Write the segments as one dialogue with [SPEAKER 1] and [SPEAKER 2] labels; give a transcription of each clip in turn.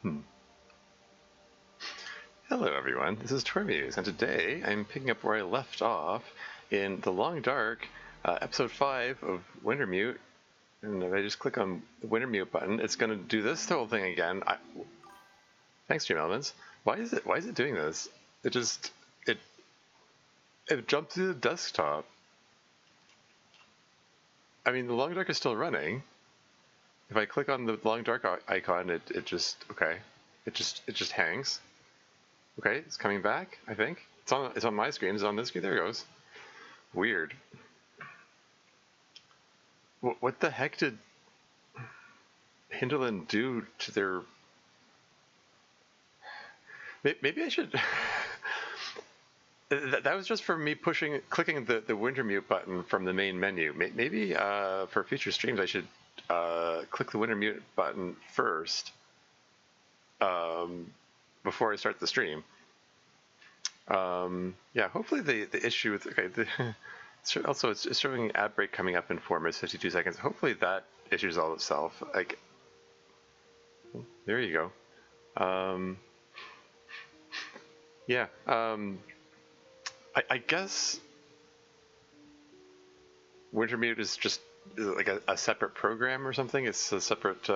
[SPEAKER 1] Hmm. Hello everyone, this is Timbies, and today I'm picking up where I left off in The Long Dark, episode 5 of Wintermute. And if I just click on the Wintermute button, it's going to do this whole thing again. Thanks, Dream Elements. Why is it doing this? It it jumped to the desktop. I mean, The Long Dark is still running. If I click on the Long Dark icon, it just hangs. Okay, it's coming back, I think. It's on my screen. It's on this screen. There it goes. Weird. What the heck did Hinterland do to their... Maybe I should... That was just for me clicking the Wintermute button from the main menu. Maybe for future streams I should click the Wintermute button first before I start the stream. Yeah, hopefully the issue with... Okay, also it's showing an ad break coming up in 4 minutes 52 seconds. Hopefully that issue resolves itself. Like, there you go. Yeah. I guess Wintermute is just like a separate program or something. It's a separate.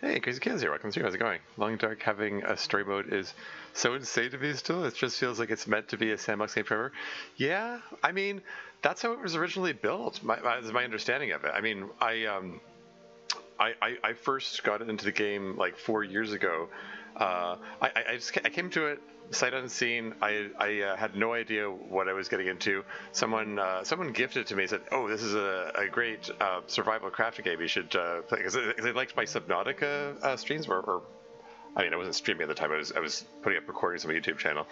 [SPEAKER 1] Hey, Crazy Kids here. Welcome to you. How's it going? Long Dark having a story mode is so insane to me still. It just feels like it's meant to be a sandbox game forever. Yeah, I mean, that's how it was originally built. Is my understanding of it. I mean, I first got into the game like 4 years ago. I came to it sight unseen. I had no idea what I was getting into. Someone gifted it to me and said, "Oh, this is a great survival crafting game. You should play." Because they liked my Subnautica streams, or I mean, I wasn't streaming at the time. I was putting up recordings on my YouTube channel.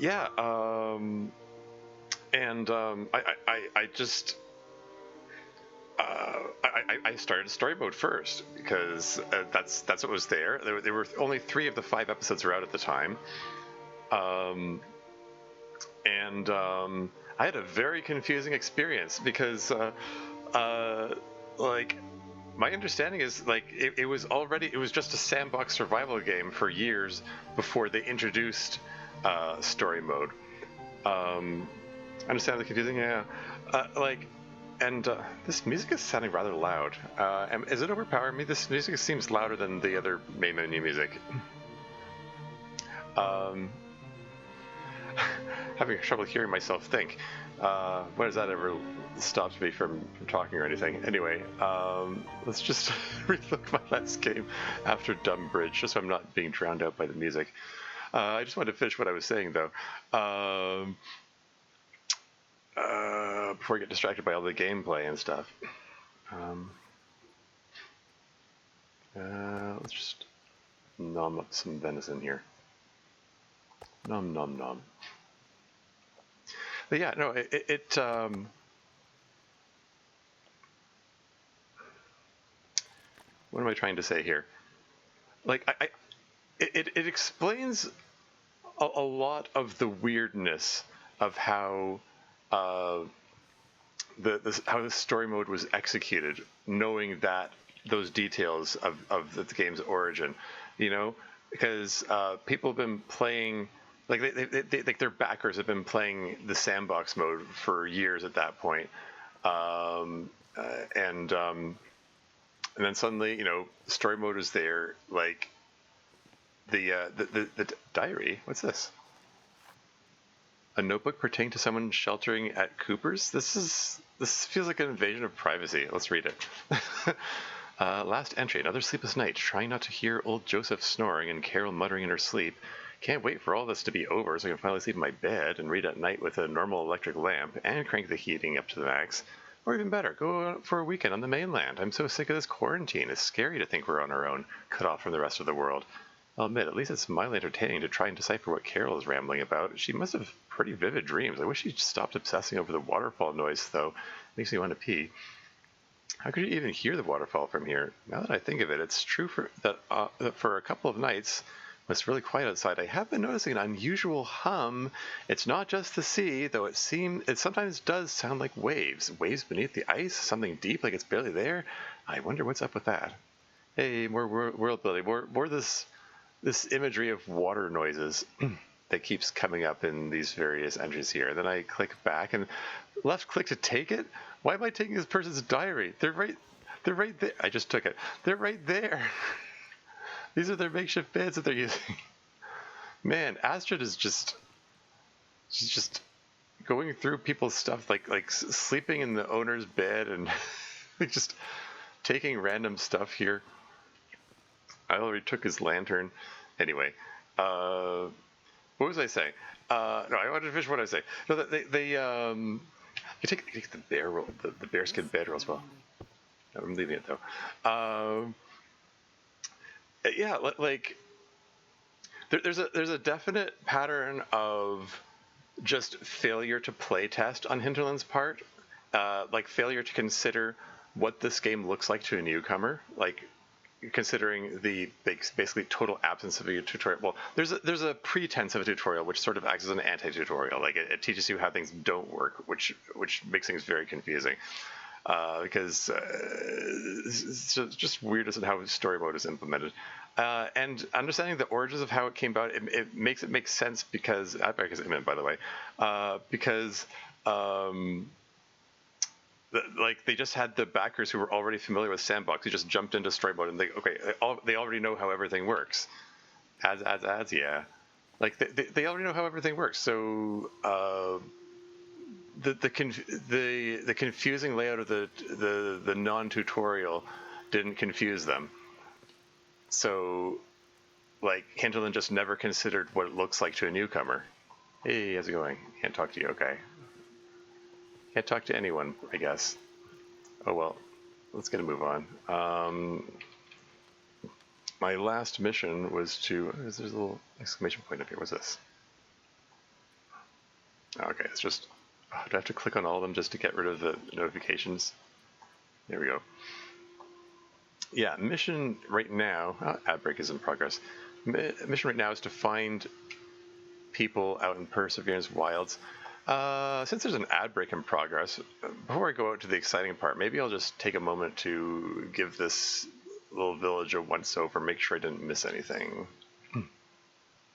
[SPEAKER 1] Yeah. I just. I started story mode first because that's what was there. There were only 3 of the 5 episodes were out at the time, I had a very confusing experience because like, my understanding is like it was just a sandbox survival game for years before they introduced story mode. Understand the confusing? Yeah. And this music is sounding rather loud. Is it overpowering me? This music seems louder than the other main menu music. Having trouble hearing myself think. When has that ever stopped me from talking or anything? Anyway, let's just relook my last game after Dumb Bridge, just so I'm not being drowned out by the music. I just wanted to finish what I was saying, though. Before I get distracted by all the gameplay and stuff. Let's just nom up some venison here. Nom nom nom. But yeah, no, what am I trying to say here? Like, it explains a lot of the weirdness of how how the story mode was executed, knowing that those details of the game's origin, you know, because people have been playing, like like their backers have been playing the sandbox mode for years at that point, and then suddenly, you know, story mode is there, like the diary. What's this? A notebook pertaining to someone sheltering at Cooper's? This feels like an invasion of privacy. Let's read it. Last entry, another sleepless night, trying not to hear old Joseph snoring and Carol muttering in her sleep. Can't wait for all this to be over so I can finally sleep in my bed and read at night with a normal electric lamp and crank the heating up to the max. Or even better, go out for a weekend on the mainland. I'm so sick of this quarantine. It's scary to think we're on our own, cut off from the rest of the world. I'll admit, at least it's mildly entertaining to try and decipher what Carol is rambling about. She must have pretty vivid dreams. I wish she'd stopped obsessing over the waterfall noise, though. Makes me want to pee. How could you even hear the waterfall from here? Now that I think of it, it's true that for a couple of nights, when it's really quiet outside, I have been noticing an unusual hum. It's not just the sea, though it sometimes does sound like waves. Waves beneath the ice, something deep like it's barely there. I wonder what's up with that. Hey, more world building, more this imagery of water noises that keeps coming up in these various entries here. Then I click back and left click to take it. Why am I taking this person's diary? They're right there. I just took it. They're right there. These are their makeshift beds that they're using. Man, Astrid is she's just going through people's stuff, like sleeping in the owner's bed and just taking random stuff here. I already took his lantern. Anyway, what was I saying? No, I wanted to finish what I was saying. No, they you take the bear roll, the bearskin bed roll as well. No, I'm leaving it though. Yeah, like there's a definite pattern of just failure to play test on Hinterland's part, like failure to consider what this game looks like to a newcomer, like considering the basically total absence of a tutorial. Well, there's a pretense of a tutorial which sort of acts as an anti-tutorial. Like it teaches you how things don't work, which makes things very confusing. Because it's just weird as to how story mode is implemented. And understanding the origins of how it came about, it makes it make sense because Outback is imminent, by the way, because like they just had the backers who were already familiar with Sandbox, who just jumped into story mode and they already know how everything works. Ads, yeah. Like they already know how everything works. So the confusing layout of the non-tutorial didn't confuse them. So, like, Hinterland just never considered what it looks like to a newcomer. Hey, how's it going? Can't talk to you, okay. Can't talk to anyone, I guess. Oh well, let's get a move on. My last mission was to... There's a little exclamation point up here. What's this? Okay, it's just... do I have to click on all of them just to get rid of the notifications? There we go. Yeah, mission right now... ad break is in progress. Mission right now is to find people out in Perseverance Wilds. Since there's an ad break in progress, before I go out to the exciting part, maybe I'll just take a moment to give this little village a once-over, make sure I didn't miss anything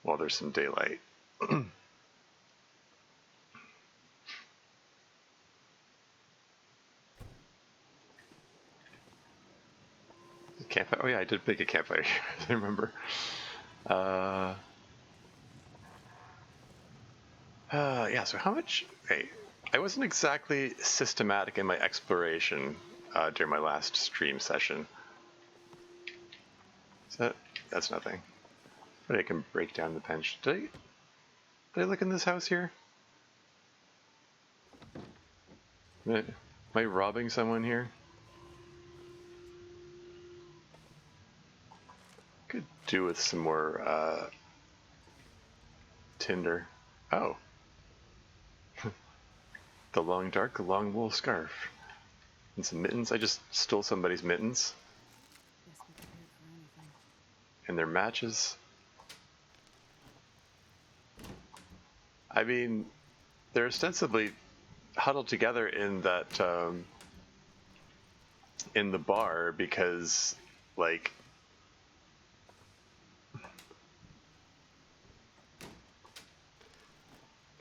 [SPEAKER 1] while there's some daylight. Campfire. Oh yeah, I did make a campfire here. I remember. Yeah. So how much? Hey, I wasn't exactly systematic in my exploration during my last stream session. So that's nothing. But I can break down the bench. Did I look in this house here? Am I robbing someone here? Could do with some more tinder. Oh. The long dark, long wool scarf. And some mittens. I just stole somebody's mittens. And their matches. I mean, they're ostensibly huddled together in that, in the bar because, like,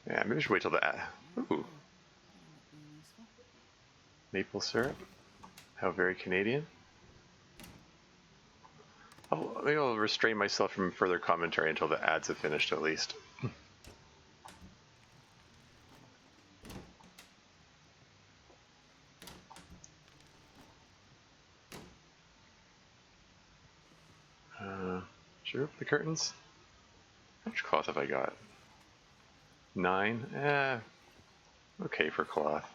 [SPEAKER 1] yeah, maybe I should wait till the, ooh. Maple syrup. How very Canadian. Maybe I'll restrain myself from further commentary until the ads have finished at least. Should we open the curtains? How much cloth have I got? 9? Okay for cloth.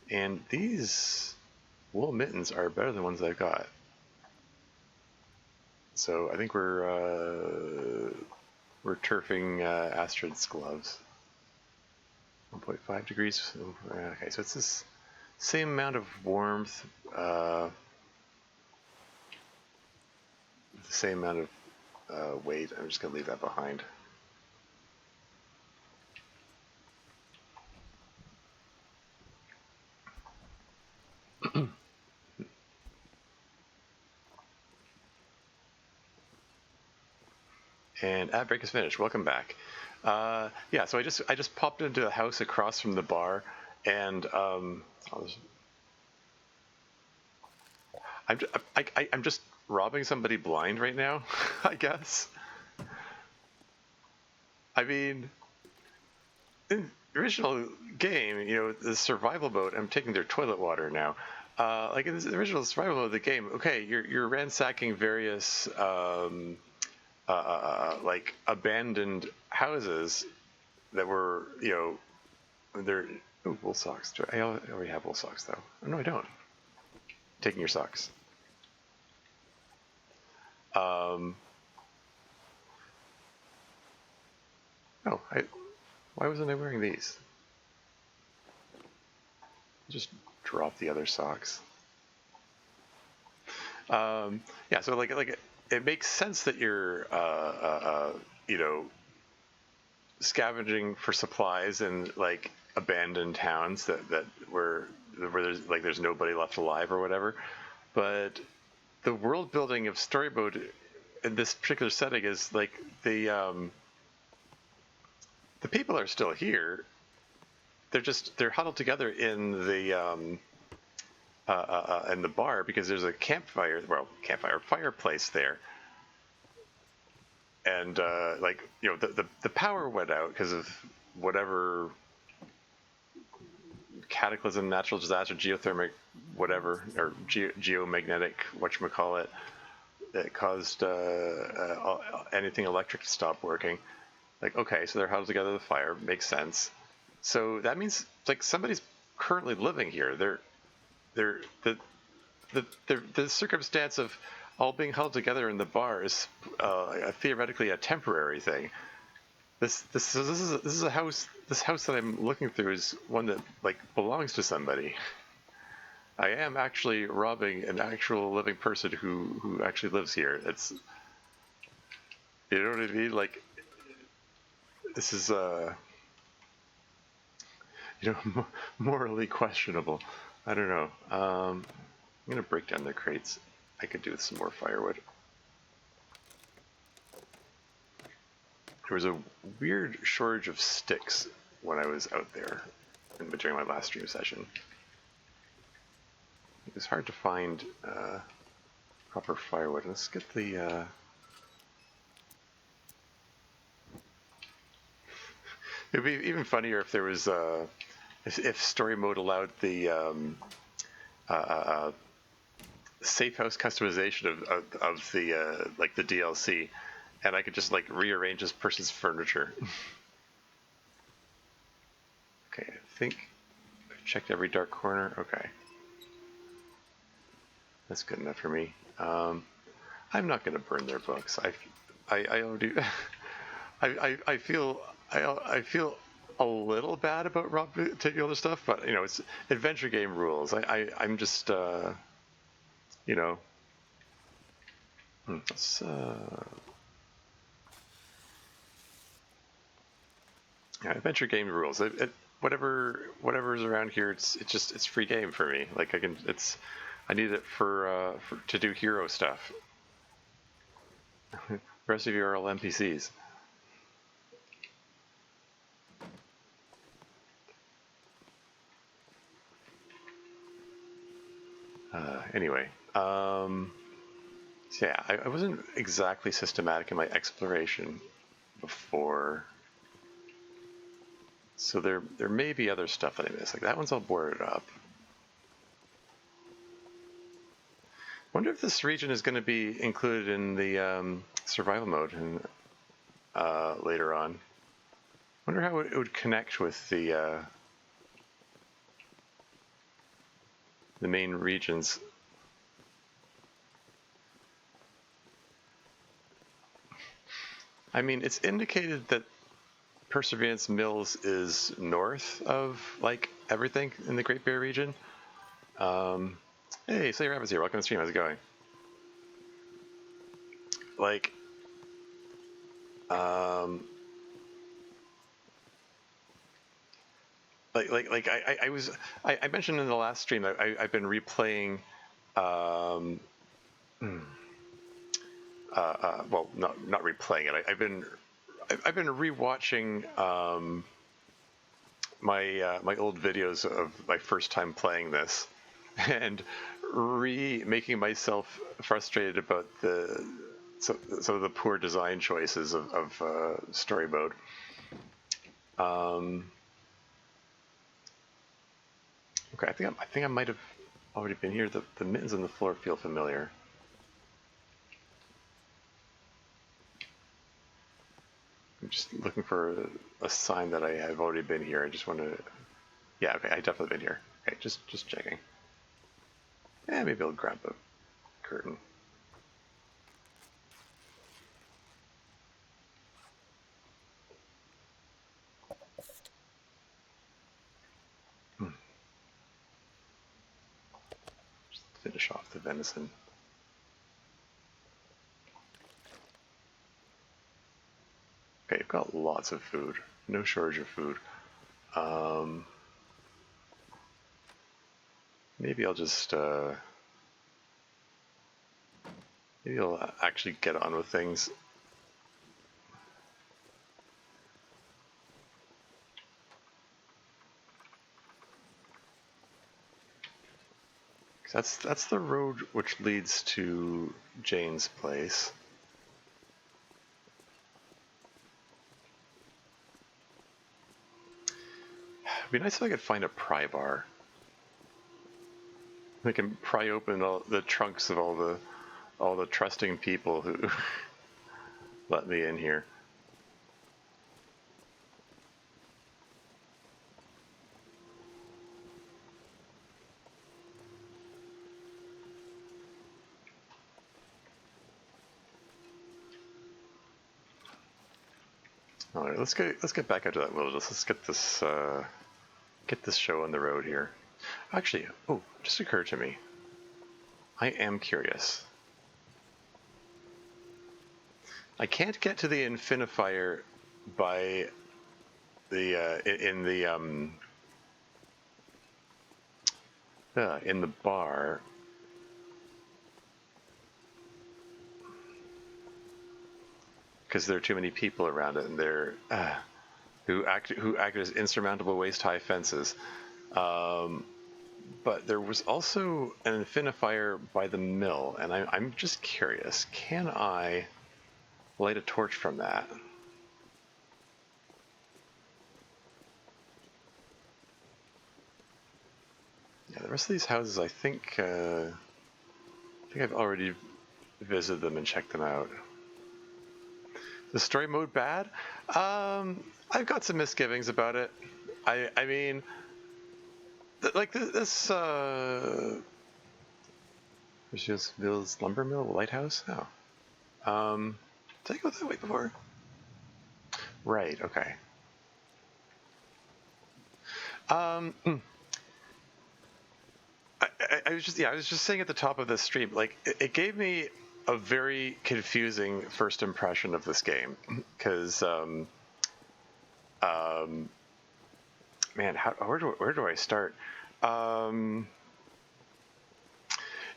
[SPEAKER 1] And these wool mittens are better than ones I've got. So I think we're turfing Astrid's gloves. 1.5 degrees. Okay, so it's this same amount of warmth, the same amount of weight. I'm just gonna leave that behind. And ad break is finished. Welcome back. Yeah, so I just popped into a house across from the bar, and I'm just robbing somebody blind right now. I guess. I mean, in the original game, you know, the survival mode. I'm taking their toilet water now. Like in the original survival mode of the game, okay, you're ransacking various like abandoned houses that were, you know, they're wool socks. I already have wool socks though. Oh, no, I don't. Taking your socks. Oh, why wasn't I wearing these? Just drop the other socks. Yeah, so like it makes sense that you're you know, scavenging for supplies in like abandoned towns that where there's nobody left alive or whatever. But the world building of story mode in this particular setting is like the people are still here. They're huddled together in the bar because there's a fireplace there, and like, you know, the power went out because of whatever cataclysm, natural disaster, geothermic, whatever, or geomagnetic, whatchamacallit, that caused anything electric to stop working. Like, okay, so they're huddled together with fire, makes sense. So that means like somebody's currently living here. They're the circumstance of all being held together in the bar is theoretically a temporary thing. This is a house. This house that I'm looking through is one that like belongs to somebody. I am actually robbing an actual living person who actually lives here. It's, you know what I mean? Like, this is you know, morally questionable. I don't know. I'm gonna break down their crates. I could do with some more firewood. There was a weird shortage of sticks when I was out there during my last stream session. It was hard to find proper firewood. Let's get the... It'd be even funnier if there was... if story mode allowed the safe house customization of the like the DLC, and I could just like rearrange this person's furniture. Okay, I think I've checked every dark corner. Okay, that's good enough for me. I'm not going to burn their books. I already I feel a little bad about taking other stuff, but you know, it's adventure game rules. I'm just you know, let's yeah, adventure game rules. Whatever's around here, it's free game for me. Like I need it for to do hero stuff. The rest of you are all NPCs. Anyway, so yeah, I wasn't exactly systematic in my exploration before, so there may be other stuff that I missed. Like that one's all boarded up. Wonder if this region is going to be included in the survival mode and later on. Wonder how it would connect with the main regions. I mean, it's indicated that Perseverance Mills is north of like everything in the Great Bear region. Hey, Slayer Rabbit's here. Welcome to the stream. How's it going? Like, I mentioned in the last stream that I've been replaying well, not replaying it. I've been rewatching my old videos of my first time playing this, and making myself frustrated about some of the poor design choices of story mode. Okay, I think I might have already been here. The mittens on the floor feel familiar. I'm just looking for a sign that I have already been here. I just want to. Yeah, okay, I definitely been here. Okay, just checking. Yeah, maybe I'll grab a curtain. Just finish off the venison. Okay, I've got lots of food. No shortage of food. Maybe I'll just maybe I'll actually get on with things. That's the road which leads to Jane's place. It'd be nice if I could find a pry bar. I can pry open all the trunks of all the trusting people who let me in here. All right, let's get back out to that wilderness. Let's get this show on the road here. Actually, oh, just occurred to me. I am curious. I can't get to the infinifier by in the bar. Because there are too many people around it, and they're who act as insurmountable waist-high fences. But there was also an infinifier by the mill, and I'm just curious: can I light a torch from that? Yeah, the rest of these houses, I think I've already visited them and checked them out. The story mode bad? I've got some misgivings about it. I mean, like this Ville's lumber mill, lighthouse. Oh, did I go that way before? Right. Okay. I was just saying at the top of this stream, like it gave me a very confusing first impression of this game because man, where do I start?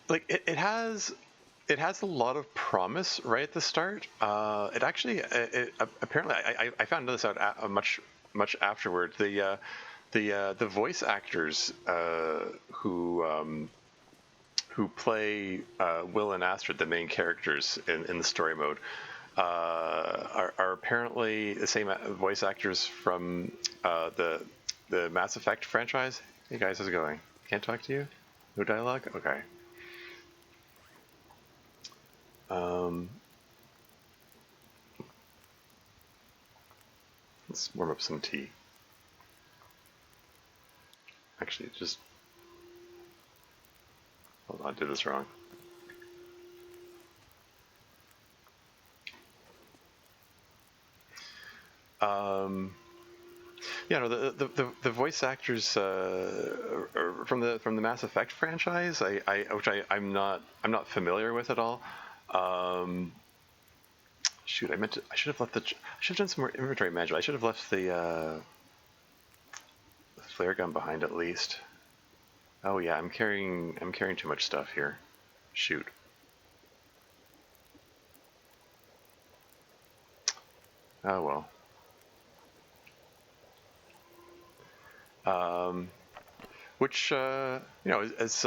[SPEAKER 1] Like it has a lot of promise right at the start. It actually apparently I found this out much afterward. The voice actors who play Will and Astrid, the main characters in the story mode, are apparently the same voice actors from the Mass Effect franchise. Hey guys, how's it going? Can't talk to you? No dialogue? Okay. Let's warm up some tea. Actually, just hold on, I did this wrong. Yeah, no, the voice actors from the Mass Effect franchise, I'm not familiar with at all. Shoot, I should have done some more inventory management. I should have left the flare gun behind at least. Oh yeah, I'm carrying too much stuff here. Shoot. Oh well. Which it's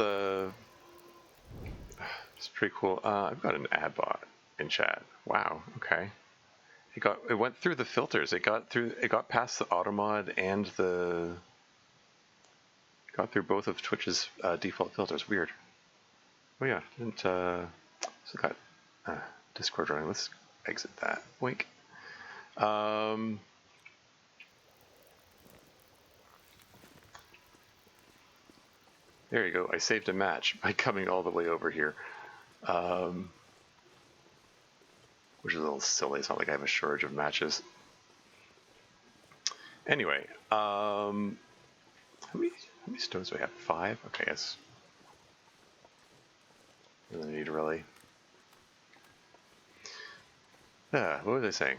[SPEAKER 1] pretty cool. I've got an ad bot in chat. Wow. Okay. It went through the filters. It got past the auto mod and got through both of Twitch's default filters. Weird. Oh yeah, didn't so got Discord running. Let's exit that. Wink. There you go. I saved a match by coming all the way over here. Which is a little silly. It's not like I have a shortage of matches. Anyway, how many stones do I have? 5? Okay, yes. Really need really. What was I saying?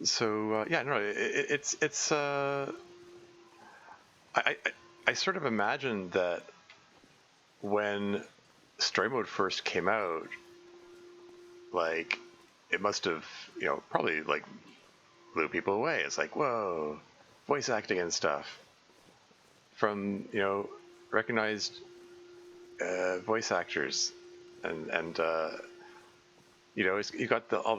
[SPEAKER 1] So yeah, no, it's I sort of imagined that when story mode first came out, like it must have, probably like blew people away. It's like, whoa, voice acting and stuff from recognized voice actors, and you got all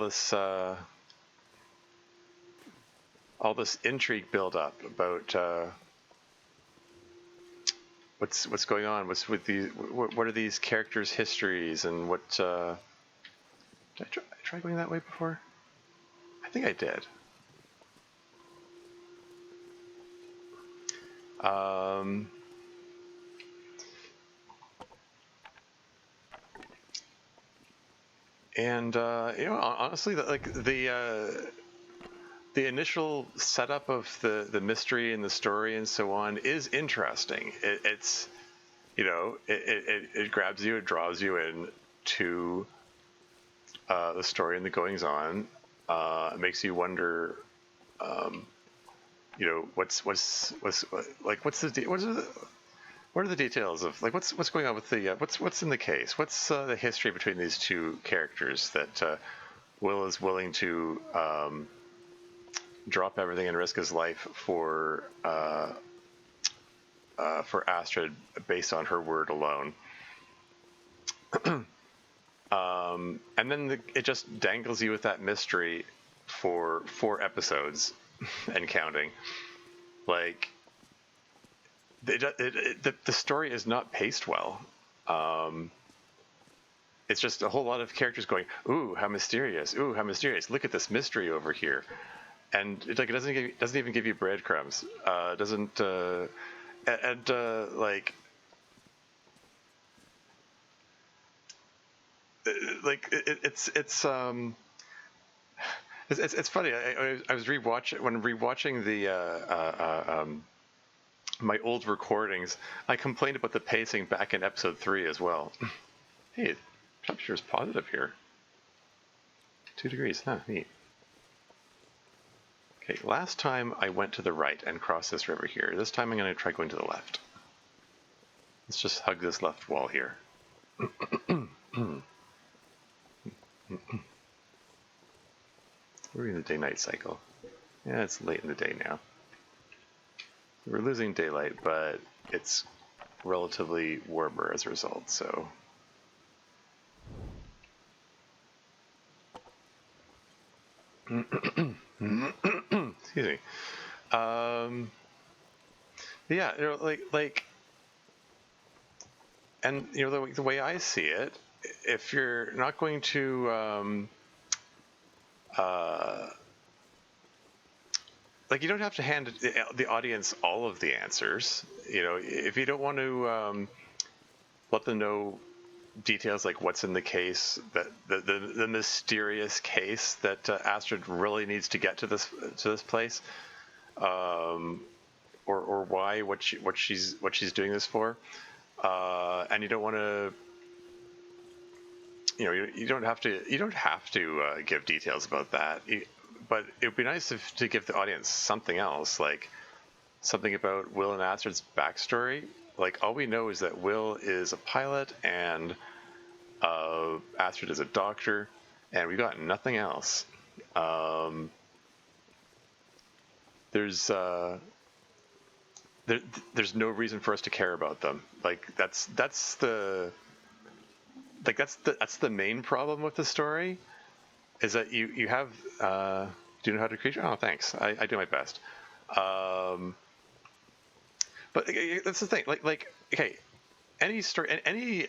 [SPEAKER 1] this intrigue build up about what's going on, what are these characters' histories, and what did I try going that way before? I think I did. And honestly, the initial setup of the mystery and the story and so on is interesting. It grabs you, it draws you in to the story and the goings on. It makes you wonder, what are the details of what's going on with the what's in the case? What's the history between these two characters that Will is willing to drop everything and risk his life for Astrid based on her word alone. And then it just dangles you with that mystery for 4 episodes and counting. Like the story is not paced well. It's just a whole lot of characters going, "Ooh, how mysterious! Ooh, how mysterious! Look at this mystery over here," and it doesn't even give you breadcrumbs. It's funny. I was rewatching the my old recordings. I complained about the pacing back in episode 3 as well. Hey, temperature is positive here. 2 degrees, huh? Neat. Okay, last time I went to the right and crossed this river here. This time I'm going to try going to the left. Let's just hug this left wall here. We're in the day-night cycle. Yeah, it's late in the day now. We're losing daylight, but it's relatively warmer as a result, so... Excuse me. Yeah, and the way I see it, if you're not going to you don't have to hand the audience all of the answers. If you don't want to let them know details like what's in the case, that the mysterious case that Astrid really needs to get to this place, or why what she's doing this for, and you don't want to. You don't have to give details about that. But it would be nice to give the audience something else, like something about Will and Astrid's backstory. Like all we know is that Will is a pilot and Astrid is a doctor, and we got nothing else. There's no reason for us to care about them. Like that's the main problem with the story, is that you have do you know how to create? Oh, thanks. I do my best. But that's the thing. Like okay, any story, any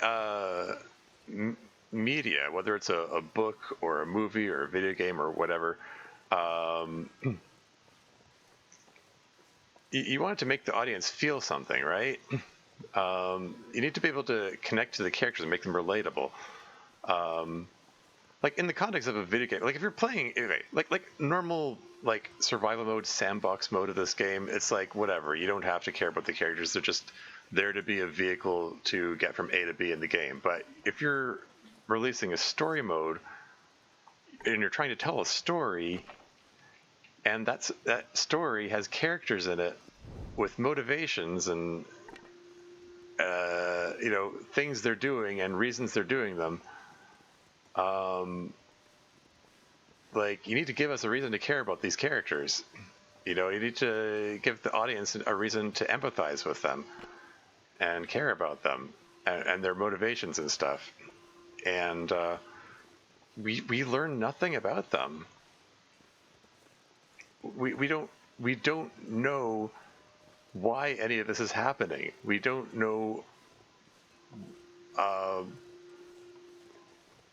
[SPEAKER 1] media, whether it's a book or a movie or a video game or whatever, you want it to make the audience feel something, right? You need to be able to connect to the characters and make them relatable. Like in the context of a video game, like if you're playing like normal like survival mode, sandbox mode of this game, it's like whatever. You don't have to care about the characters; they're just there to be a vehicle to get from A to B in the game. But if you're releasing a story mode and you're trying to tell a story, and that story has characters in it with motivations and things they're doing and reasons they're doing them. Like you need to give us a reason to care about these characters. You need to give the audience a reason to empathize with them and care about them and their motivations and stuff. And we learn nothing about them. We don't know why any of this is happening. We don't know.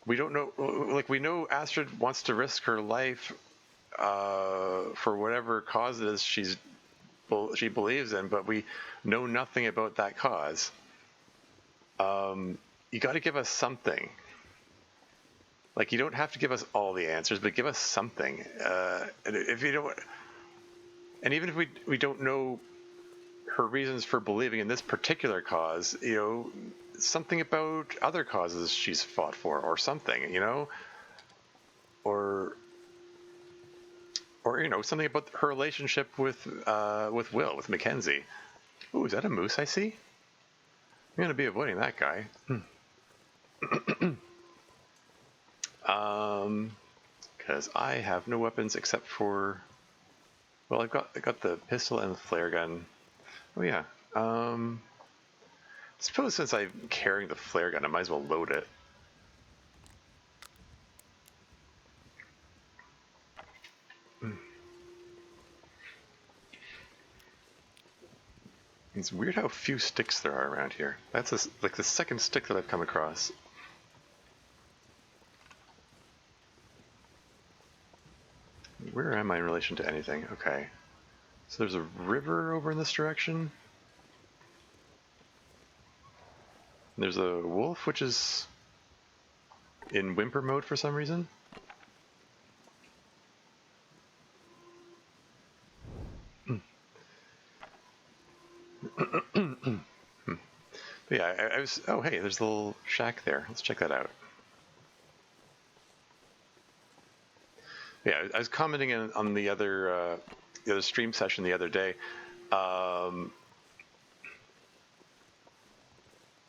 [SPEAKER 1] We don't know. Like we know Astrid wants to risk her life for whatever cause it is she believes in, but we know nothing about that cause. You got to give us something. Like you don't have to give us all the answers, but give us something. And if you don't, and even if we don't know her reasons for believing in this particular cause, something about other causes she's fought for, or something, or something about her relationship with Will, with Mackenzie. Ooh, is that a moose I see? I'm gonna be avoiding that guy. Because I have no weapons except for, well, I got the pistol and the flare gun. Oh yeah. I suppose since I'm carrying the flare gun, I might as well load it. It's weird how few sticks there are around here. That's like the second stick that I've come across. Where am I in relation to anything? Okay. So there's a river over in this direction. There's a wolf, which is in whimper mode for some reason. But yeah, I was. Oh, hey, there's a little shack there. Let's check that out. Yeah, I was commenting on the other stream session the other day.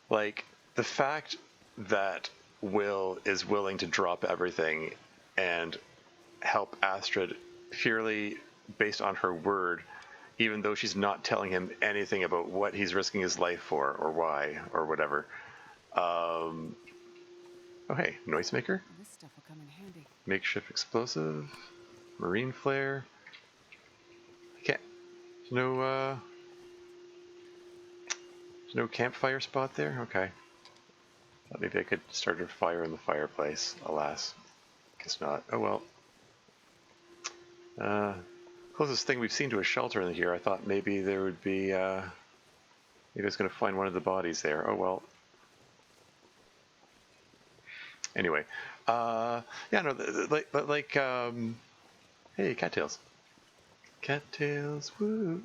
[SPEAKER 1] Like the fact that Will is willing to drop everything and help Astrid purely based on her word, even though she's not telling him anything about what he's risking his life for or why or whatever. Oh hey, noisemaker.
[SPEAKER 2] This stuff will come in handy.
[SPEAKER 1] Makeshift explosive, marine flare. There's no campfire spot there. Okay. Thought maybe I could start a fire in the fireplace. Alas, guess not. Oh well. Closest thing we've seen to a shelter in here. I thought maybe there would be. Maybe I was going to find one of the bodies there. Oh well. Anyway, yeah, no, hey, cattails, cattails, woo.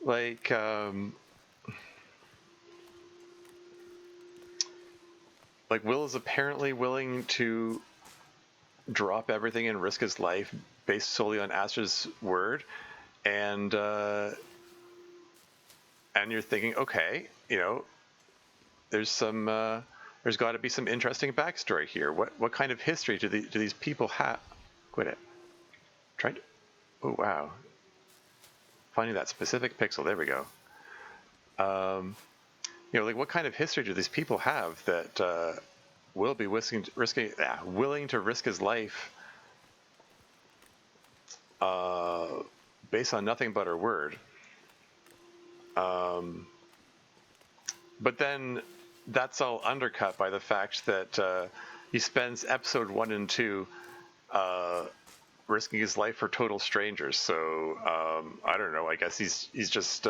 [SPEAKER 1] Like Will is apparently willing to drop everything and risk his life based solely on Astrid's word, and and you're thinking, okay, there's got to be some interesting backstory here. What kind of history do these people have? Quit it. Trying to. Oh wow. Finding that specific pixel. There we go. Like what kind of history do these people have that will be willing to risk his life based on nothing but her word? But then that's all undercut by the fact that he spends episode 1 and 2 risking his life for total strangers. So I don't know. I guess he's just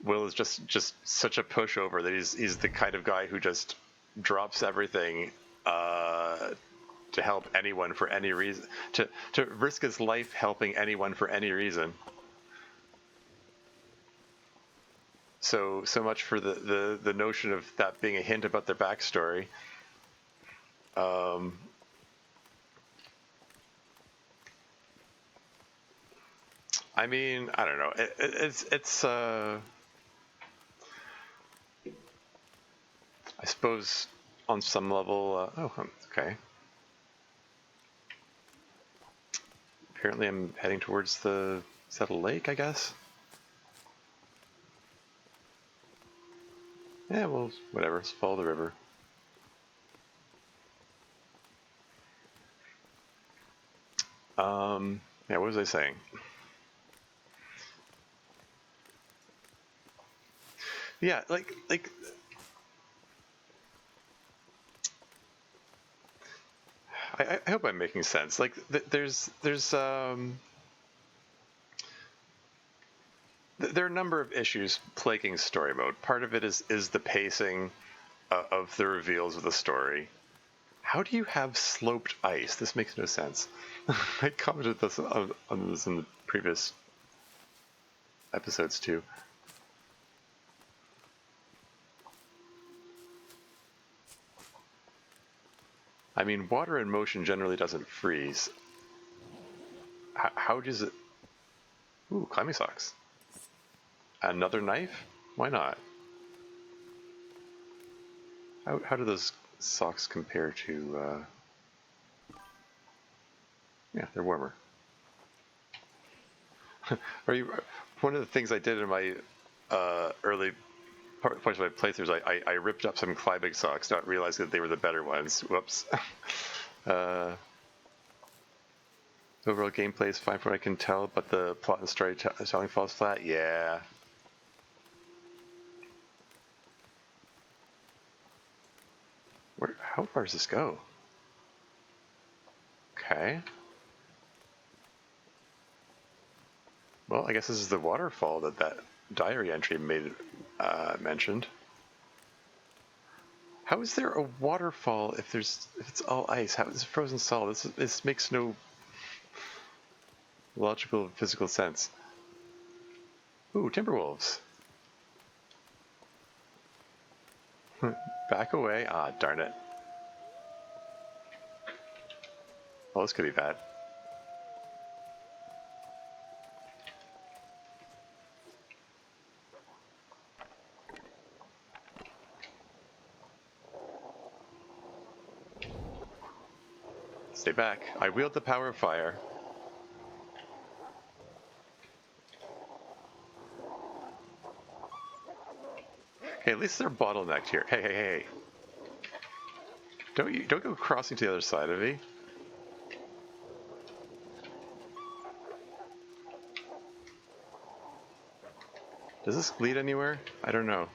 [SPEAKER 1] Will is just such a pushover that he's the kind of guy who just drops everything to help anyone for any reason, to risk his life helping anyone for any reason. So much for the notion of that being a hint about their backstory. I mean, I don't know. It's I suppose on some level. Okay. Apparently, I'm heading towards is that a lake? I guess. Yeah, well, whatever. Let's follow the river. Yeah, what was I saying? Yeah, like I hope I'm making sense. Like there's there are a number of issues plaguing story mode. Part of it is the pacing of the reveals of the story. How do you have sloped ice? This makes no sense. I commented this on this in the previous episodes too. I mean, water in motion generally doesn't freeze. How does it? Ooh, climbing socks. Another knife? Why not? How do those socks compare to? Yeah, they're warmer. One of the things I did in my early parts of my playthroughs, I ripped up some climbing socks, not realizing that they were the better ones. Whoops. Overall gameplay is fine from what I can tell, but the plot and storytelling falls flat. Yeah. How far does this go? Okay. Well, I guess this is the waterfall that diary entry mentioned. How is there a waterfall if it's all ice? How is it frozen solid? This makes no logical physical sense. Ooh, Timberwolves. Back away. Ah, darn it. Well, this could be bad. Stay back. I wield the power of fire. Hey, at least they're bottlenecked here. Hey. Don't go crossing to the other side of me. Does this lead anywhere? I don't know.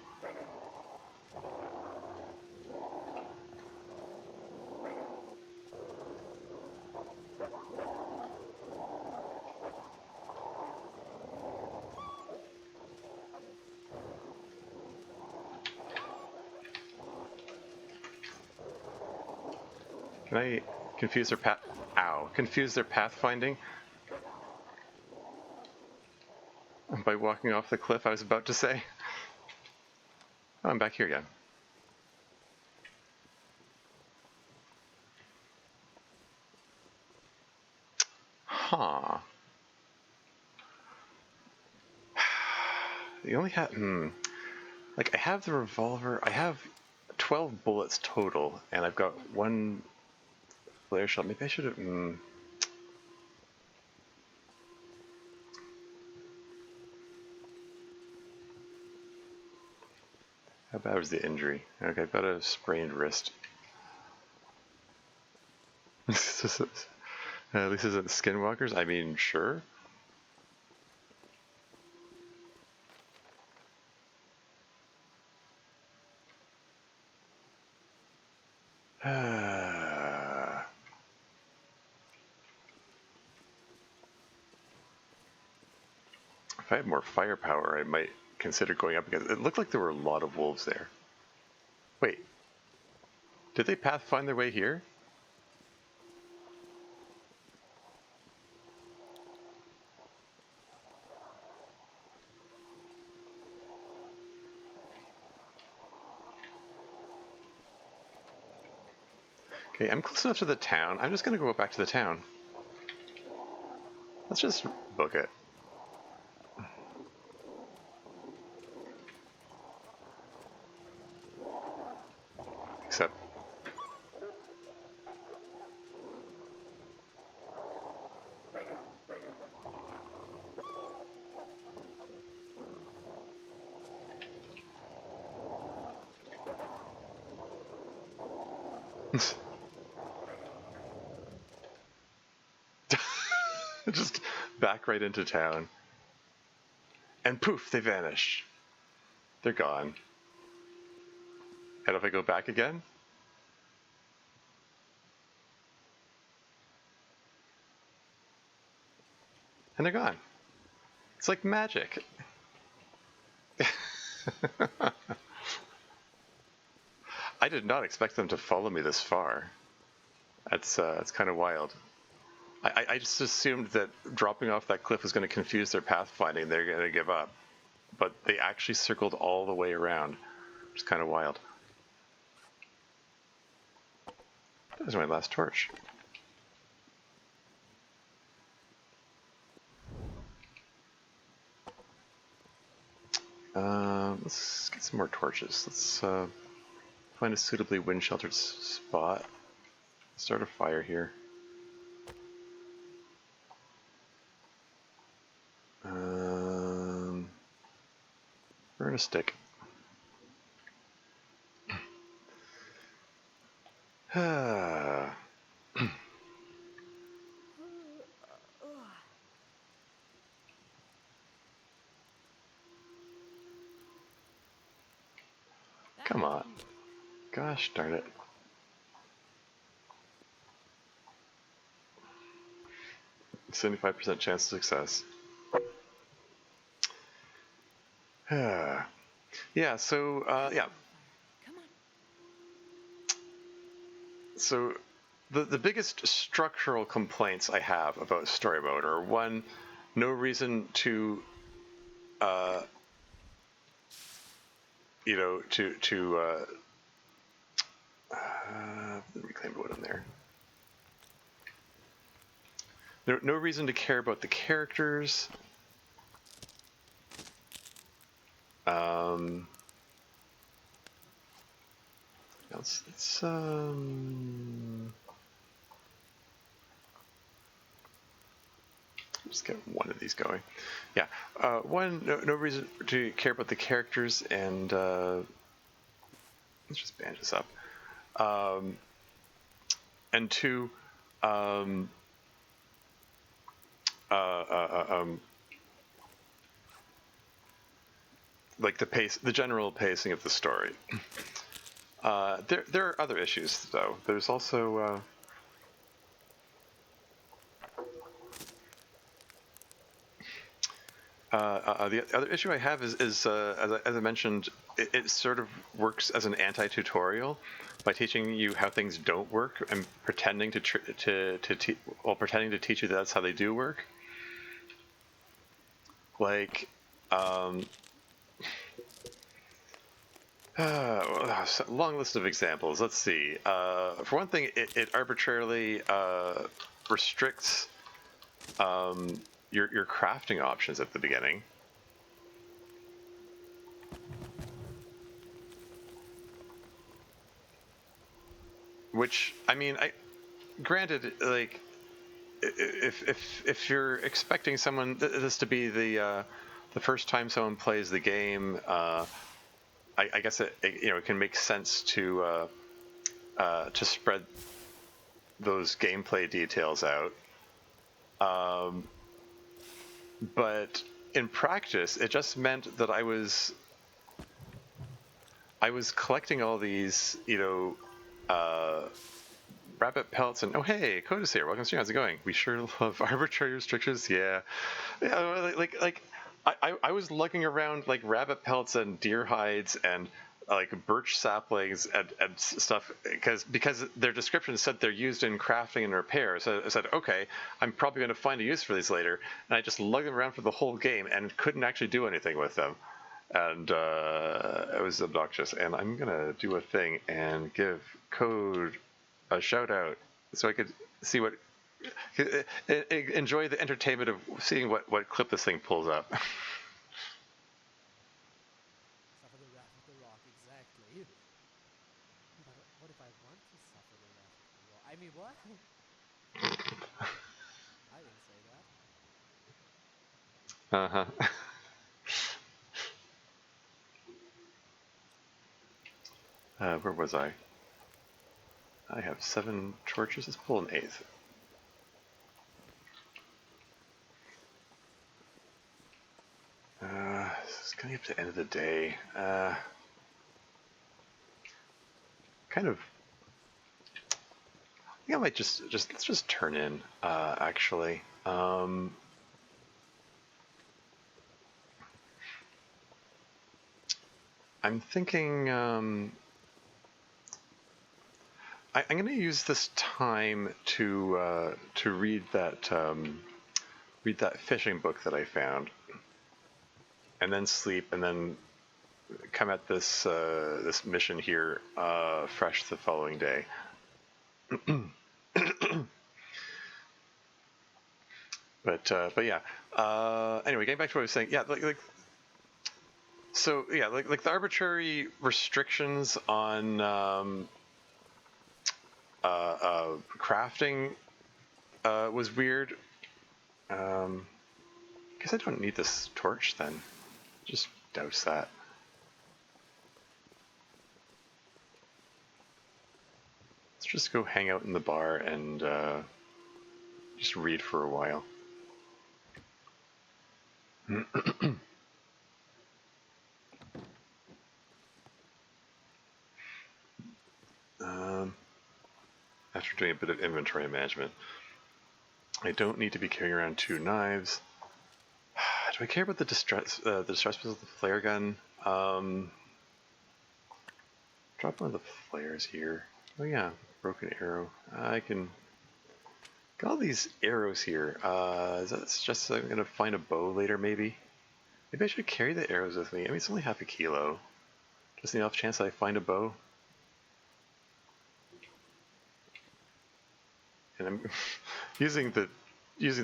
[SPEAKER 1] Can I confuse their path? Ow. Confuse their pathfinding? By walking off the cliff, I was about to say. Oh, I'm back here again. Huh. You only have, like I have the revolver. I have 12 bullets total, and I've got one flare shot. Maybe I should have. How bad was the injury? Okay, I've got a sprained wrist. At least isn't skinwalkers. I mean, sure. If I had more firepower, I might consider going up against. It looked like there were a lot of wolves there. Wait, did they pathfind their way here? Okay, I'm close enough to the town. I'm just going to go back to the town. Let's just book it. Except... just back right into town. And poof, they vanish. They're gone. And if I go back again? And they're gone. It's like magic. I did not expect them to follow me this far. That's kind of wild. I just assumed that dropping off that cliff was going to confuse their pathfinding. They're going to give up. But they actually circled all the way around, which is kind of wild. That was my last torch. Let's get some more torches. Let's find a suitably wind-sheltered spot. Start a fire here. Burn a stick. Come on. Gosh darn it. "75% chance of success." Yeah, so, yeah. So, the biggest structural complaints I have about story mode are, one, no reason to, you know, reclaim wood in there. No reason to care about the characters. Let's just get one of these going. Yeah, one, no reason to care about the characters, and let's just bandage this up. And two, like the general pacing of the story. There are other issues though. There's also the other issue I have is as I mentioned, it sort of works as an anti-tutorial by teaching you how things don't work and pretending to pretending to teach you that's how they do work. Like, long list of examples. Let's see. For one thing, it arbitrarily restricts your crafting options at the beginning. which I mean, granted, like if you're expecting someone this to be the first time someone plays the game, I guess it can make sense to spread those gameplay details out. But in practice, it just meant that I was collecting all these, rabbit pelts, and oh hey, Coda's here. Welcome to stream. How's it going? We sure love arbitrary restrictions. Yeah, like I was lugging around like rabbit pelts and deer hides and like birch saplings and stuff because their description said they're used in crafting and repair. So I said, okay, I'm probably going to find a use for these later, and I just lugged them around for the whole game and couldn't actually do anything with them. And it was obnoxious. And I'm gonna do a thing and give Code a shout out so I could see what enjoy the entertainment of seeing what clip this thing pulls up.
[SPEAKER 2] Suffer the wrath of the rock, exactly. But what if I want to suffer the wrath of the rock? I mean, what? I didn't say that.
[SPEAKER 1] Uh-huh. Where was I? I have 7 torches. Let's pull an 8th. It's coming up to the end of the day. Kind of. I think I might let's just turn in. Actually. I'm thinking. I'm going to use this time to read that fishing book that I found, and then sleep, and then come at this this mission here fresh the following day. But yeah. Anyway, getting back to what I was saying, yeah, so yeah, like the arbitrary restrictions on crafting was weird. Guess I don't need this torch then. Just douse that. Let's just go hang out in the bar and just read for a while. After doing a bit of inventory management, I don't need to be carrying around 2 knives. Do I care about the distress pistol, the flare gun? Drop one of the flares here. Oh yeah, broken arrow. I can got all these arrows here. Is that just I'm gonna find a bow later? Maybe I should carry the arrows with me. I mean, it's only half a kilo. Just the off chance that I find a bow. And I'm using the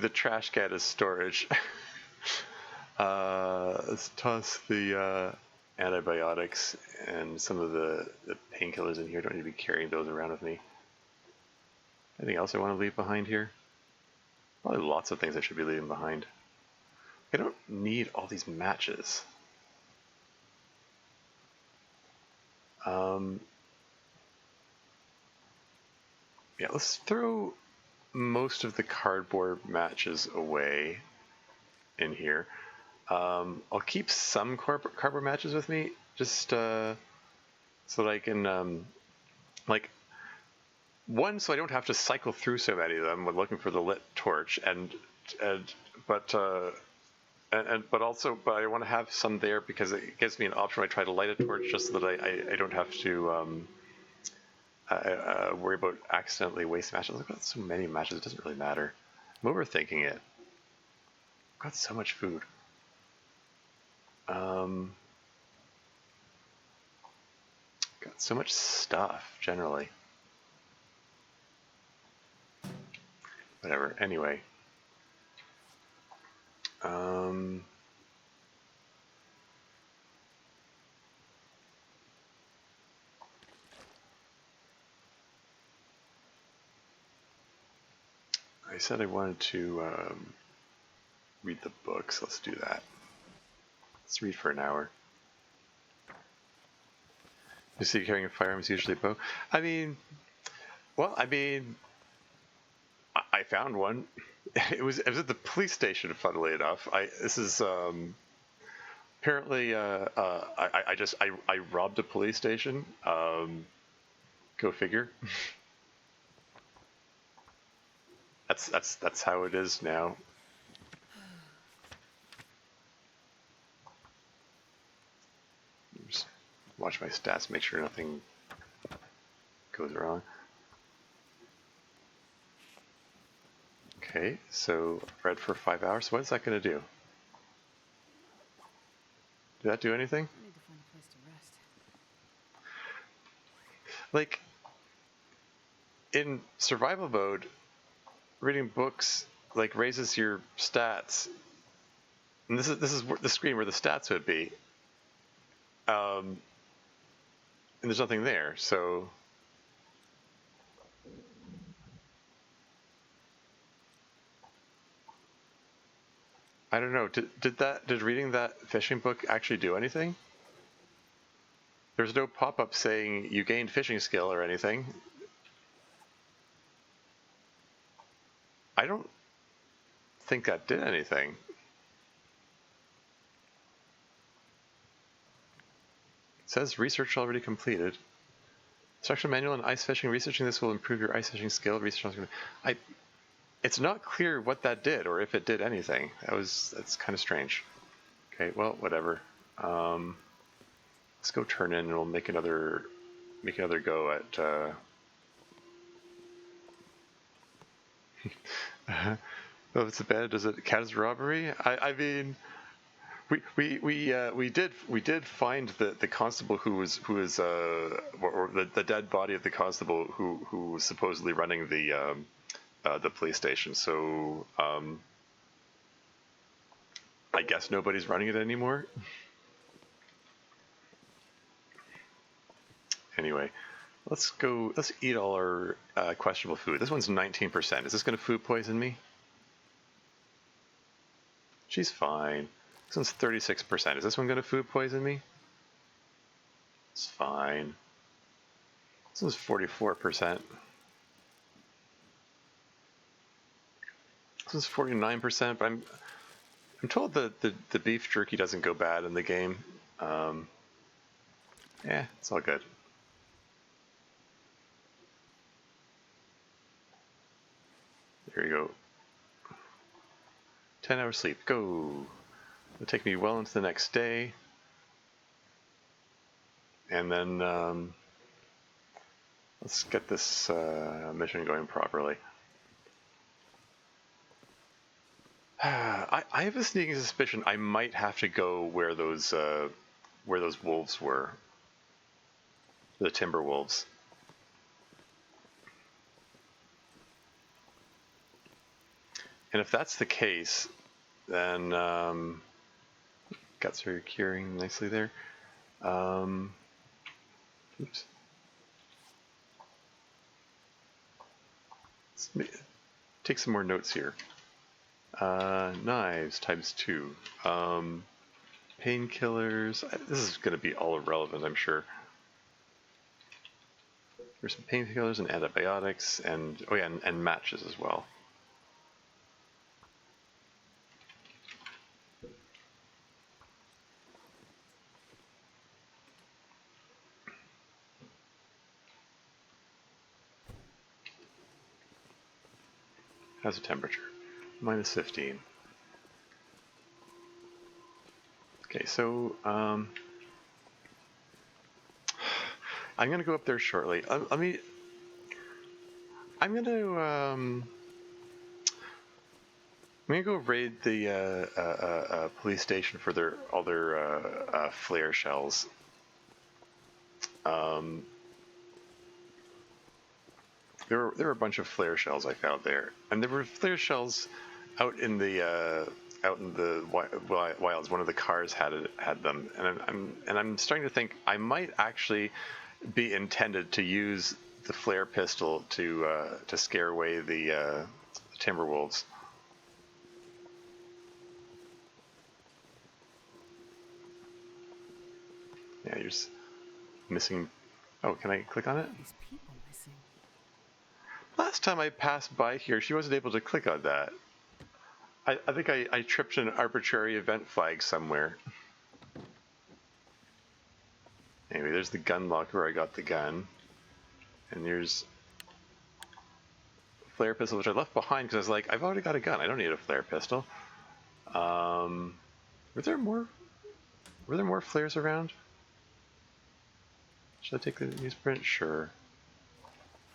[SPEAKER 1] trash can as storage. Let's toss the antibiotics and some of the painkillers in here. Don't need to be carrying those around with me. Anything else I want to leave behind here? Probably lots of things I should be leaving behind. I don't need all these matches. Yeah, let's throw most of the cardboard matches away in here. I'll keep some cardboard matches with me, just so that I can, like, one, so I don't have to cycle through so many of them when looking for the lit torch, but I want to have some there because it gives me an option when I try to light a torch, just so that I don't have to worry about accidentally waste matches. I've got so many matches, it doesn't really matter. I'm overthinking it. I've got so much food. Got so much stuff, generally. Whatever, anyway. I said I wanted to read the books. Let's do that. Let's read for an hour. You see, carrying a firearm is usually a bow. I mean, I found one. It was at the police station. Funnily enough, this is apparently I robbed a police station. Go figure. That's how it is now. Just watch my stats, make sure nothing goes wrong. Okay, so read for 5 hours. What is that going to do? Did that do anything?
[SPEAKER 2] I need to find a place to rest.
[SPEAKER 1] Like, in survival mode, reading books like raises your stats. And this is the screen where the stats would be. And there's nothing there, so I don't know. Did reading that fishing book actually do anything? There's no pop-up saying you gained fishing skill or anything. I don't think that did anything. It says research already completed. Instruction manual on ice fishing. Researching this will improve your ice fishing skill. It's not clear what that did or if it did anything. That's kind of strange. Okay, well, whatever. Let's go turn in and we'll make another go at oh, it's a bad. Does it count as robbery? I mean, we did find the constable who was or the dead body of the constable who was supposedly running the police station. So I guess nobody's running it anymore. Anyway, let's eat all our questionable food. This one's 19%. Is this going to food poison me? She's fine. This one's 36%. Is this one going to food poison me? It's fine. This one's 44%. This one's 49%, but I'm told that the beef jerky doesn't go bad in the game. Yeah, it's all good. There you go. 10 hours sleep. Go. It'll take me well into the next day. And then let's get this mission going properly. I have a sneaking suspicion I might have to go where those wolves were. The timber wolves. And if that's the case, then guts are curing nicely there. Oops. Let's take some more notes here. Knives ×2. Painkillers. This is going to be all irrelevant, I'm sure. There's some painkillers and antibiotics, and oh yeah, and matches as well. How's the temperature? -15. Okay, so I'm gonna go up there shortly. I'm gonna go raid the police station for all their flare shells. There were a bunch of flare shells I found there, and there were flare shells out in the wilds. One of the cars had them, and I'm starting to think I might actually be intended to use the flare pistol to scare away the Timberwolves. Yeah, you're just missing. Oh, can I click on it?
[SPEAKER 2] These people missing.
[SPEAKER 1] Last time I passed by here, she wasn't able to click on that. I think I tripped an arbitrary event flag somewhere. Anyway, there's the gun locker where I got the gun. And there's a flare pistol, which I left behind because I was like, I've already got a gun. I don't need a flare pistol. Were there more flares around? Should I take the newsprint? Sure.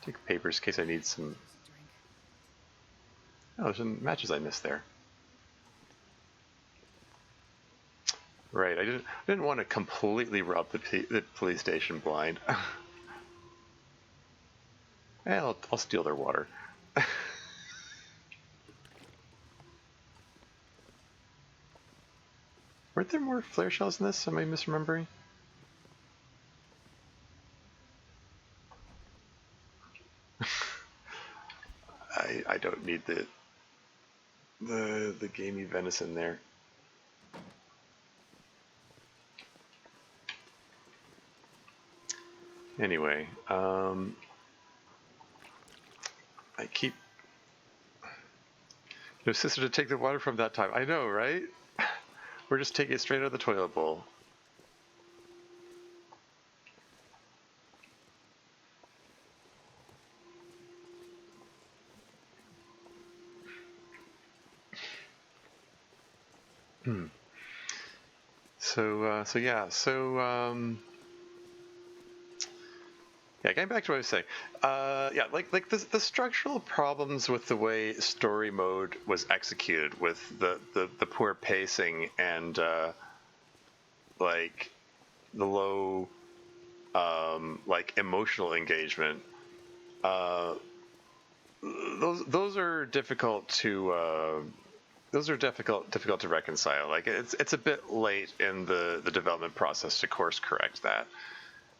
[SPEAKER 1] Take papers in case I need some. Oh, there's some matches I missed there. Right, I didn't want to completely rob the police station blind. I'll steal their water. Weren't there more flare shells in this? Am I misremembering? I don't need the gamey venison there. Anyway, I keep no sister to take the water from that time. I know, right? We're just taking it straight out of the toilet bowl. Yeah, getting back to what I was saying. Yeah, like the structural problems with the way story mode was executed, with the poor pacing and like the low like emotional engagement. Those are difficult to difficult to reconcile. Like it's a bit late in the development process to course correct that.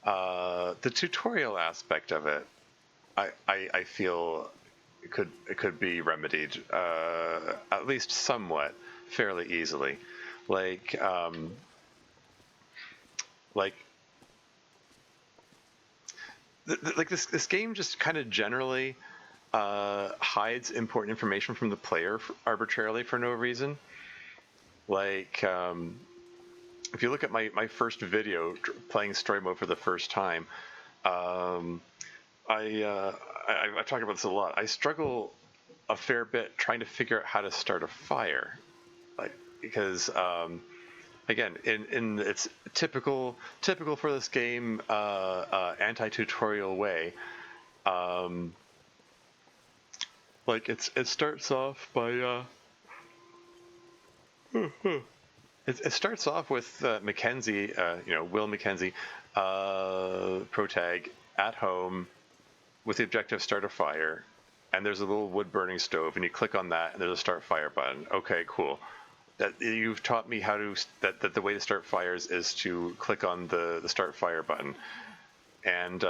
[SPEAKER 1] The tutorial aspect of it, I feel it could be remedied at least somewhat fairly easily. Like this game just kind of generally hides important information from the player arbitrarily for no reason. Like if you look at my first video playing story mode for the first time, I've talked about this a lot. I struggle a fair bit trying to figure out how to start a fire, like because again, in its typical for this game anti-tutorial way, like it starts off by it starts off with Mackenzie, Will Mackenzie, protag at home with the objective start a fire, and there's a little wood burning stove, and you click on that, and there's a start fire button. Okay, cool. That you've taught me how to that the way to start fires is to click on the start fire button, and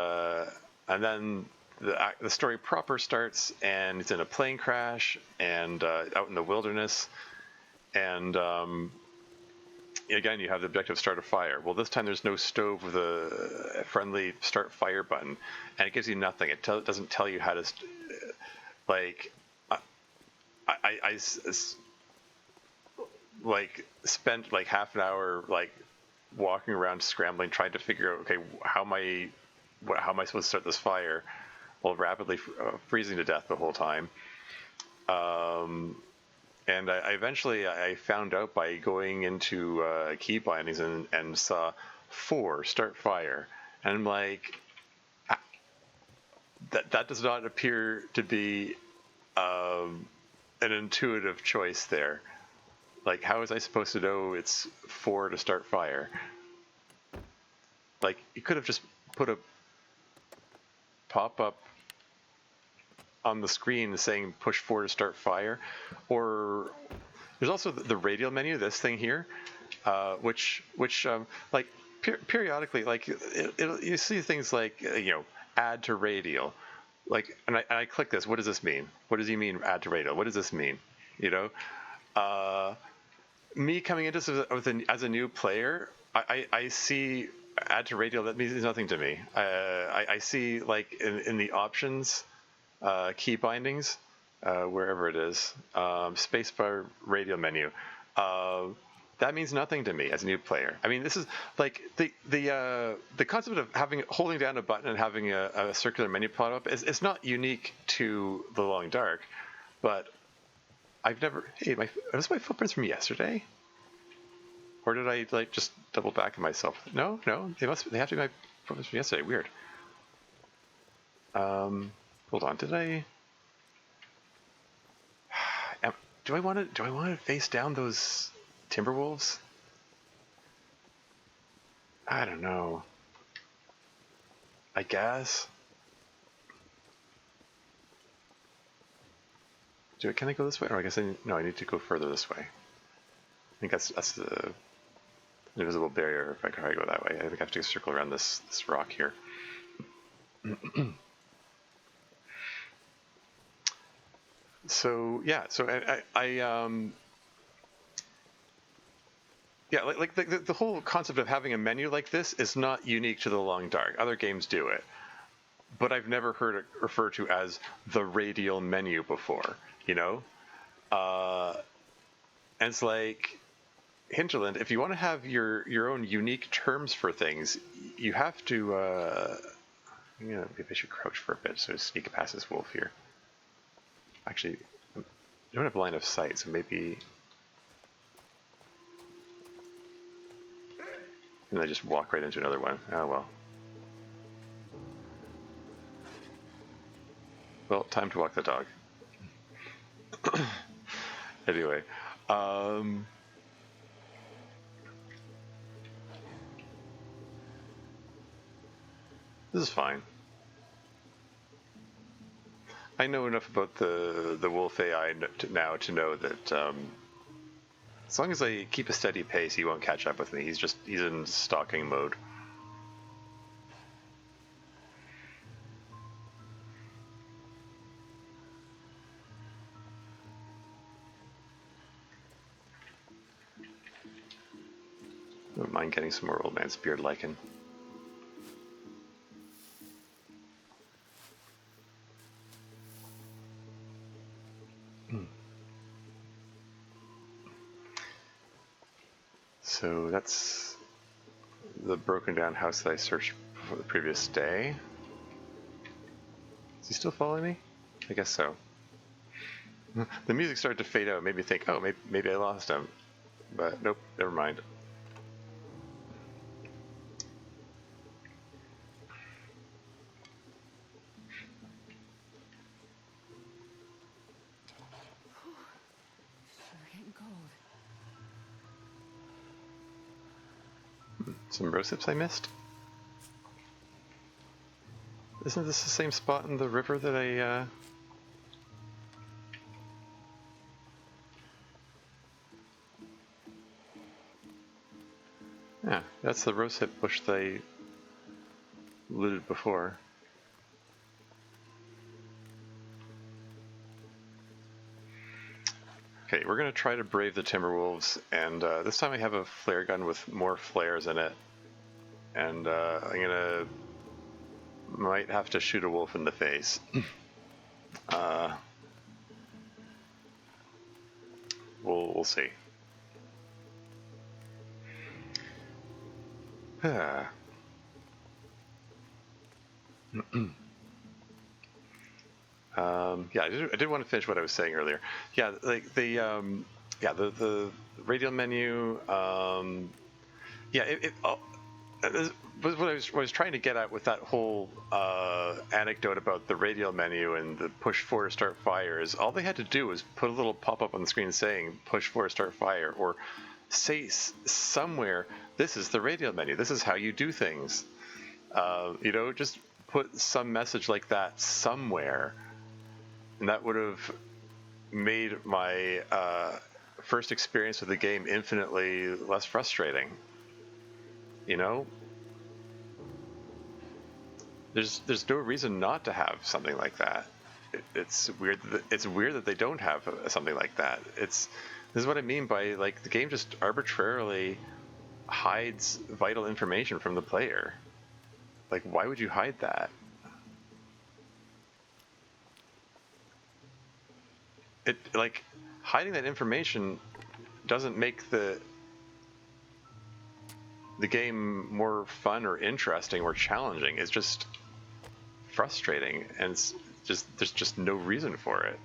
[SPEAKER 1] then the story proper starts, and it's in a plane crash and out in the wilderness, and again, you have the objective start a fire. Well, this time there's no stove with a friendly start fire button, and it gives you nothing. It doesn't tell you how to, like, I spent like half an hour like walking around scrambling, trying to figure out, okay, how am I supposed to start this fire while rapidly freezing to death the whole time. And I eventually found out by going into key bindings and saw 4 start fire, and I'm like, that does not appear to be an intuitive choice there. Like, how is I supposed to know it's 4 to start fire? Like, you could have just put a pop-up on the screen saying push 4 to start fire, or there's also the radial menu, this thing here, which like periodically, like you see things like add to radial, like, and I click this. What does this mean? What does he mean? Add to radio. What does this mean? You know, me coming into this as a new player, I see add to radio. That means nothing to me. I see like in the options, key bindings, wherever it is, spacebar radio menu. That means nothing to me as a new player. I mean, this is like the concept of holding down a button and having a circular menu pop up is it's not unique to The Long Dark, but I've never. Hey, are those my footprints from yesterday? Or did I like just double back on myself? No, they have to be my footprints from yesterday. Weird. Hold on. Did I? Do I want to face down those Timberwolves? I don't know. I guess. Can I go this way? Or I guess I need to go further this way. I think that's the invisible barrier. If I try to go that way, I think I have to circle around this rock here. So yeah, yeah, like the whole concept of having a menu like this is not unique to The Long Dark. Other games do it, but I've never heard it referred to as the radial menu before. You know, and it's like Hinterland. If you want to have your own unique terms for things, you have to. Maybe I should crouch for a bit so sneak past this wolf here. Actually, I don't have line of sight, so maybe. And I just walk right into another one. Oh well. Well, time to walk the dog. Anyway, this is fine. I know enough about the wolf AI now to know that as long as I keep a steady pace, he won't catch up with me. He's in stalking mode. Don't mind getting some more old man's beard lichen. So that's the broken down house that I searched for the previous day. Is he still following me? I guess so. The music started to fade out, made me think, oh, maybe I lost him. But nope, never mind. Some rosips I missed? Isn't this the same spot in the river that I, Yeah, that's the rosehip bush that I looted before. Okay, we're gonna try to brave the Timberwolves, and this time I have a flare gun with more flares in it, and might have to shoot a wolf in the face. We'll see. Yeah, I did want to finish what I was saying earlier. Yeah, like the radial menu. Was what I was trying to get at with that whole anecdote about the radial menu and the push forward to start fire is all they had to do was put a little pop-up on the screen saying push forward to start fire, or say somewhere, this is the radial menu, this is how you do things. Just put some message like that somewhere, and that would have made my first experience with the game infinitely less frustrating. There's no reason not to have something like that. It's weird that they don't have something like that. This is what I mean by like the game just arbitrarily hides vital information from the player. Like, why would you hide that? It like hiding that information doesn't make the game more fun or interesting or challenging. It's just frustrating, and there's just no reason for it.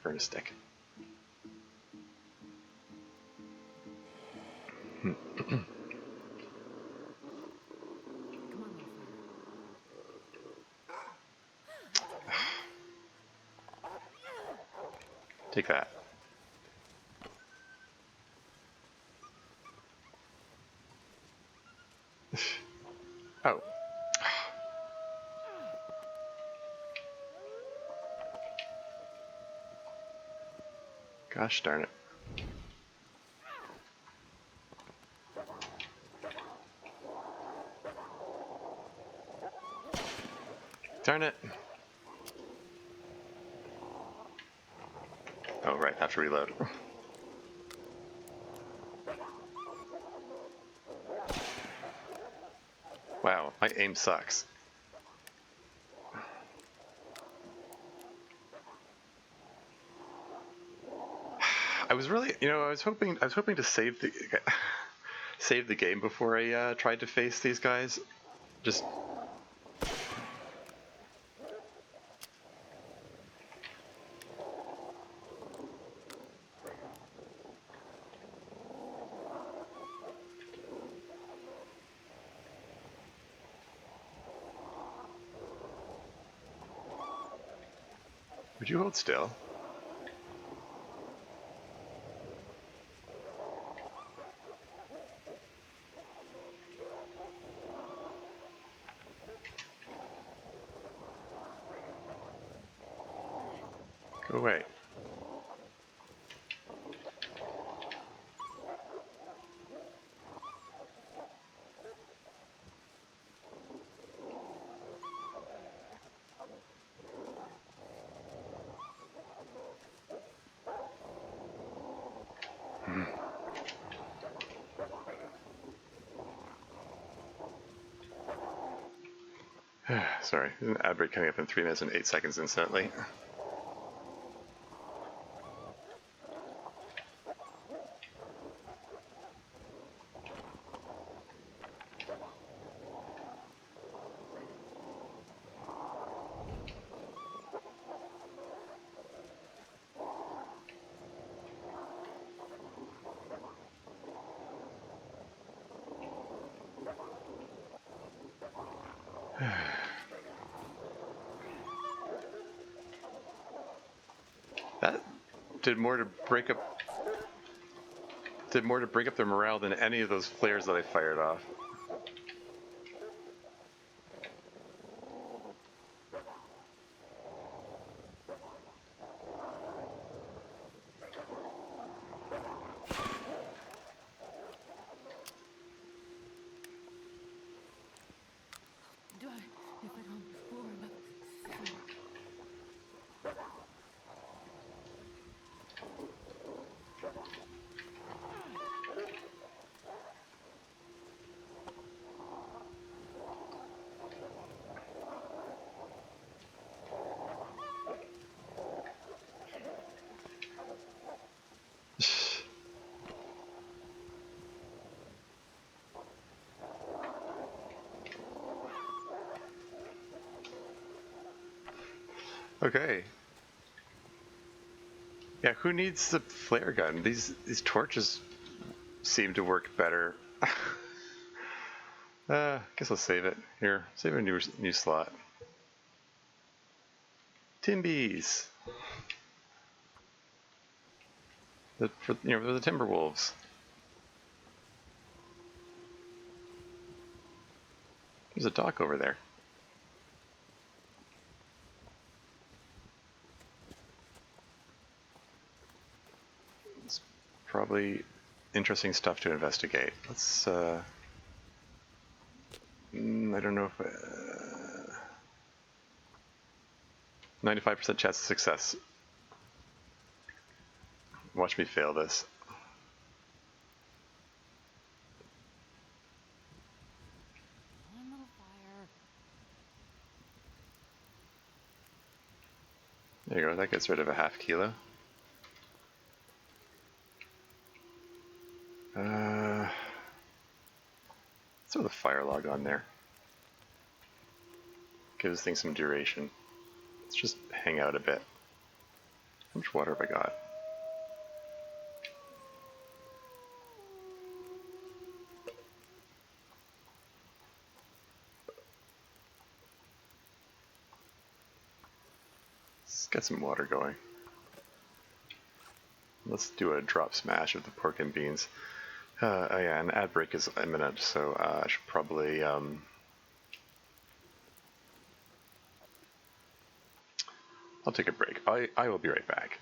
[SPEAKER 1] Burn a stick.
[SPEAKER 2] Come on,
[SPEAKER 1] Take that. Oh. Gosh darn it. Darn it. Oh, right, have to reload. Wow, my aim sucks. I was really, I was hoping to save the game before I tried to face these guys. Just would you hold still? Go away. Sorry, an ad break coming up in 3 minutes and 8 seconds incidentally. That did more to break up their morale than any of those flares that I fired off.
[SPEAKER 2] do I, if I don't warm up?
[SPEAKER 1] Okay. Yeah, who needs the flare gun? These torches seem to work better. Guess I'll save it. Here, save a new slot. Timbies. For the Timberwolves. There's a dock over there. It's probably interesting stuff to investigate. Let's I don't know if 95% chance of success. Watch me fail this.
[SPEAKER 2] I'm on fire.
[SPEAKER 1] There you go. That gets rid of a half kilo. Let's throw the fire log on there. Give this thing some duration. Let's just hang out a bit. How much water have I got? Let's get some water going. Let's do a drop smash of the pork and beans. Oh yeah, an ad break is imminent, so I should probably I'll take a break. I will be right back.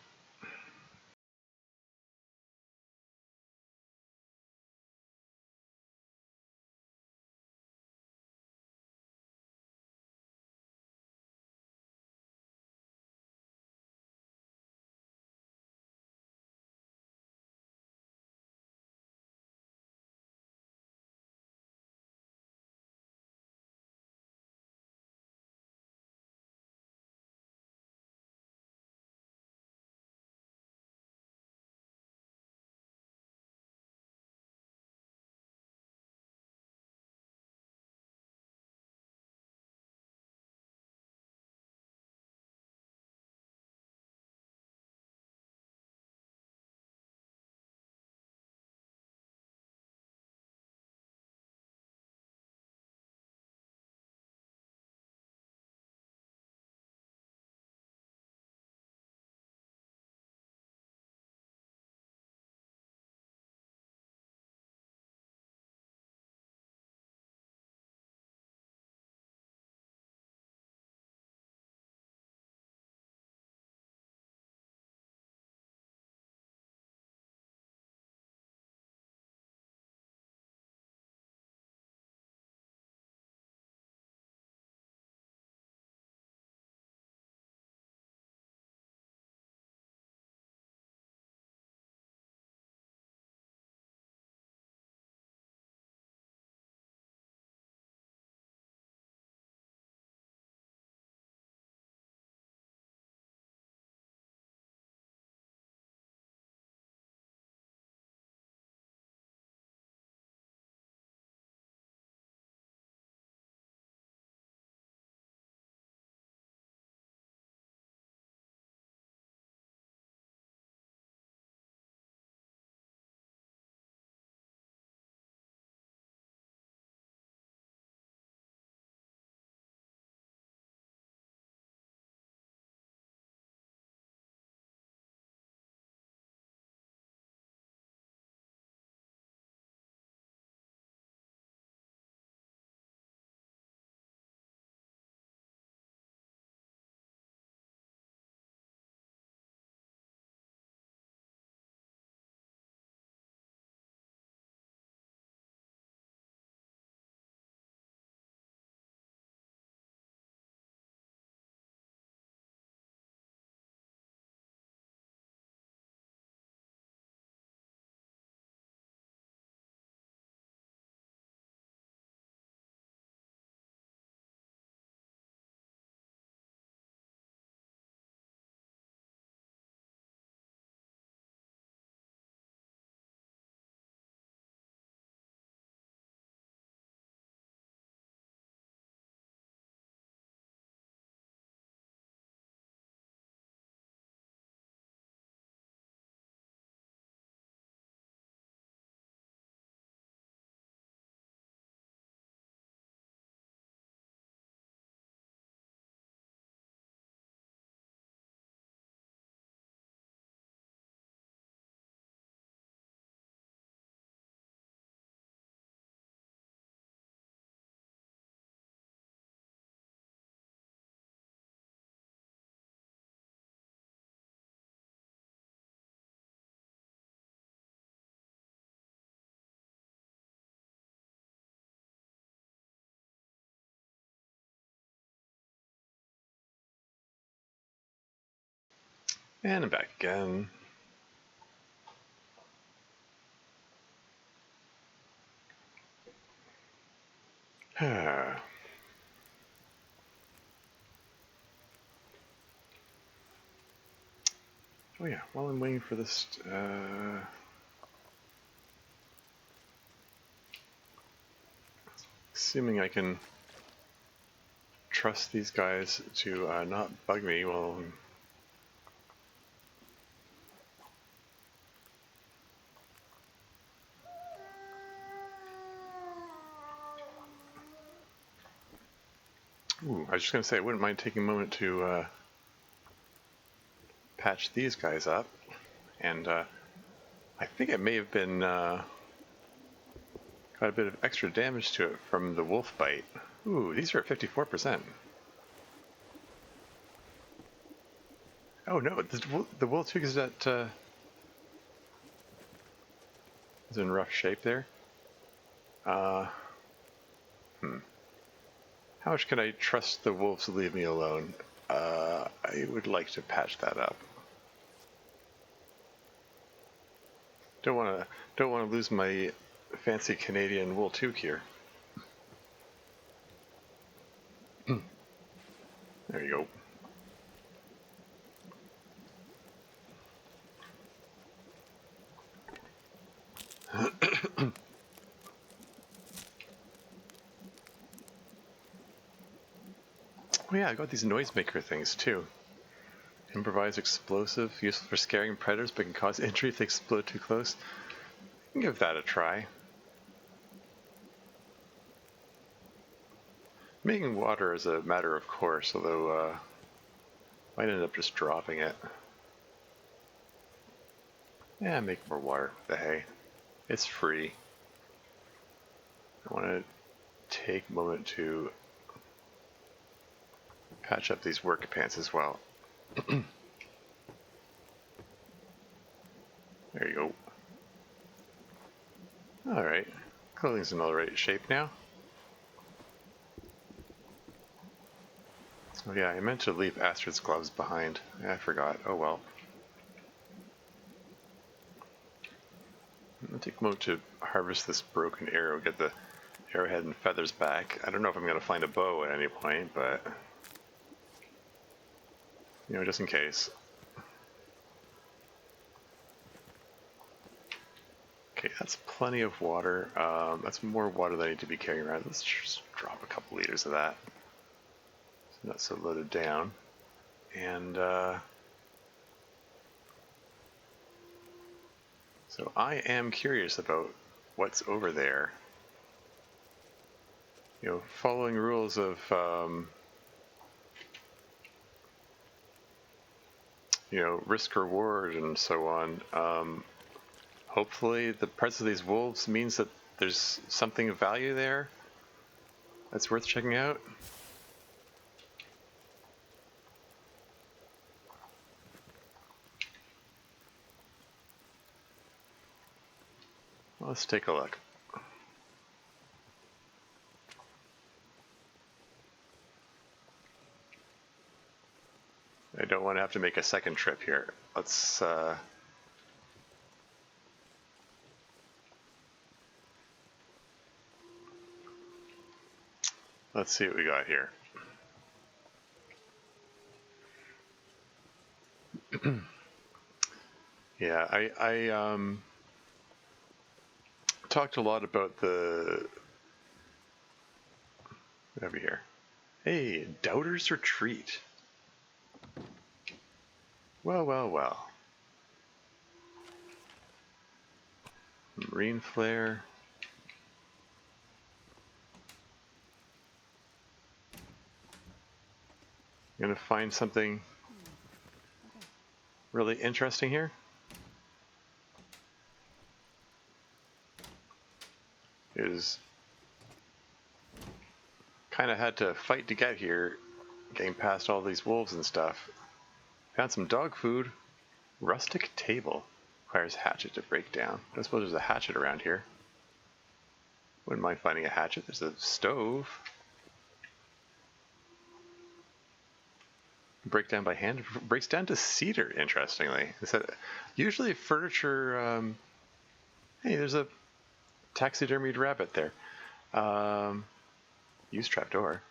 [SPEAKER 1] And I'm back again. Oh yeah, while I'm waiting for this, assuming I can trust these guys to not bug me while I'm... Ooh, I was just going to say I wouldn't mind taking a moment to patch these guys up, and I think it may have been got a bit of extra damage to it from the wolf bite. Ooh, these are at 54%. Oh no, the wolf too is at is in rough shape there. How much can I trust the wolves to leave me alone? I would like to patch that up. Don't want to lose my fancy Canadian wool toque here. There you go. Oh yeah, I got these noisemaker things too. Improvised explosive, useful for scaring predators but can cause injury if they explode too close. Give that a try. Making water is a matter of course, although might end up just dropping it. Yeah, make more water with the hay. It's free. I want to take a moment to patch up these work pants as well. There you go. Alright, clothing's in all the right shape now. Oh yeah, I meant to leave Astrid's gloves behind. I forgot. Oh well. I'm gonna take a moment to harvest this broken arrow, get the arrowhead and feathers back. I don't know if I'm gonna find a bow at any point, but you know, just in case. Okay, that's plenty of water. That's more water that I need to be carrying around. Let's just drop a couple liters of that. So not so loaded down. And so I am curious about what's over there. You know, following rules of you know, risk reward and so on. Hopefully the presence of these wolves means that there's something of value there that's worth checking out. Well, let's take a look. I don't want to have to make a second trip here. Let's see what we got here. Yeah, I talked a lot about the over here. Hey, Doubter's Retreat. Well, well, well. Marine flare. I'm gonna find something really interesting here. Is kind of had to fight to get here, getting past all these wolves and stuff. Found some dog food. Rustic table. Requires hatchet to break down. I don't suppose there's a hatchet around here. Wouldn't mind finding a hatchet. There's a stove. Break down by hand. Breaks down to cedar, interestingly. Usually furniture... hey, there's a taxidermied rabbit there. Use trapdoor.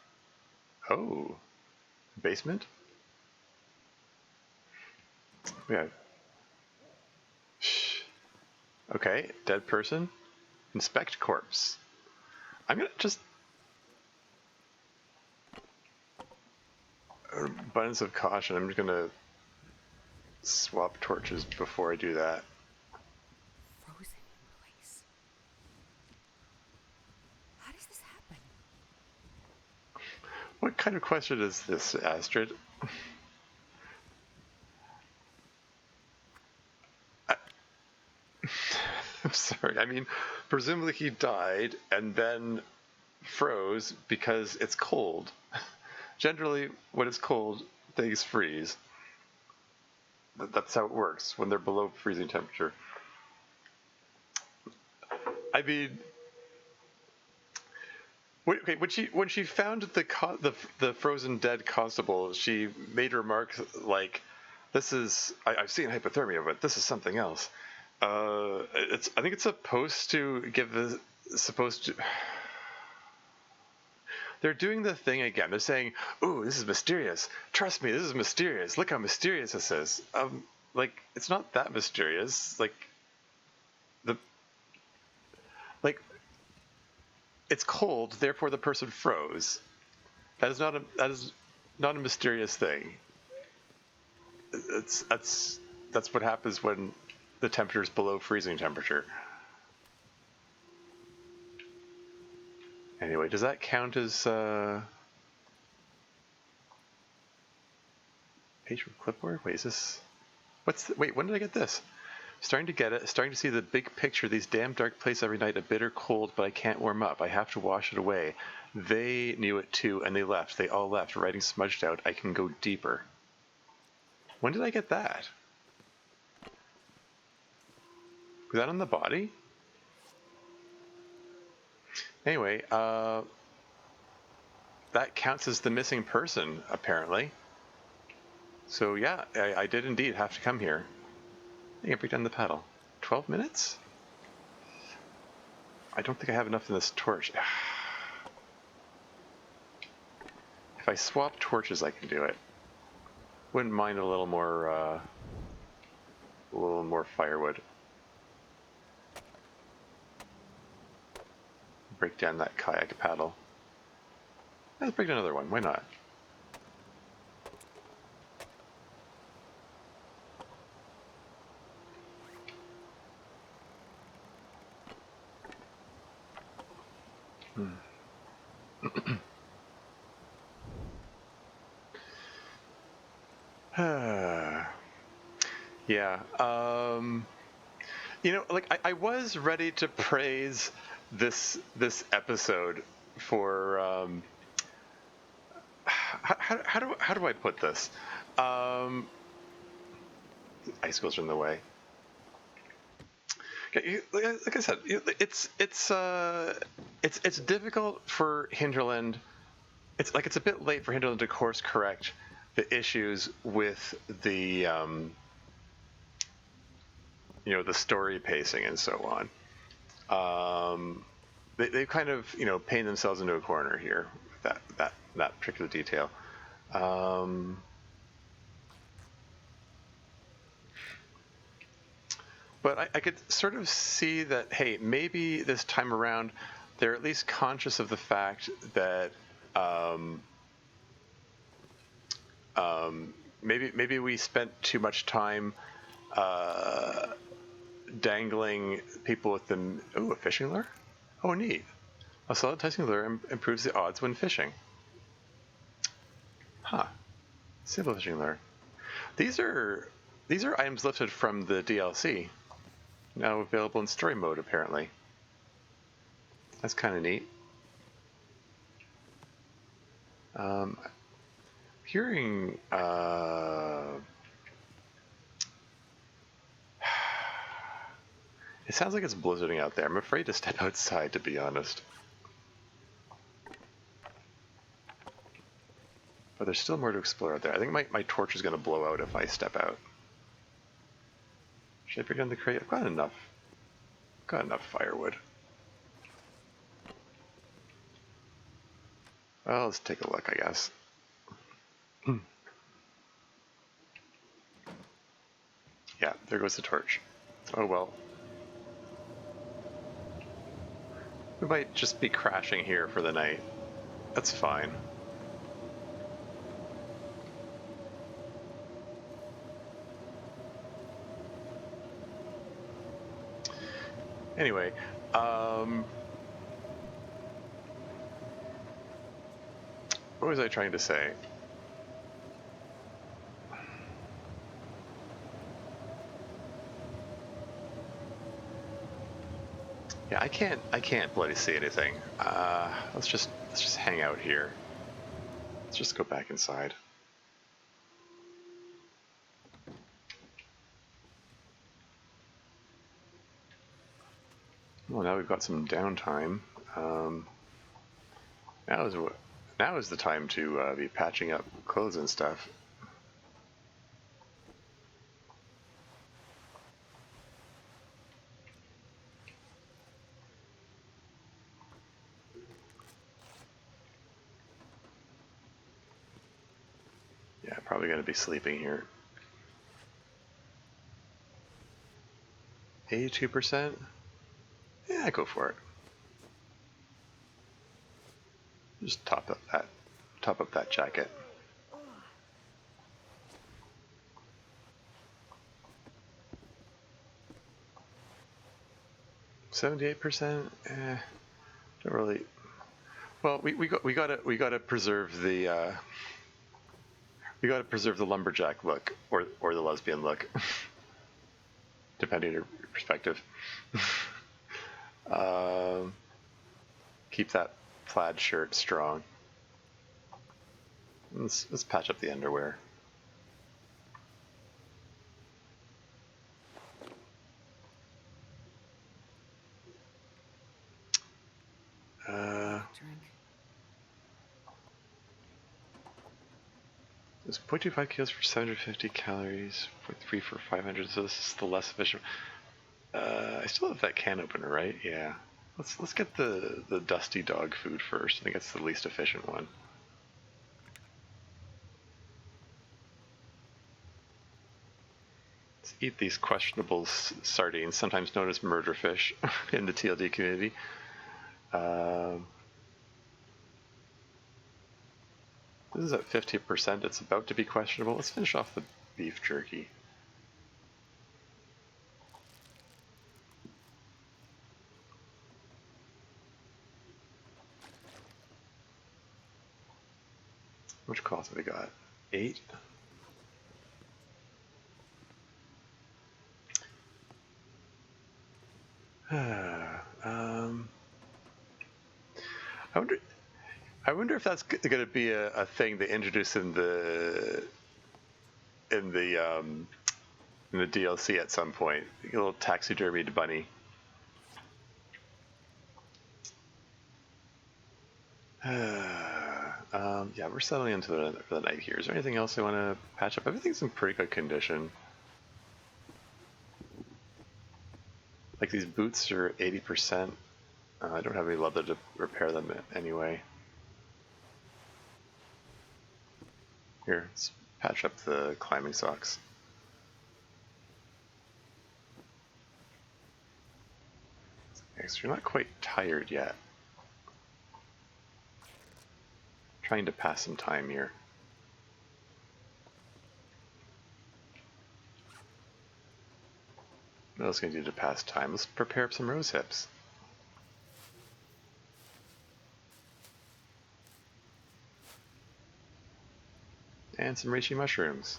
[SPEAKER 1] Oh. Basement? We have... Shh. Okay, dead person. Inspect corpse. I'm gonna just... abundance of caution. I'm just gonna swap torches before I do that.
[SPEAKER 2] Frozen in place. How does this happen?
[SPEAKER 1] What kind of question is this, Astrid? I'm sorry. I mean, presumably he died and then froze because it's cold. Generally, when it's cold, things freeze. That's how it works when they're below freezing temperature. I mean, okay, when she found the frozen dead constable, she made remarks like, "This is I've seen hypothermia, but this is something else." I think it's supposed to give the supposed to. They're doing the thing again. They're saying, "Ooh, this is mysterious. Trust me, this is mysterious. Look how mysterious this is." Like it's not that mysterious. Like it's cold, therefore the person froze. That is not a mysterious thing. That's what happens when the temperature is below freezing temperature. Anyway, does that count as page from clipboard? Wait, is this? Wait, when did I get this? Starting to get it. Starting to see the big picture. These damn dark places every night. A bitter cold, but I can't warm up. I have to wash it away. They knew it too, and they left. They all left. Writing smudged out. I can go deeper. When did I get that? Was that on the body? Anyway, that counts as the missing person, apparently. So yeah, I did indeed have to come here. I can break down the paddle. 12 minutes? I don't think I have enough in this torch. If I swap torches, I can do it. Wouldn't mind a little more firewood. Break down that kayak paddle. Let's break down another one. Why not? Yeah. You know, like I was ready to praise this episode for how do I put this? Icicles are in the way. Like I said, it's difficult for Hinterland. It's a bit late for Hinterland to course correct the issues with the the story pacing and so on. They've kind of painted themselves into a corner here with that particular detail. But I could sort of see that, hey, maybe this time around they're at least conscious of the fact that maybe we spent too much time dangling people with them. Oh, a fishing lure? Oh, neat. A solid enticing lure improves the odds when fishing. Huh. Simple fishing lure. These are items lifted from the DLC. Now available in story mode, apparently. That's kind of neat. Hearing it sounds like it's blizzarding out there. I'm afraid to step outside, to be honest. But there's still more to explore out there. I think my torch is going to blow out if I step out. Should I bring down the crate? I've got enough. Got enough firewood. Well, let's take a look, I guess. Yeah, there goes the torch. Oh well. We might just be crashing here for the night. That's fine. Anyway, what was I trying to say? Yeah, I can't bloody see anything. Let's just hang out here. Let's just go back inside. Well, now we've got some downtime. Now is the time to be patching up clothes and stuff. Yeah, probably going to be sleeping here. 82%? Yeah, go for it. Just top up that jacket. $78%? Don't really. Well, we gotta preserve the lumberjack look or the lesbian look, depending on your perspective. Keep that plaid shirt strong. Let's patch up the underwear. It's 0.25 kilos for 750 calories, 0.3 for 500. So this is the less efficient. I still have that can opener, right? Yeah. Let's get the dusty dog food first. I think it's the least efficient one. Let's eat these questionable sardines, sometimes known as murder fish in the TLD community. This is at 50%. It's about to be questionable. Let's finish off the beef jerky. How much cloth have we got? 8? I wonder if that's going to be a thing they introduce in the DLC at some point. A little taxidermied bunny. Yeah, we're settling into the night here. Is there anything else I want to patch up? Everything's in pretty good condition. Like these boots are 80%. I don't have any leather to repair them anyway. Here, let's patch up the climbing socks. Okay, so you're not quite tired yet. Trying to pass some time here. What else can I do to pass time? Let's prepare up some rose hips. And some reishi mushrooms.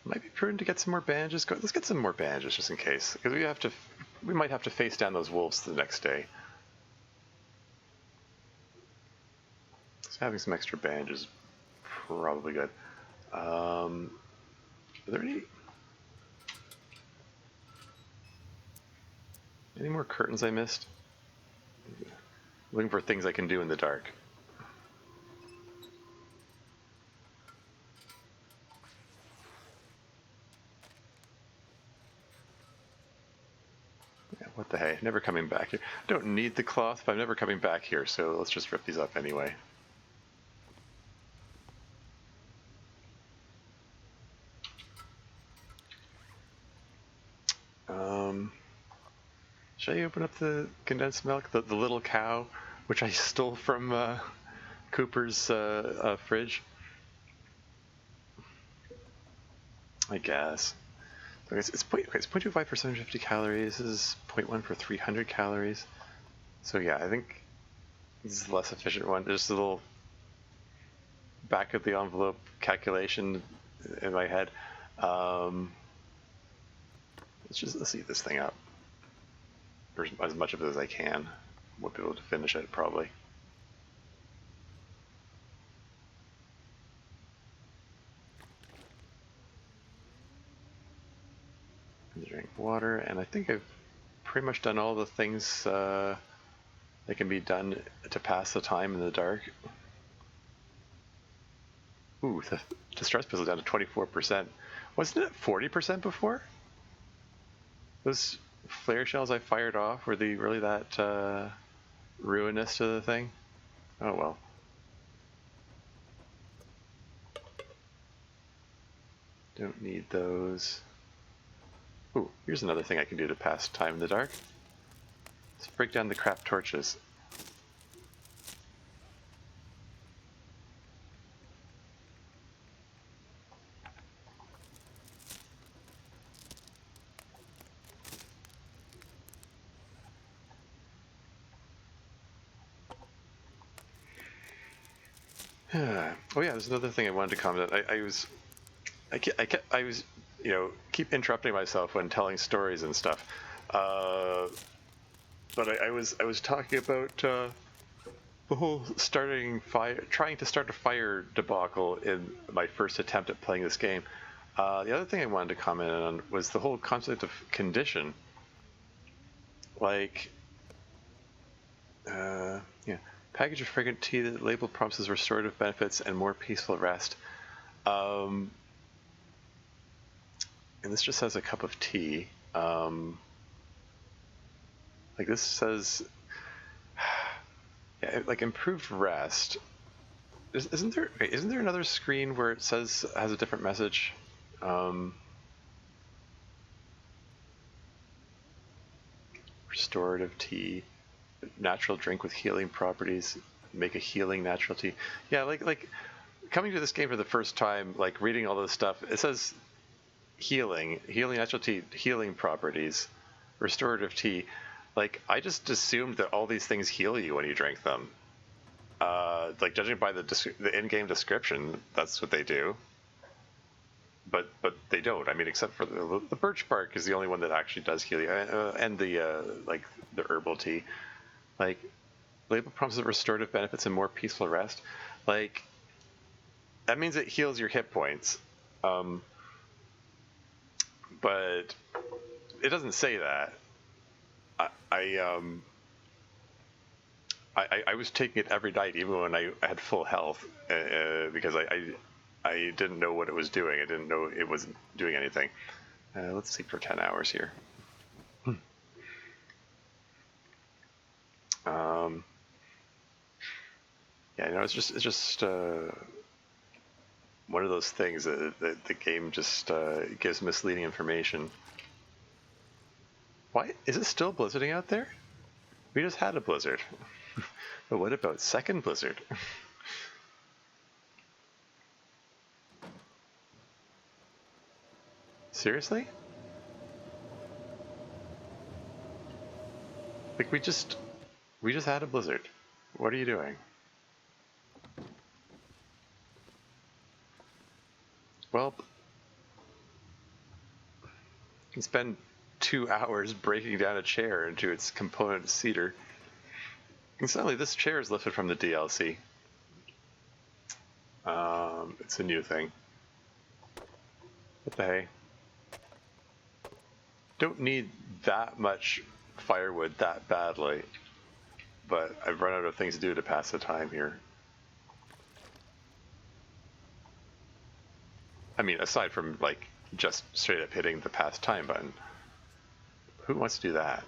[SPEAKER 1] Might be prudent to get some more bandages. Let's get some more bandages just in case, because we might have to face down those wolves the next day. So having some extra bandages is probably good. Are there any? Any more curtains I missed? Looking for things I can do in the dark. Yeah, what the hey? Never coming back here. I don't need the cloth, but I'm never coming back here, so let's just rip these up anyway. Should I open up the condensed milk? The little cow, which I stole from Cooper's fridge? I guess. So it's 0.25 for 750 calories. This is 0.1 for 300 calories. So yeah, I think this is the less efficient one. Just a little back of the envelope calculation in my head. Let's eat this thing up. Or as much of it as I can. Won't be able to finish it, probably. Drink water, and I think I've pretty much done all the things that can be done to pass the time in the dark. Ooh, the distress pistol down to 24%. Wasn't it 40% before? Those flare shells I fired off, were they really that ruinous to the thing? Oh well. Don't need those. Ooh, here's another thing I can do to pass time in the dark. Let's break down the crap torches. Oh yeah, there's another thing I wanted to comment. I was, keep interrupting myself when telling stories and stuff. But I was talking about the whole trying to start a fire debacle in my first attempt at playing this game. The other thing I wanted to comment on was the whole concept of condition. Like, yeah, package of fragrant tea that label promises restorative benefits and more peaceful rest. And this just says a cup of tea. Like this says, yeah, like improved rest. Isn't there another screen where it says has a different message? Restorative tea, natural drink with healing properties. Make a healing natural tea. Yeah, like coming to this game for the first time, like reading all this stuff. It says healing natural tea, healing properties, restorative tea. Like I just assumed that all these things heal you when you drink them. Like judging by the in-game description, that's what they do. But they don't. I mean, except for the birch bark is the only one that actually does heal you, and the like the herbal tea. Like label promises restorative benefits and more peaceful rest. Like that means it heals your hit points. But it doesn't say that. I was taking it every night, even when I had full health, because I didn't know what it was doing. I didn't know it wasn't doing anything. Let's sleep for 10 hours here. Yeah, it's just one of those things that the game just gives misleading information. Why is it still blizzarding out there? We just had a blizzard. But what about second blizzard? Seriously? Like we just had a blizzard. What are you doing? Well, you can spend 2 hours breaking down a chair into its component cedar. And suddenly this chair is lifted from the DLC. It's a new thing. What the hey? Don't need that much firewood that badly, but I've run out of things to do to pass the time here. I mean, aside from like just straight up hitting the pass time button. Who wants to do that?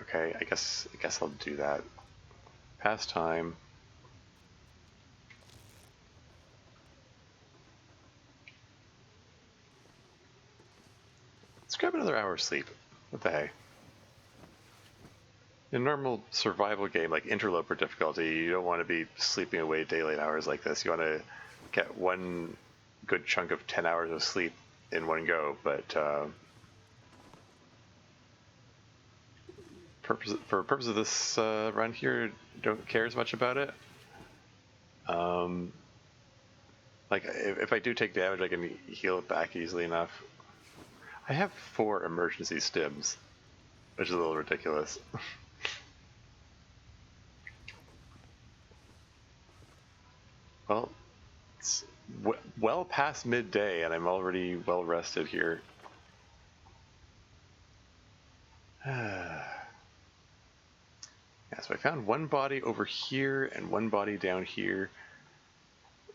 [SPEAKER 1] Okay, I guess I'll do that. Pass time. Let's grab another hour of sleep. What the heck? In a normal survival game like interloper difficulty, you don't want to be sleeping away daylight hours like this. You want to get one good chunk of 10 hours of sleep in one go, but for purpose of this run here, don't care as much about it. Like if I do take damage, I can heal it back easily enough. I have 4 emergency stims, which is a little ridiculous. Well, it's well past midday, and I'm already well rested here. Yeah, so I found one body over here and one body down here.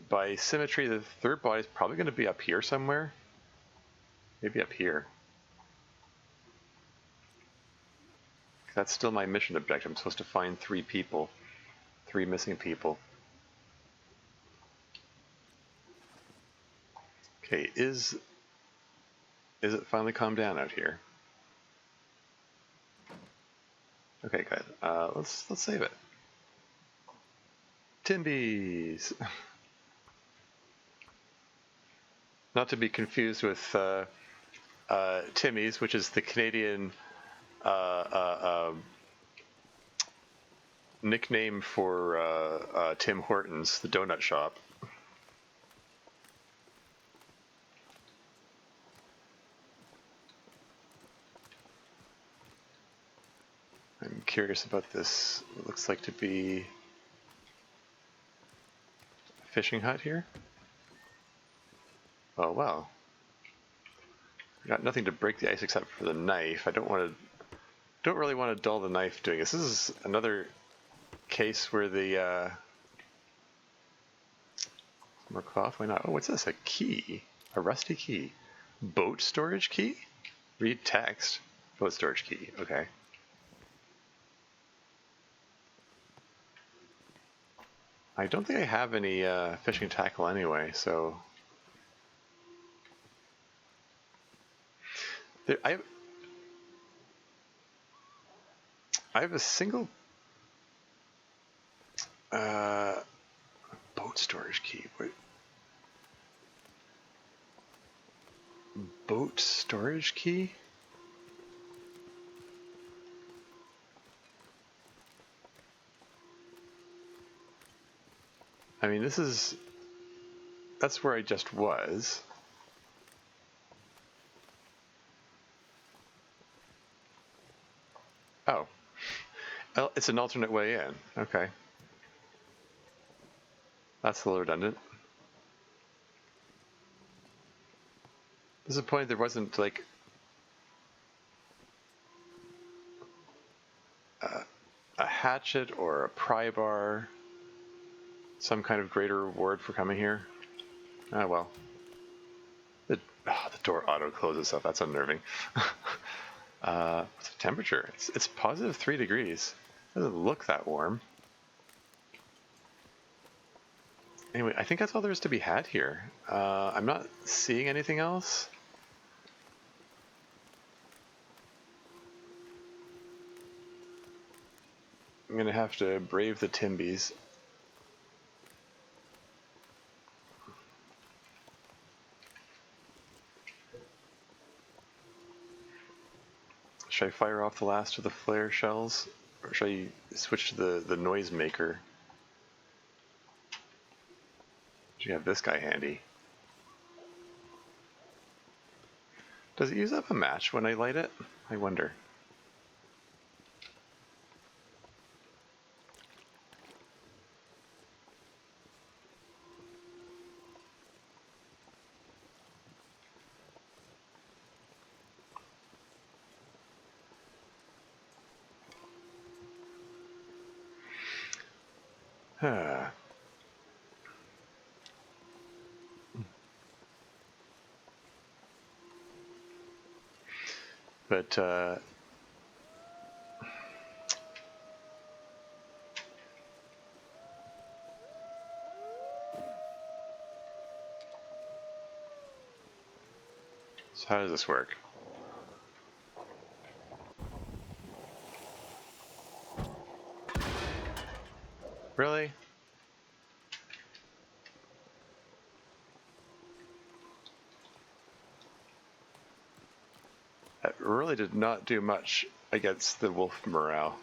[SPEAKER 1] By symmetry, the third body is probably going to be up here somewhere. Maybe up here. That's still my mission objective. I'm supposed to find 3 people. 3 missing people. Okay, is it finally calmed down out here? Okay, good. Let's save it. Timbies. Not to be confused with Timmies, which is the Canadian nickname for Tim Hortons, the donut shop. I'm curious about this. It looks like to be a fishing hut here. Oh wow. Got nothing to break the ice except for the knife. I don't really want to dull the knife doing this. This is another case where the more cloth, why not? Oh, what's this? A key. A rusty key. Boat storage key? Read text. Boat storage key. Okay. I don't think I have any fishing tackle anyway, so there, I have a single boat storage key. Wait. Boat storage key? I mean, that's where I just was. Oh. It's an alternate way in. Okay. That's a little redundant. There's a point there wasn't like a hatchet or a pry bar, some kind of greater reward for coming here. Ah, well. The door auto closes itself. That's unnerving. What's the temperature? It's positive 3 degrees. It doesn't look that warm. Anyway, I think that's all there is to be had here. I'm not seeing anything else. I'm going to have to brave the Timbies. Should I fire off the last of the flare shells? Or should I switch to the noise maker? Should you have this guy handy? Does it use up a match when I light it? I wonder. But so how does this work? Really? That really did not do much against the wolf morale.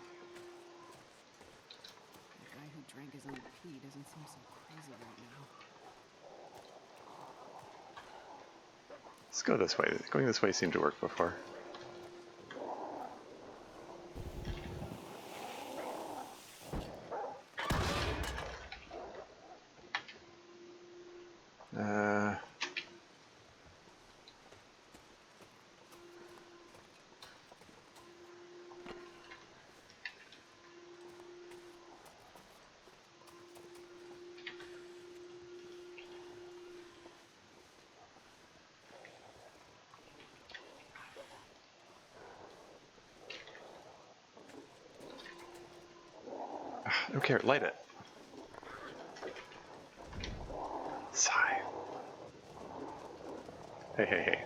[SPEAKER 2] The guy who drank his own pee doesn't seem so crazy right now.
[SPEAKER 1] Let's go this way. Going this way seemed to work before. Okay, light it. Sigh. Hey, hey, hey.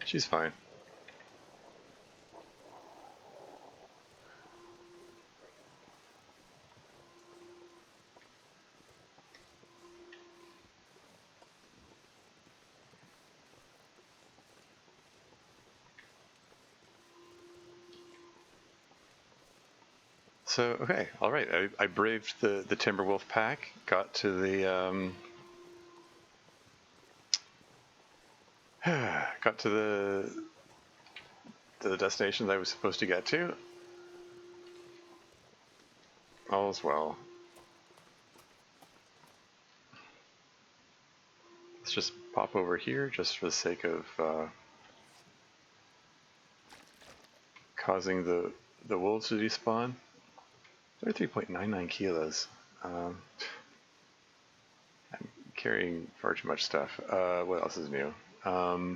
[SPEAKER 1] She's fine. So, okay, all right. I braved the Timberwolf pack, got to the got to the destination that I was supposed to get to. All's well. Let's just pop over here just for the sake of causing the wolves to despawn. 33.99 kilos. I'm carrying far too much stuff. What else is new? Yeah,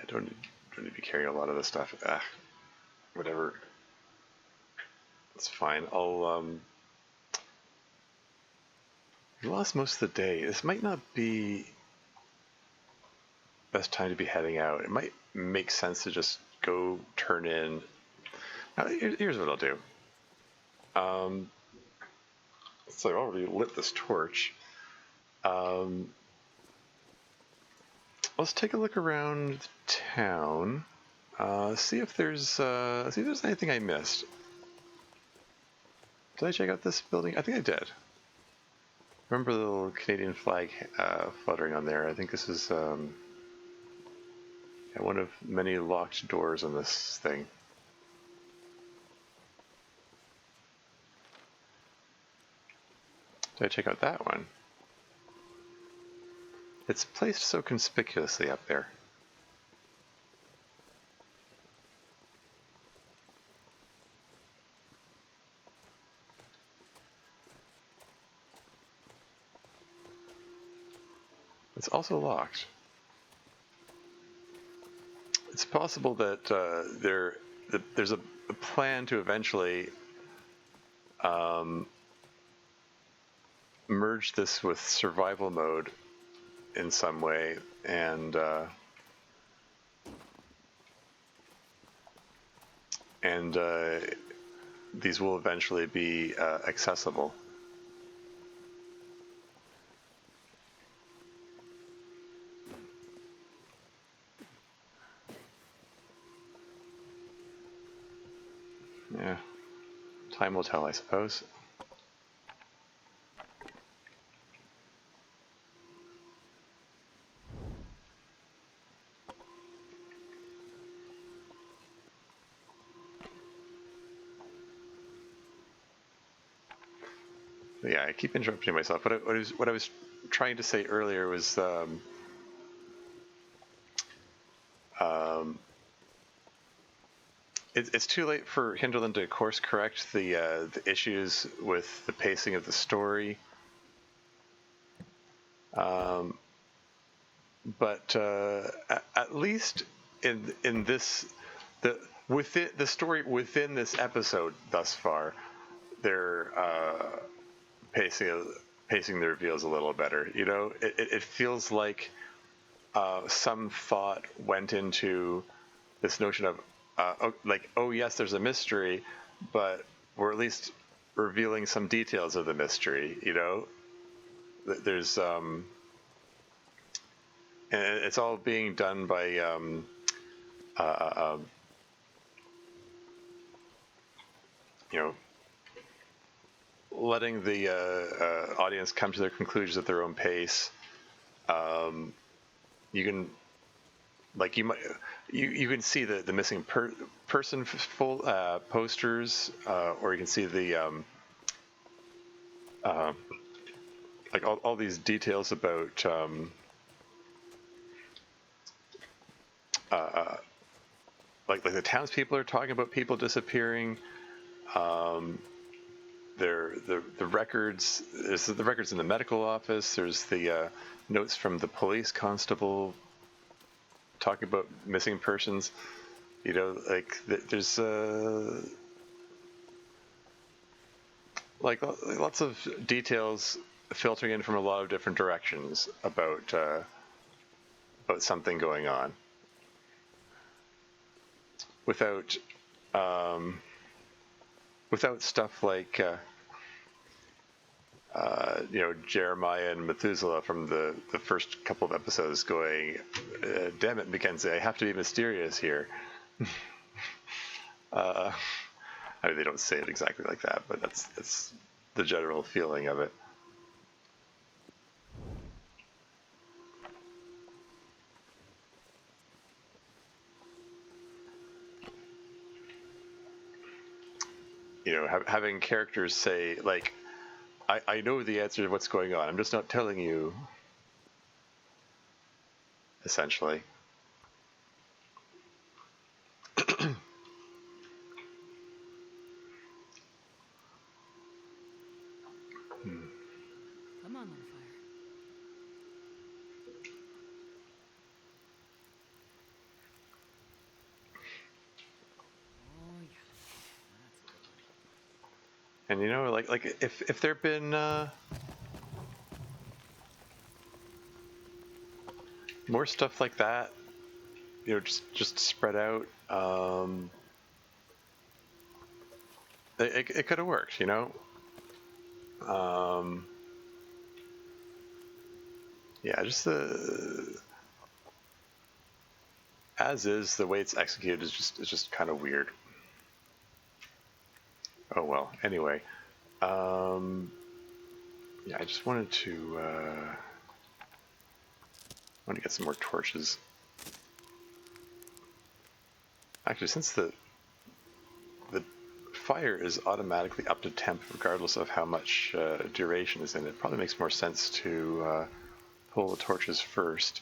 [SPEAKER 1] don't need to be carrying a lot of this stuff. Whatever. It's fine. We lost most of the day. This might not be best time to be heading out. It might make sense to just go turn in. Now, here's what I'll do. So I've already lit this torch. Let's take a look around town. See if there's anything I missed. Did I check out this building? I think I did. Remember the little Canadian flag fluttering on there? I think this is one of many locked doors on this thing. Did I check out that one? It's placed so conspicuously up there. It's also locked. It's possible that there's a plan to eventually merge this with survival mode in some way, and these will eventually be accessible. Yeah, time will tell, I suppose. Yeah, I keep interrupting myself. What I was trying to say earlier was it's too late for Hinterland to course correct the issues with the pacing of the story. But at least in this the story within this episode thus far, they're pacing the reveals a little better. You know, it feels like some thought went into this notion of oh yes, there's a mystery, but we're at least revealing some details of the mystery. You know, there's and it's all being done by you know, letting the audience come to their conclusions at their own pace. You can, like, you can see the missing person full posters, or you can see the like all these details about like the townspeople are talking about people disappearing. The records. There's the records in the medical office. There's the notes from the police constable talking about missing persons. You know, like there's like lots of details filtering in from a lot of different directions about something going on, without stuff like you know, Jeremiah and Methuselah from the first couple of episodes going, damn it, Mackenzie, I have to be mysterious here. I mean, they don't say it exactly like that, but that's the general feeling of it. You know, having characters say, like, I know the answer to what's going on. I'm just not telling you, essentially.
[SPEAKER 2] Come on, fire. Oh yeah, that's a good one.
[SPEAKER 1] And you know, like if there'd been more stuff like that, you know, just spread out, it could have worked, you know. Yeah, just the as is, the way it's executed is just kind of weird. Oh well. Anyway, yeah, I just wanted to get some more torches. Actually, since the fire is automatically up to temp regardless of how much duration is in it, probably makes more sense to pull the torches first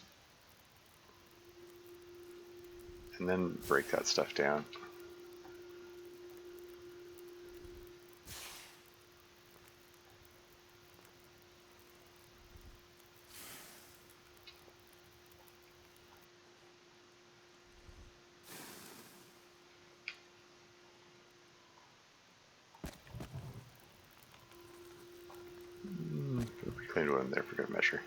[SPEAKER 1] and then break that stuff down. Reclaimed one there for good measure.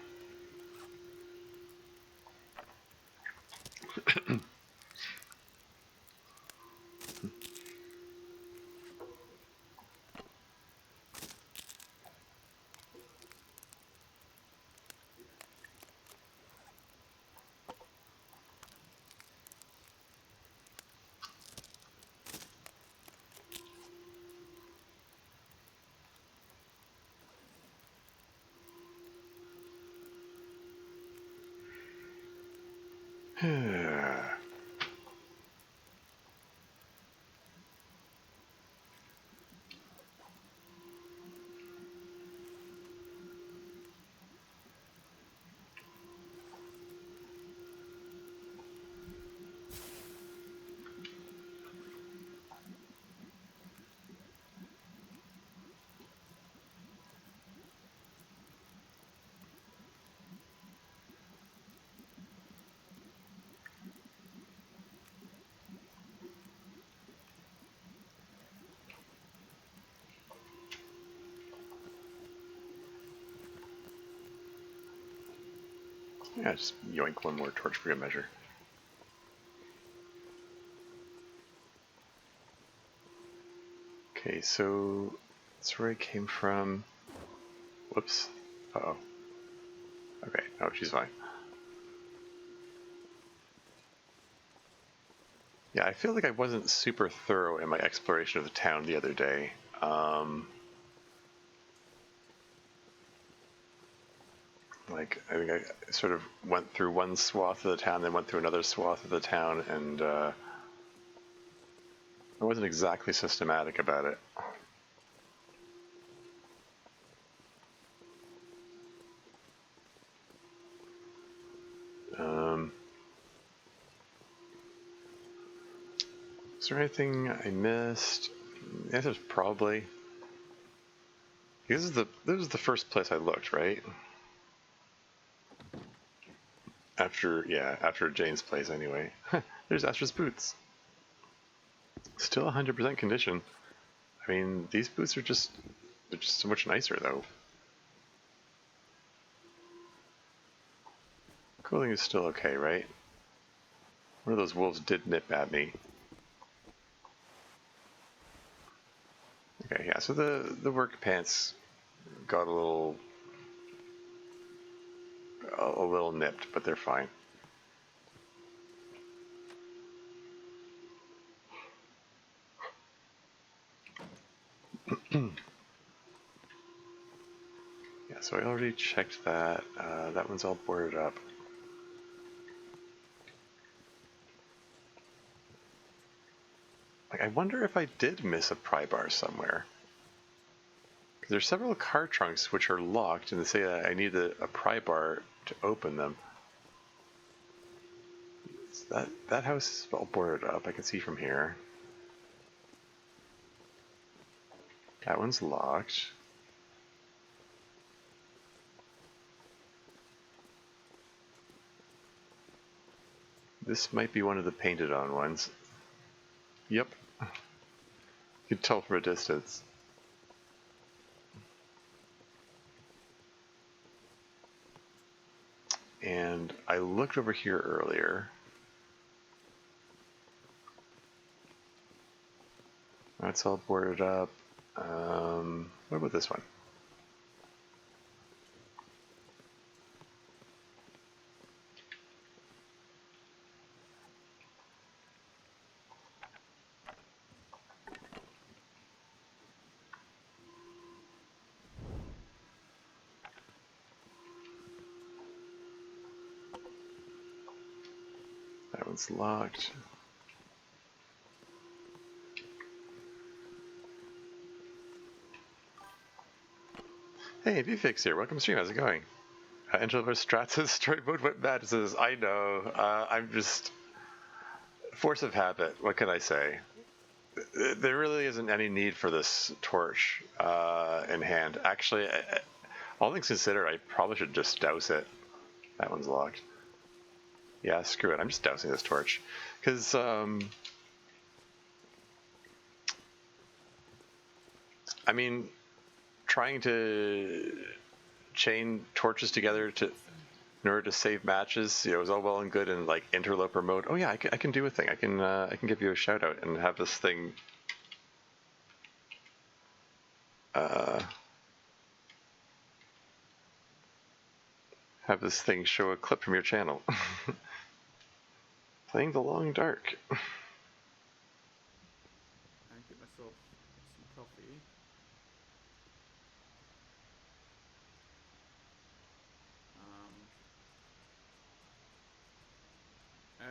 [SPEAKER 1] Yeah, just yoink one more torch for good measure. Okay, so that's where I came from. Whoops. Uh-oh. Okay, oh, she's fine. Yeah, I feel like I wasn't super thorough in my exploration of the town the other day. Like, I think I sort of went through one swath of the town, then went through another swath of the town, and I wasn't exactly systematic about it. Is there anything I missed? The answer is probably. This is the first place I looked, right? After Jane's place anyway. There's Astra's boots. Still 100% condition. I mean, these boots are they're just so much nicer though. Clothing is still okay, right? One of those wolves did nip at me. Okay, yeah, so the work pants got a little nipped, but they're fine. Yeah, so I already checked that. That one's all boarded up. Like, I wonder if I did miss a pry bar somewhere. There's several car trunks which are locked, and they say that I need a pry bar to open them. That house is all boarded up. I can see from here. That one's locked. This might be one of the painted on ones. Yep. You can tell from a distance. And I looked over here earlier. That's all boarded up. What about this one? That one's locked. Hey, VFix here. Welcome to stream. How's it going? Angela Strats' story mode went mad. Says, I know. I'm just force of habit. What can I say? There really isn't any need for this torch in hand. Actually, all things considered, I probably should just douse it. That one's locked. Yeah, screw it. I'm just dousing this torch. Because, I mean, trying to chain torches together in order to save matches, is all well and good in like interloper mode. Oh yeah, I can do a thing. I can give you a shout out and have this thing show a clip from your channel. Playing the Long Dark.
[SPEAKER 3] I get myself some coffee. Oh.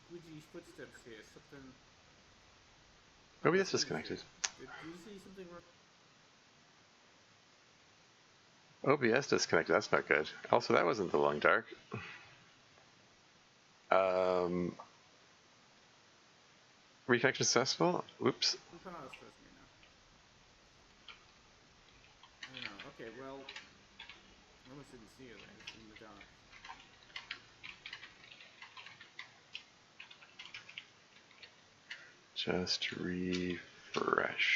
[SPEAKER 3] Squidgy footsteps here. Something.
[SPEAKER 1] OBS disconnected.
[SPEAKER 3] Did you see something wrong?
[SPEAKER 1] OBS disconnected. That's not good. Also, that wasn't the Long Dark. Reconnection successful. Oops.
[SPEAKER 3] Who put on this first me now? I don't know. Okay, well, I almost didn't see it. I was in the dark.
[SPEAKER 1] Just refresh.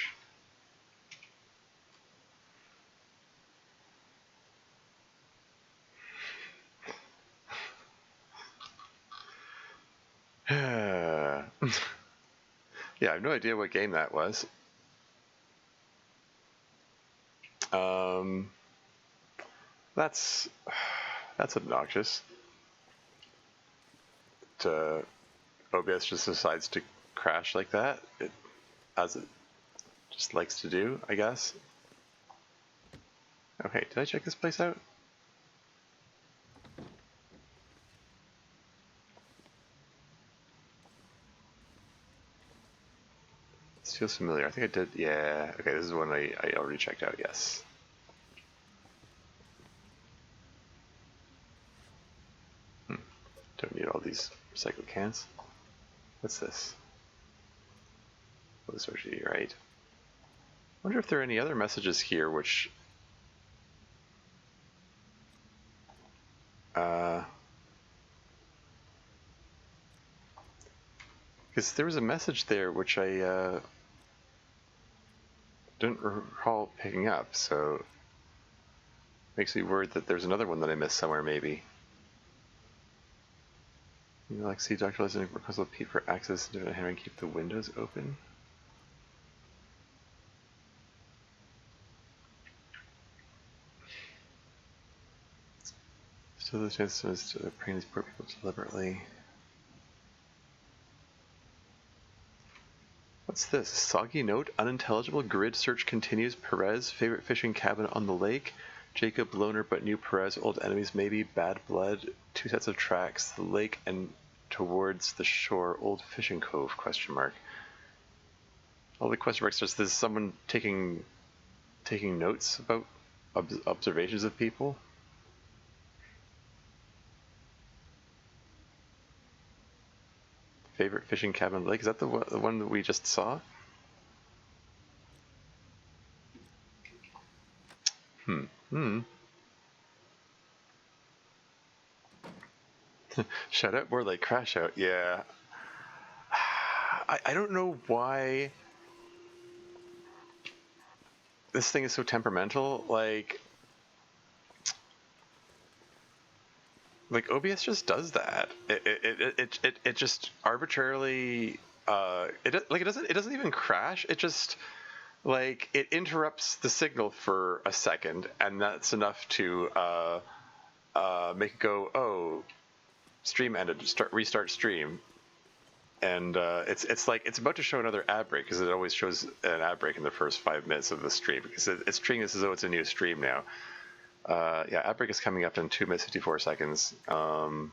[SPEAKER 1] Yeah, I have no idea what game that was. That's obnoxious. OBS just decides to crash like that, as it just likes to do, I guess. Okay, did I check this place out? This feels familiar. I think I did. Yeah. Okay, this is one I already checked out. Yes. Don't need all these recycled cans. What's this? Well, this actually right. I wonder if there are any other messages here which because there was a message there which I didn't recall picking up, so makes me worried that there's another one that I missed somewhere, maybe. You know, like, see, Dr. Leslie request Pete for access to Henry and keep the windows open. Still the chances to praying these poor people deliberately. What's this? Soggy note? Unintelligible. Grid search continues. Perez, favorite fishing cabin on the lake. Jacob, loner but knew Perez. Old enemies maybe. Bad blood. 2 sets of tracks. The lake and towards the shore. Old fishing cove? Question mark. All the question marks. There's someone taking notes about observations of people. Favorite fishing cabin on the lake? Is that the one that we just saw? Shut up, more like crash out. Yeah. I don't know why this thing is so temperamental. Like OBS just does that. It just arbitrarily it doesn't even crash. It just like it interrupts the signal for a second, and that's enough to make it go, oh, stream ended, restart stream. And it's like it's about to show another ad break, because it always shows an ad break in the first 5 minutes of the stream, because it's treating this as though it's a new stream now. Yeah, ad break is coming up in 2 minutes 54 seconds. I'll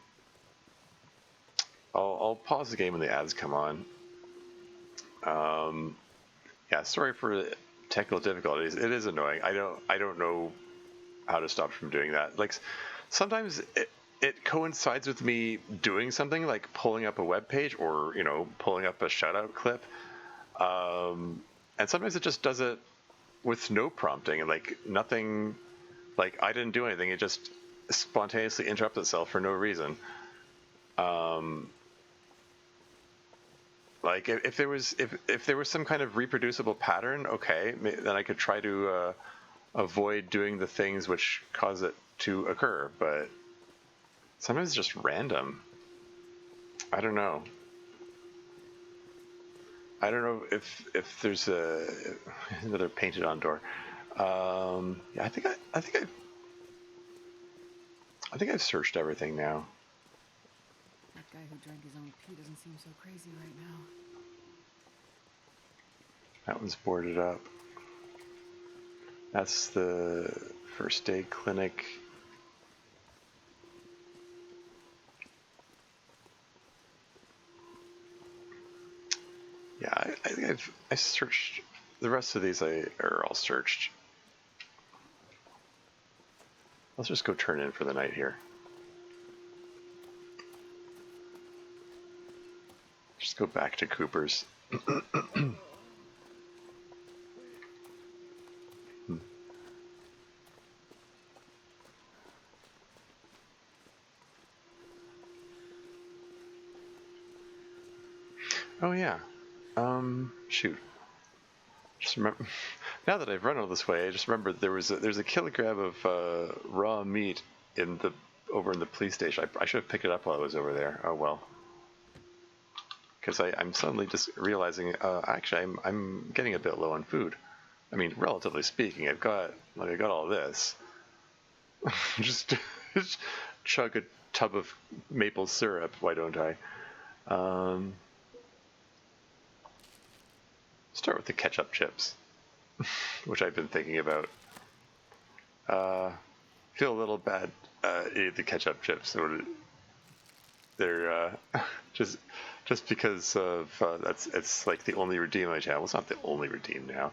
[SPEAKER 1] pause the game when the ads come on. Yeah, sorry for technical difficulties. It is annoying. I don't know how to stop from doing that. Like sometimes it coincides with me doing something like pulling up a web page, or pulling up a shutout clip, and sometimes it just does it with no prompting, and like nothing, like I didn't do anything. It just spontaneously interrupts itself for no reason. Like if there was some kind of reproducible pattern, okay, then I could try to avoid doing the things which cause it to occur, but sometimes it's just random. I don't know. I don't know if there's another painted on door. Yeah, I think I've searched everything now.
[SPEAKER 4] That guy who drank his own pee doesn't seem so crazy right now.
[SPEAKER 1] That one's boarded up. That's the first aid clinic. Yeah, I think I searched. The rest of these are all searched. Let's just go turn in for the night here. Just go back to Cooper's. Oh yeah. Shoot. Just remember. Now that I've run all this way, I just remember there's a kilogram of raw meat over in the police station. I should have picked it up while I was over there. Oh well. because I'm suddenly just realizing, actually, I'm getting a bit low on food. I mean, relatively speaking, I got all this. just chug a tub of maple syrup. Why don't I? Start with the ketchup chips, which I've been thinking about. Feel a little bad eating the ketchup chips. They're just because of it's like the only redeem I have. Well, it's not the only redeem now.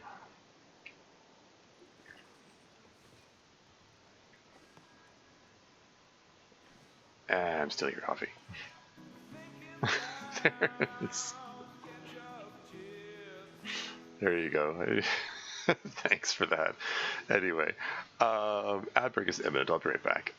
[SPEAKER 1] And I'm stealing your coffee. There it is. There you go. Thanks for that. Anyway, ad break is imminent. I'll be right back.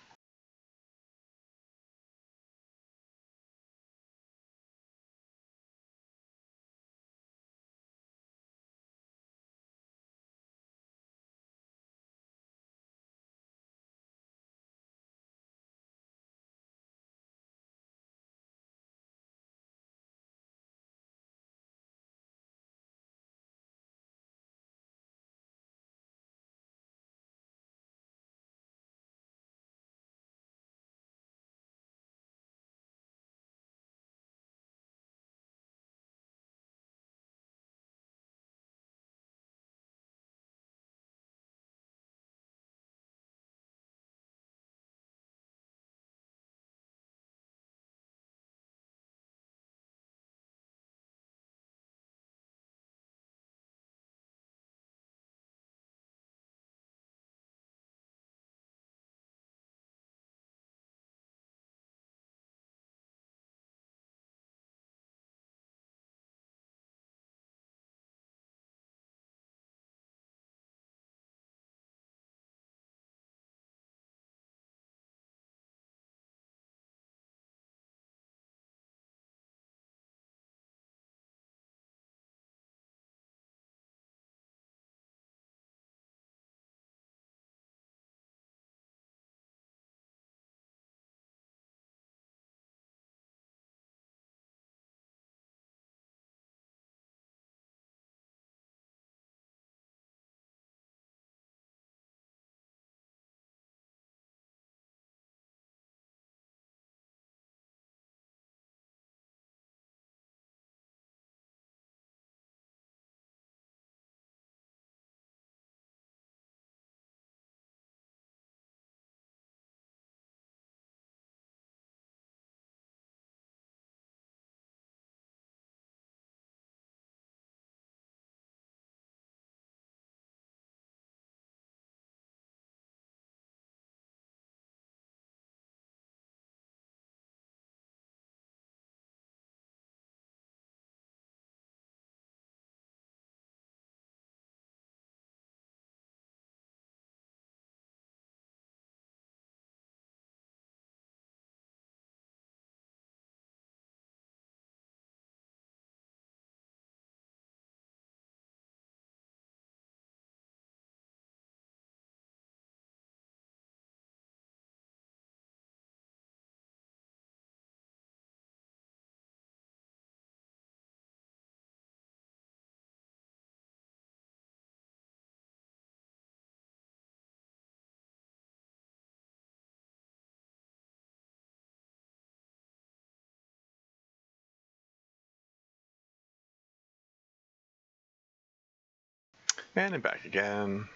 [SPEAKER 1] And I'm back again.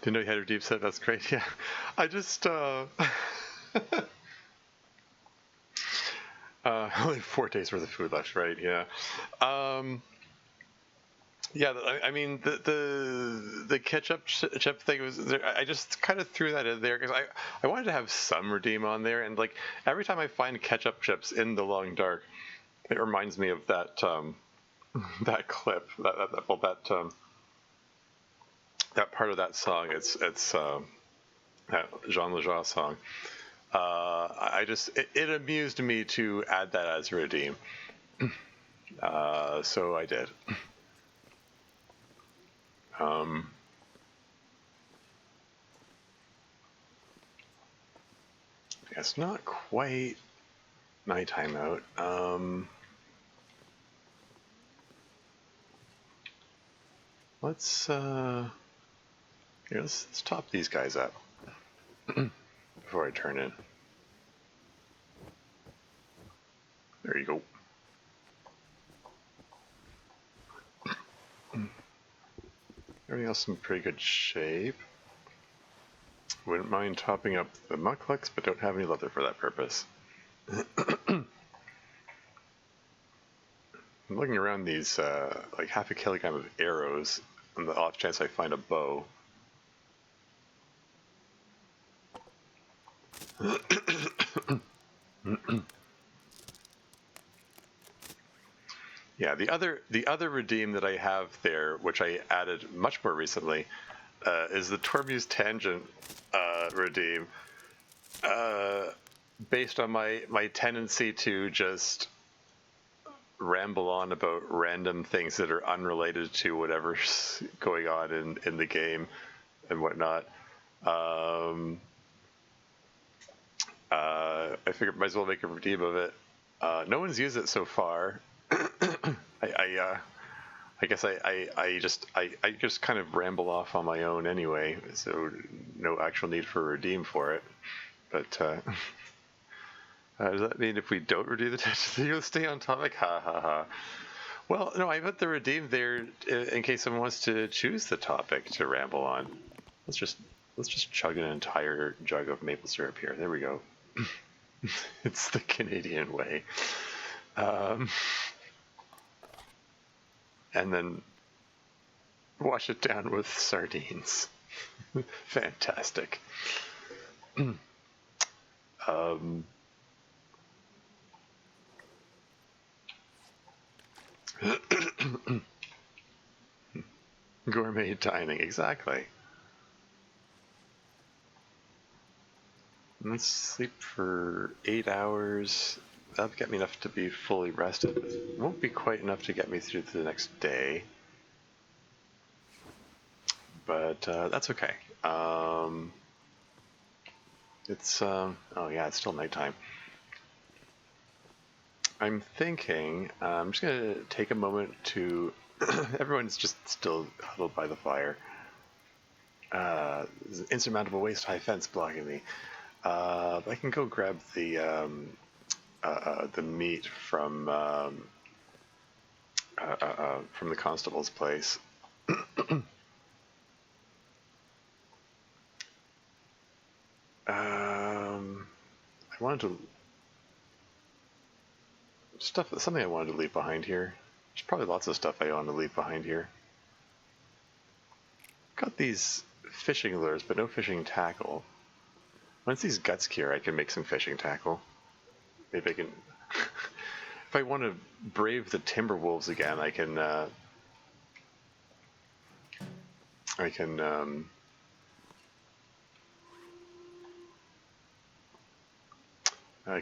[SPEAKER 1] Didn't know you had your deep set. That's great. Yeah, I just only 4 days worth of food left, right? Yeah. Yeah, I mean the ketchup chip thing was there. I just kind of threw that in there because I wanted to have some redeem on there, and like every time I find ketchup chips in the long dark, it reminds me of that that clip that part of that song. It's that Jean Lejean song. It amused me to add that as a redeem, so I did. It's not quite nighttime out. let's let's top these guys up before I turn in. There you go. Everything else in pretty good shape. Wouldn't mind topping up the mucklucks, but don't have any leather for that purpose. I'm looking around these like half a kilogram of arrows on the off chance I find a bow. Yeah, the other redeem that I have there, which I added much more recently, is the Timbies tangent redeem, based on my tendency to just ramble on about random things that are unrelated to whatever's going on in the game and whatnot. I figured might as well make a redeem of it. No one's used it so far. I guess I just kind of ramble off on my own anyway, so no actual need for a redeem for it. But does that mean if we don't redeem the test, you'll stay on topic? Ha ha ha. Well, no, I put the redeem there in case someone wants to choose the topic to ramble on. Let's just chug an entire jug of maple syrup here. There we go. It's the Canadian way. And then wash it down with sardines. Fantastic. Gourmet dining, exactly. Let's sleep for 8 hours. That'll get me enough to be fully rested. It won't be quite enough to get me through to the next day. But that's okay. It's, oh yeah, it's still nighttime. I'm thinking, I'm just going to take a moment to, everyone's just still huddled by the fire. There's an insurmountable waist-high fence blocking me. I can go grab the meat from the constable's place. I wanted to something I wanted to leave behind here. There's probably lots of stuff I want to leave behind here. Got these fishing lures, but no fishing tackle. Once these guts cure, I can make some fishing tackle. Maybe I can. If I want to brave the timber wolves again, I can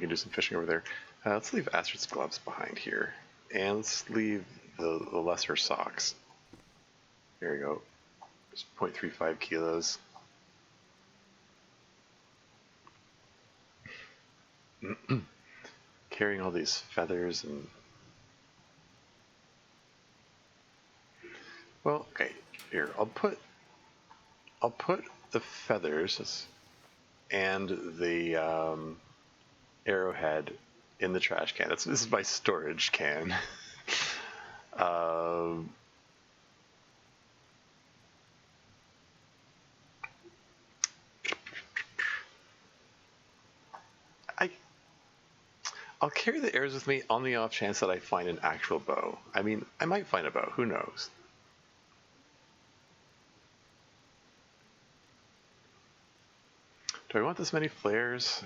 [SPEAKER 1] do some fishing over there. Let's leave Astrid's gloves behind here, and let's leave the lesser socks. There you go. Just 0.35 kilos. Carrying all these feathers and... Well, okay, here, I'll put the feathers and the arrowhead in the trash can. This is my storage can. I'll carry the arrows with me on the off chance that I find an actual bow. I mean, I might find a bow. Who knows? Do I want this many flares?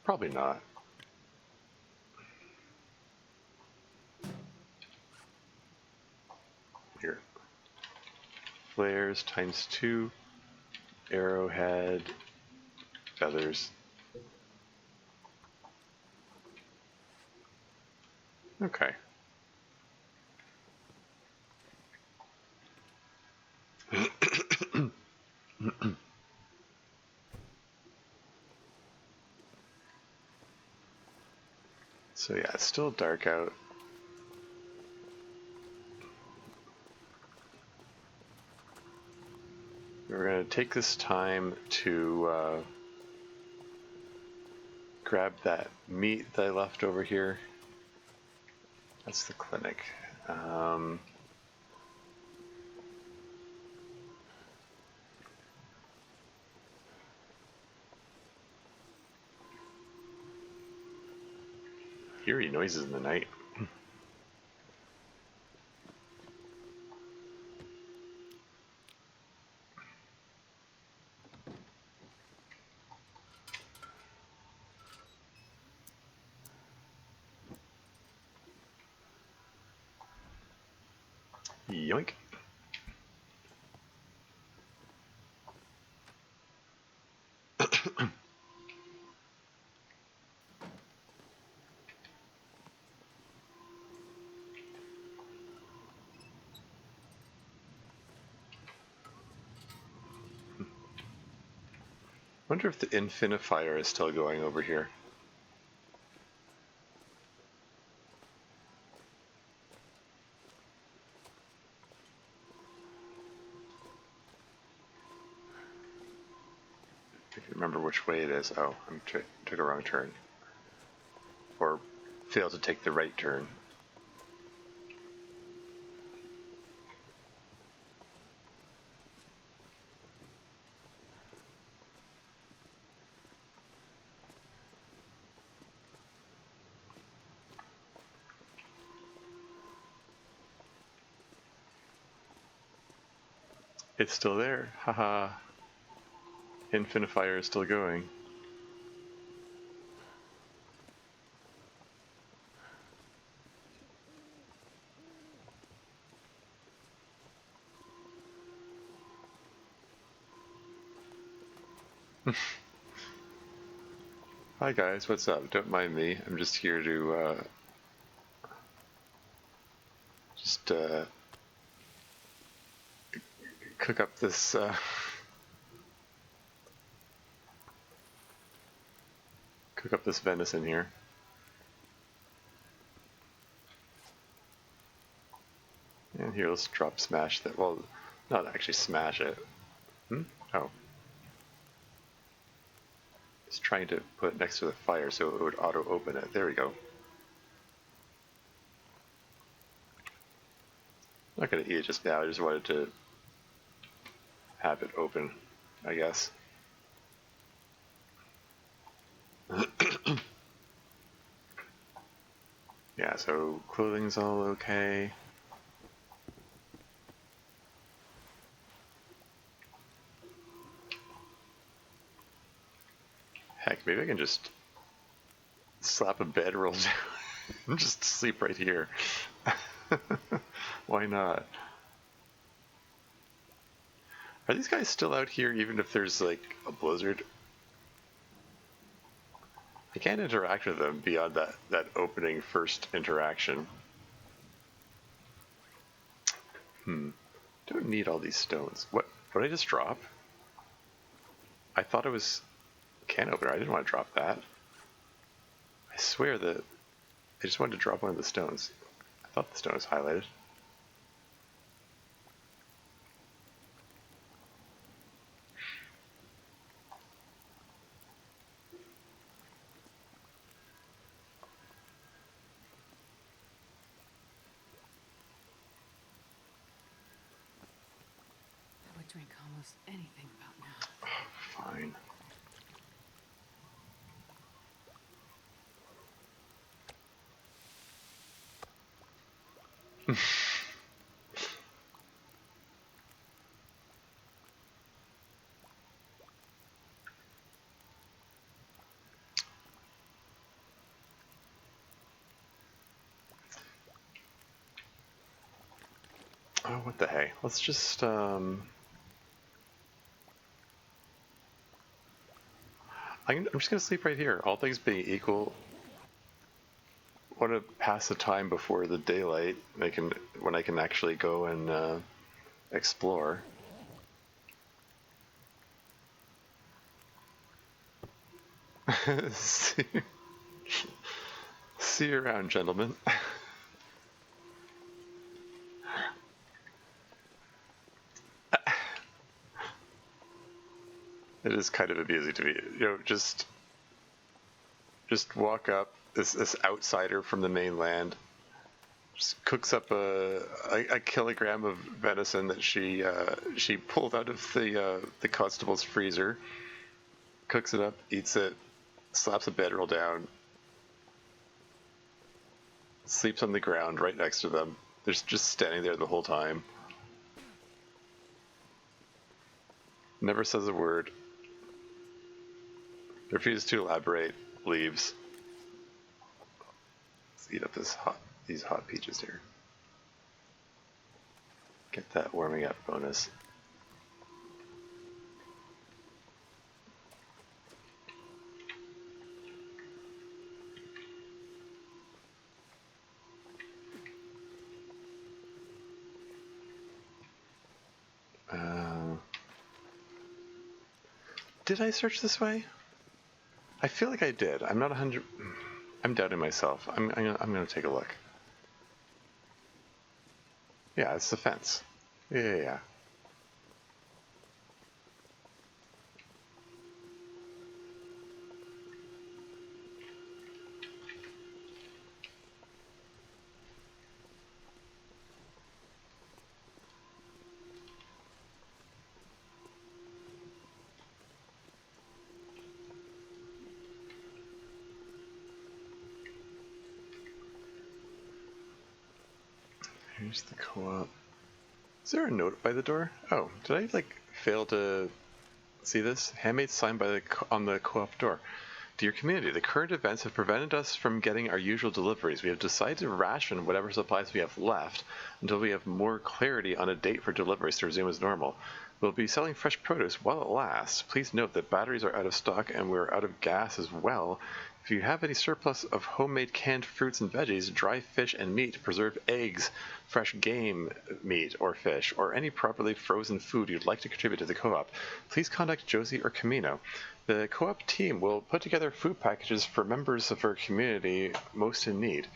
[SPEAKER 1] Probably not. Here. Flares times 2. Arrowhead. Feathers. Okay. So yeah, it's still dark out. we're going to take this time to grab that meat that I left over here. That's the clinic. Eerie noises in the night. Yoink. Wonder if the infinifier is still going over here. I can't remember which way it is. Oh, I took a wrong turn. Or failed to take the right turn. It's still there. Haha. Infinifier is still going. Hi guys, what's up? Don't mind me. I'm just here to cook up this cook up this venison here. And here, let's drop smash that. Well, not actually smash it. Oh. Just trying to put it next to the fire so it would auto open it. There we go. I'm not gonna eat it just now. I just wanted to have it open, I guess. Yeah, so clothing's all okay. Heck, maybe I can just slap a bedroll down and just sleep right here. Why not? Are these guys still out here even if there's like a blizzard? I can't interact with them beyond that opening first interaction. Don't need all these stones. What did I just drop? I thought it was a can opener. I didn't want to drop that. I swear that I just wanted to drop one of the stones. I thought the stone was highlighted.
[SPEAKER 4] I would drink almost anything about now.
[SPEAKER 1] Fine. Oh, what the hey? Let's just I'm just gonna sleep right here. All things being equal, want to pass the time before the daylight. When I can actually go and explore. see you around, gentlemen. It is kind of amusing to me. Just walk up, this outsider from the mainland, just cooks up a kilogram of venison that she pulled out of the constable's freezer, cooks it up, eats it, slaps a bedroll down, sleeps on the ground right next to them. They're just standing there the whole time. Never says a word. Refuses to elaborate. Leaves. Let's eat up these hot peaches here. Get that warming up bonus. Did I search this way? I feel like I did. I'm not 100. I'm doubting myself. I'm gonna take a look. Yeah, it's the fence. Yeah. Here's the co-op. Is there a note by the door? Oh, did I fail to see this? Handmade sign on the co-op door. Dear community, the current events have prevented us from getting our usual deliveries. We have decided to ration whatever supplies we have left until we have more clarity on a date for deliveries to resume as normal. We'll be selling fresh produce while it lasts. Please note that batteries are out of stock and we're out of gas as well. If you have any surplus of homemade canned fruits and veggies, dry fish and meat, preserved eggs, fresh game meat or fish, or any properly frozen food you'd like to contribute to the co-op, please contact Josie or Camino. The co-op team will put together food packages for members of our community most in need,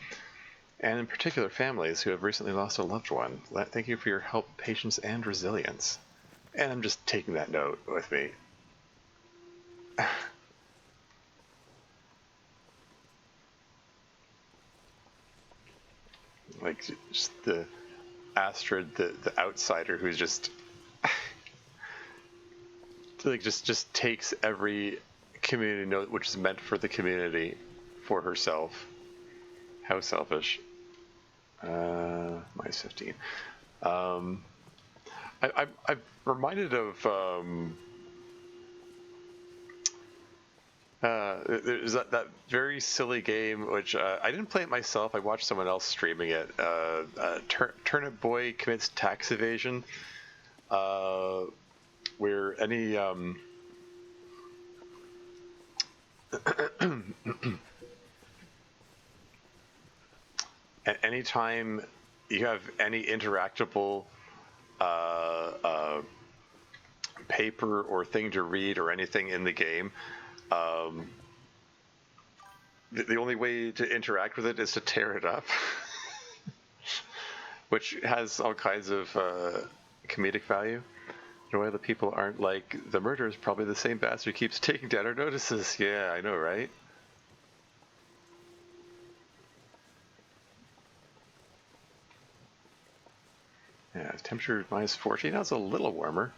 [SPEAKER 1] and in particular families who have recently lost a loved one. Thank you for your help, patience, and resilience. And I'm just taking that note with me. Just the Astrid, the outsider who's just just takes every community note which is meant for the community for herself. How selfish. Minus 15. I'm reminded of there's that very silly game which I didn't play it myself. I watched someone else streaming it. Turnip Boy Commits Tax Evasion, where anytime you have any interactable paper or thing to read or anything in the game, the only way to interact with it is to tear it up, which has all kinds of comedic value. Why the people aren't like, the murderer is probably the same bastard who keeps taking down our notices. Yeah, I know, right? Yeah, temperature minus 14. That's a little warmer.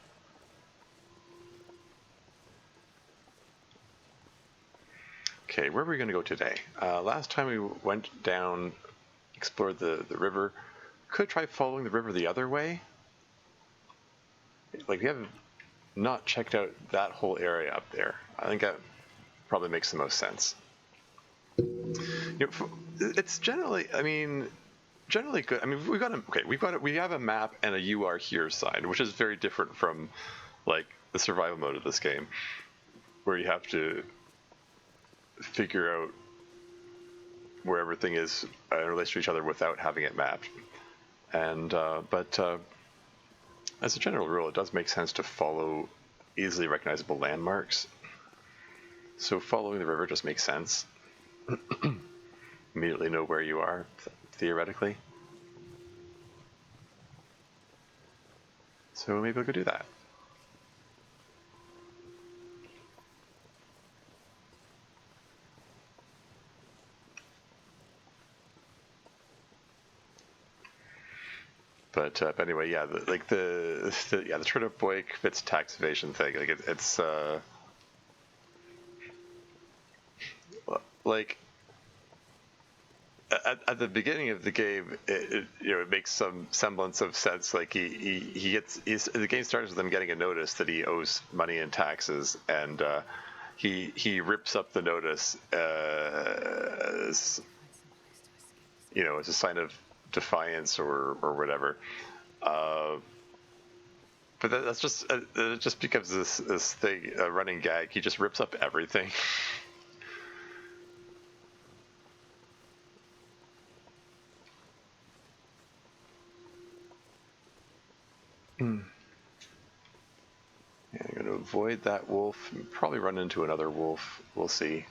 [SPEAKER 1] Okay, where are we going to go today? Last time we went down, explored the river. Could try following the river the other way. We have not checked out that whole area up there. I think that probably makes the most sense. It's generally good. We have a map and a "you are here" sign, which is very different from the survival mode of this game, where you have to figure out where everything is in relation to each other without having it mapped. But as a general rule, it does make sense to follow easily recognizable landmarks. So following the river just makes sense. Immediately know where you are, theoretically. So maybe we'll go do that. But anyway, yeah, the turnip boy fits tax evasion thing. Like it's like at the beginning of the game, it makes some semblance of sense. Like the game starts with him getting a notice that he owes money in taxes, and he rips up the notice, as, as a sign of defiance or whatever. But that's just it just becomes this thing, a running gag. He just rips up everything. Yeah, I'm going to avoid that wolf. Probably run into another wolf. We'll see.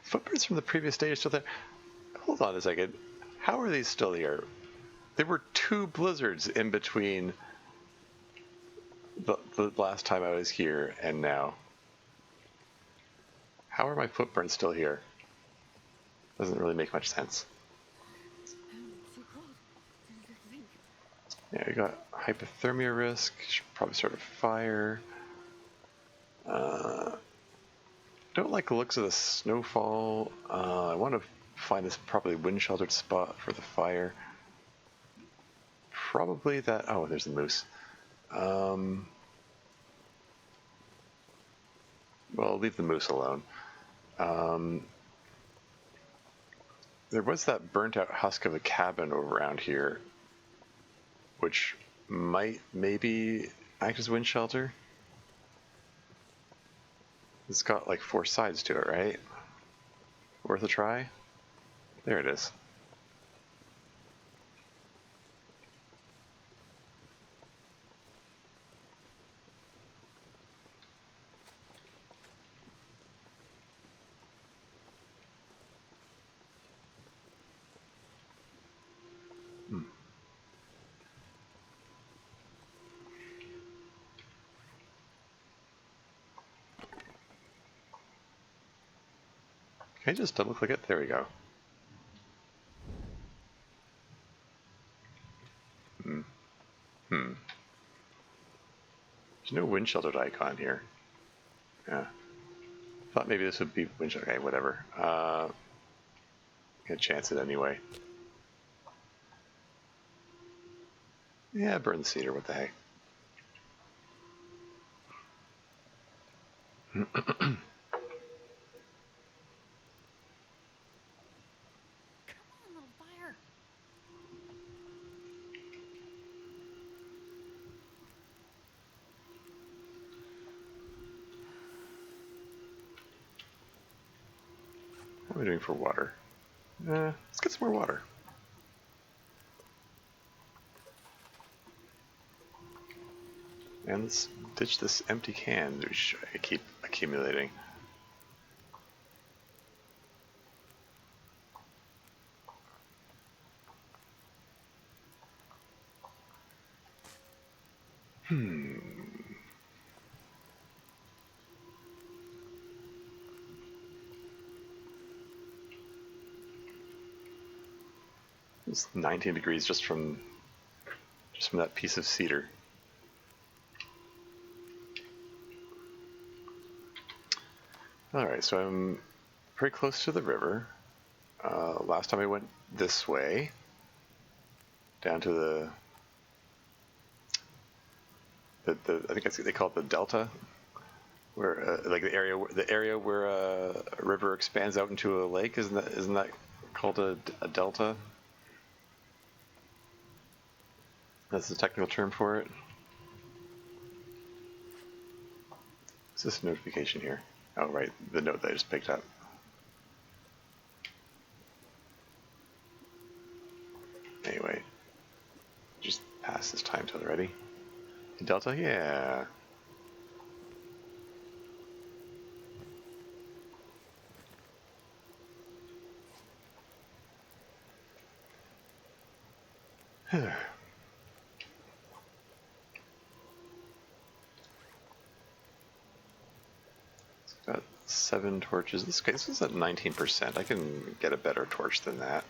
[SPEAKER 1] Footprints from the previous day are still there. Hold on a second. How are these still here? There were 2 blizzards in between the last time I was here and now. How are my footprints still here? Doesn't really make much sense. Yeah, we got hypothermia risk. Should probably start a fire. Don't like the looks of the snowfall. I want to find this properly wind sheltered spot for the fire. Probably that. Oh, there's the moose. Well, leave the moose alone. There was that burnt out husk of a cabin over around here, which might maybe act as wind shelter. It's got like 4 sides to it, right? Worth a try? There it is. Can I just double click it? There we go. There's no wind sheltered icon here. Yeah. Thought maybe this would be wind sheltered. Okay, whatever. Gonna chance it anyway. Yeah, burn the cedar. What the heck? What am I doing for water? Let's get some more water. And let's ditch this empty can which I keep accumulating. It's 19 degrees just from that piece of cedar. Alright, so I'm pretty close to the river. Last time I went this way, down to the I think they call it the delta, where like the area where a river expands out into a lake. Isn't that called a delta? That's the technical term for it. What's this notification here? Oh, right, the note that I just picked up. Anyway, just pass this time till ready. Delta, yeah. 7 torches. This is at 19%. I can get a better torch than that.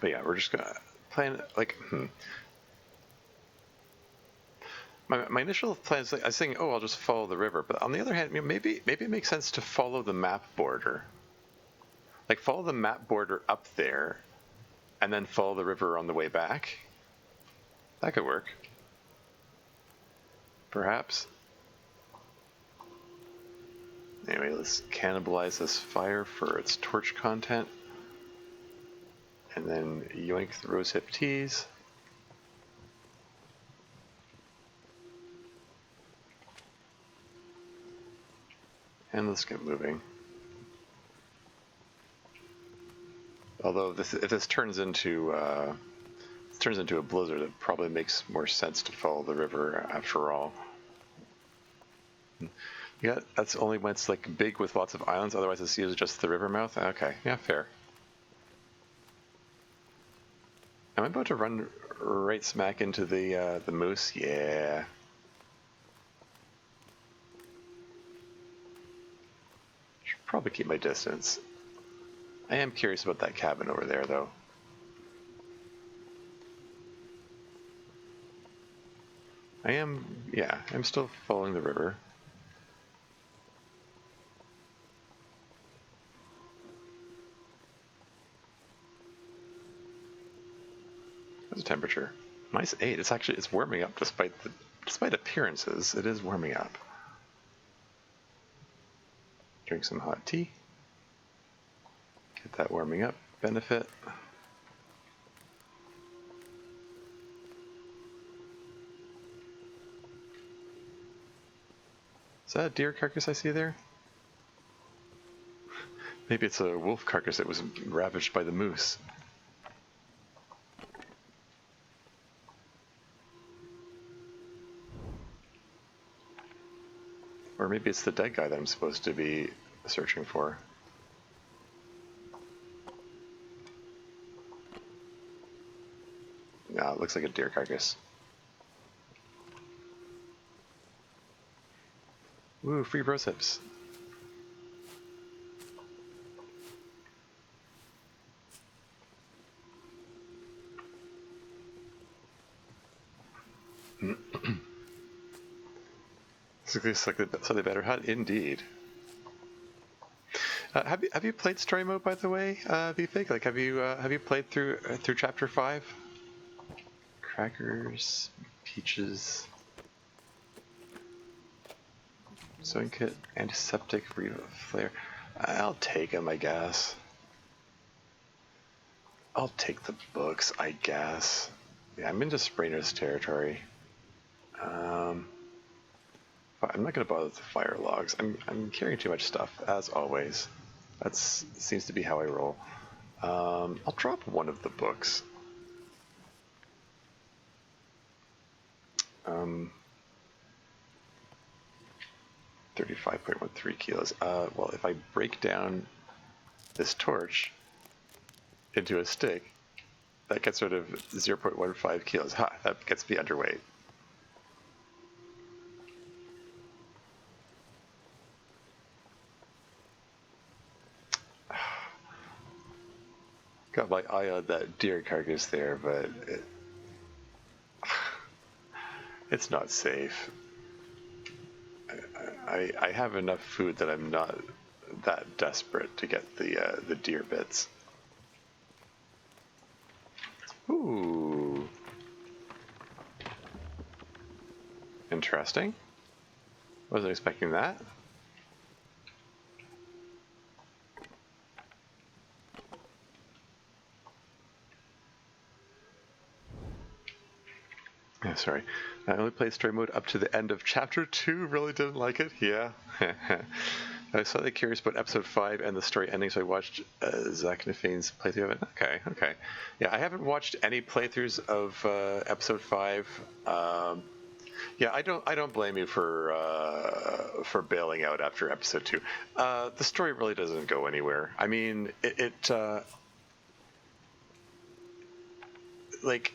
[SPEAKER 1] But yeah, we're just gonna plan like. My initial plan is, I was thinking, oh, I'll just follow the river. But on the other hand, maybe it makes sense to follow the map border. Like, follow the map border up there, and then follow the river on the way back. That could work. Perhaps. Anyway, let's cannibalize this fire for its torch content. And then yoink the rosehip teas. And let's get moving. Although if this turns into a blizzard, it probably makes more sense to follow the river after all. Yeah, that's only when it's like big with lots of islands. Otherwise, the sea is just the river mouth. Okay, yeah, fair. Am I about to run right smack into the moose? Yeah. Should probably keep my distance. I am curious about that cabin over there, though. I'm still following the river. What's the temperature? Nice 8. It's warming up despite appearances. It is warming up. Drink some hot tea. Get that warming up benefit. Is that a deer carcass I see there? Maybe it's a wolf carcass that was ravaged by the moose. Or maybe it's the dead guy that I'm supposed to be searching for. No, it looks like a deer carcass. Woo, free broseps. Looks like so they better hunt indeed. Have you played story mode, by the way, VFig? Like, have you played through chapter 5? Crackers, peaches, sewing kit, antiseptic, flare. I'll take them, I guess. I'll take the books, I guess. Yeah, I'm into Sprainer's territory. I'm not going to bother with the fire logs. I'm carrying too much stuff, as always. That seems to be how I roll. I'll drop one of the books. 35.13 kilos. Well, if I break down this torch into a stick, that gets rid of 0.15 kilos. Ha! That gets me underweight. Got my eye on that deer carcass there, but it's not safe. I have enough food that I'm not that desperate to get the deer bits. Ooh. Interesting. Wasn't expecting that. Yeah, sorry. I only played story mode up to the end of chapter 2. Really didn't like it. Yeah. I was slightly curious about episode 5 and the story ending, so I watched Zach Nafane's playthrough of it. Okay. Yeah, I haven't watched any playthroughs of episode 5. Yeah, I don't blame you for bailing out after episode 2. The story really doesn't go anywhere. I mean, like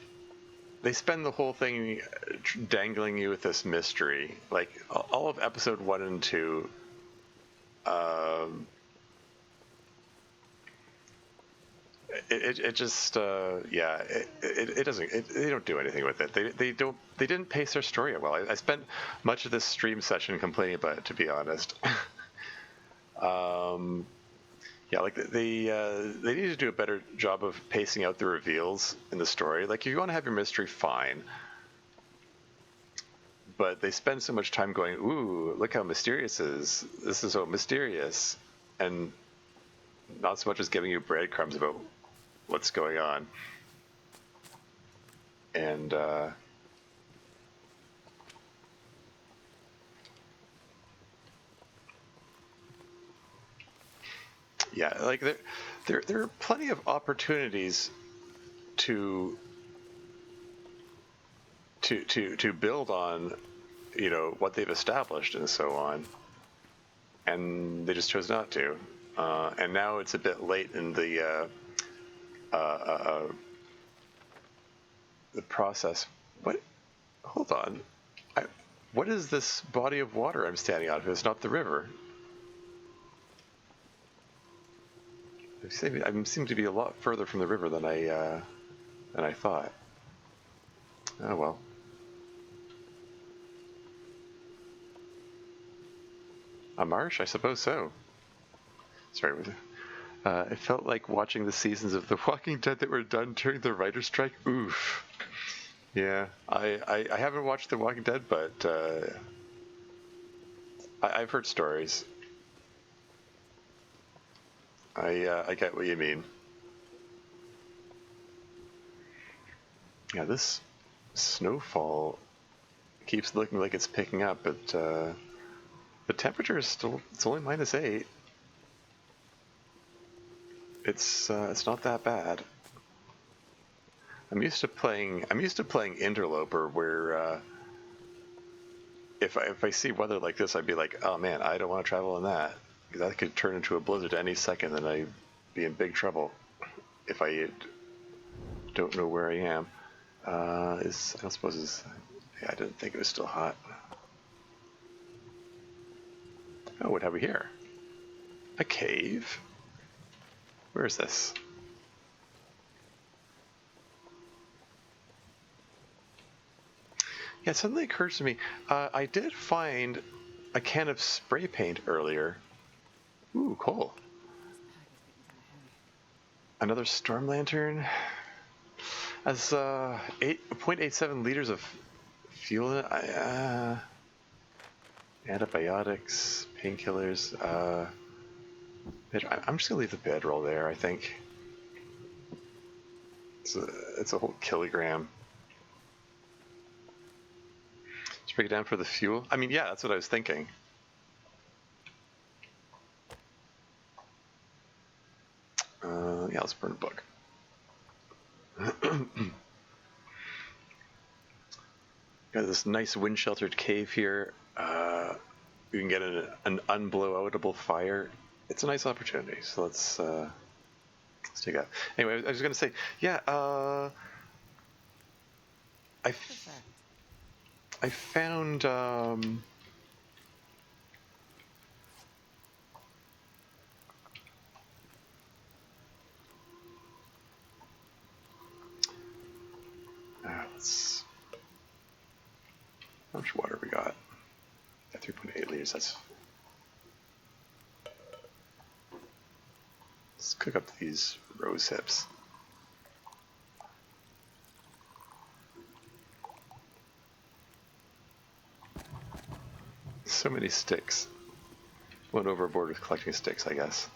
[SPEAKER 1] they spend the whole thing dangling you with this mystery. Like all of episode 1 and 2. It just yeah it doesn't they don't do anything with it. They didn't pace their story well. I spent much of this stream session complaining about it, to be honest. Yeah, like they need to do a better job of pacing out the reveals in the story. Like if you want to have your mystery, fine, but they spend so much time going, ooh, look how mysterious this is so mysterious, and not so much as giving you breadcrumbs about what's going on. And yeah, like there are plenty of opportunities to build on, you know, what they've established and so on, and they just chose not to. And now it's a bit late in the process. What? Hold on. What is this body of water I'm standing on? If it's not the river. I seem to be a lot further from the river than I thought. Oh well. A marsh? I suppose so. Sorry. It felt like watching the seasons of The Walking Dead that were done during the writer's strike. Oof. Yeah, I haven't watched The Walking Dead, but I've heard stories. I get what you mean. Yeah, this snowfall keeps looking like it's picking up, but the temperature is it's only -8. It's not that bad. I'm used to playing Interloper, where if I see weather like this, I'd be like, oh man, I don't want to travel in that. That could turn into a blizzard any second, and I'd be in big trouble if I don't know where I am. I don't suppose yeah, I didn't think it was still hot. Oh, what have we here? A cave? Where is this? Yeah, it suddenly occurs to me, I did find a can of spray paint earlier. Ooh, cool. Another storm lantern. As 0.87 liters of fuel in it. Antibiotics, painkillers. I'm just gonna leave the bedroll there. I think it's a whole kilogram. Let's break it down for the fuel. I mean, yeah, that's what I was thinking. Yeah, let's burn a book. Got this nice wind-sheltered cave here. You can get an unblow-outable fire. It's a nice opportunity. So let's take that. Anyway, I was going to say, yeah. I found. How much water we got? Yeah, 3.8 liters. Let's cook up these rose hips. So many sticks. Went overboard with collecting sticks, I guess.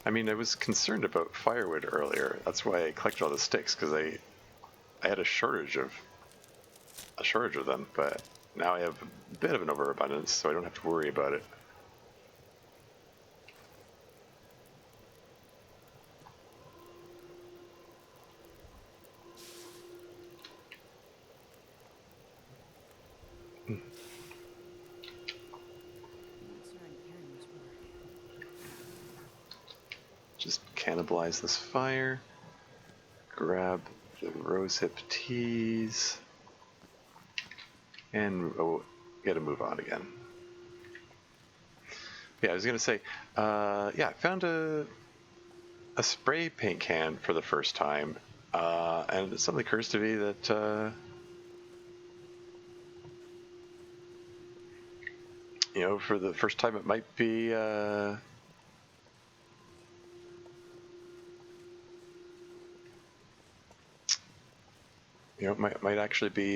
[SPEAKER 1] I mean, I was concerned about firewood earlier. That's why I collected all the sticks, because I had a shortage of a shortage of them, but now I have a bit of an overabundance, so I don't have to worry about it.
[SPEAKER 4] I'm not sure I'm caring much more.
[SPEAKER 1] Just cannibalize this fire. Grab the rosehip teas. And gotta move on again. Yeah, I was gonna say, yeah, I found a spray paint can for the first time, and it suddenly occurs to me that you know, for the first time, it might be you know, might actually be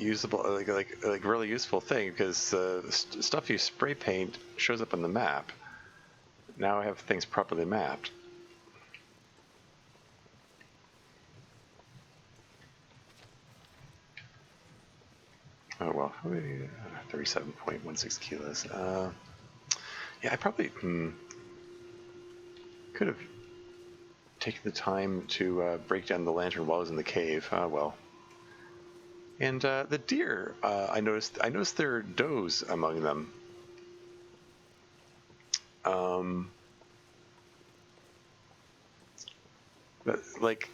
[SPEAKER 1] usable, like really useful thing, because stuff you spray paint shows up on the map. Now I have things properly mapped. Oh well, 37.16 kilos. Yeah, I probably could have taken the time to break down the lantern while I was in the cave. Well. And the deer, I noticed there are does among them. But, like,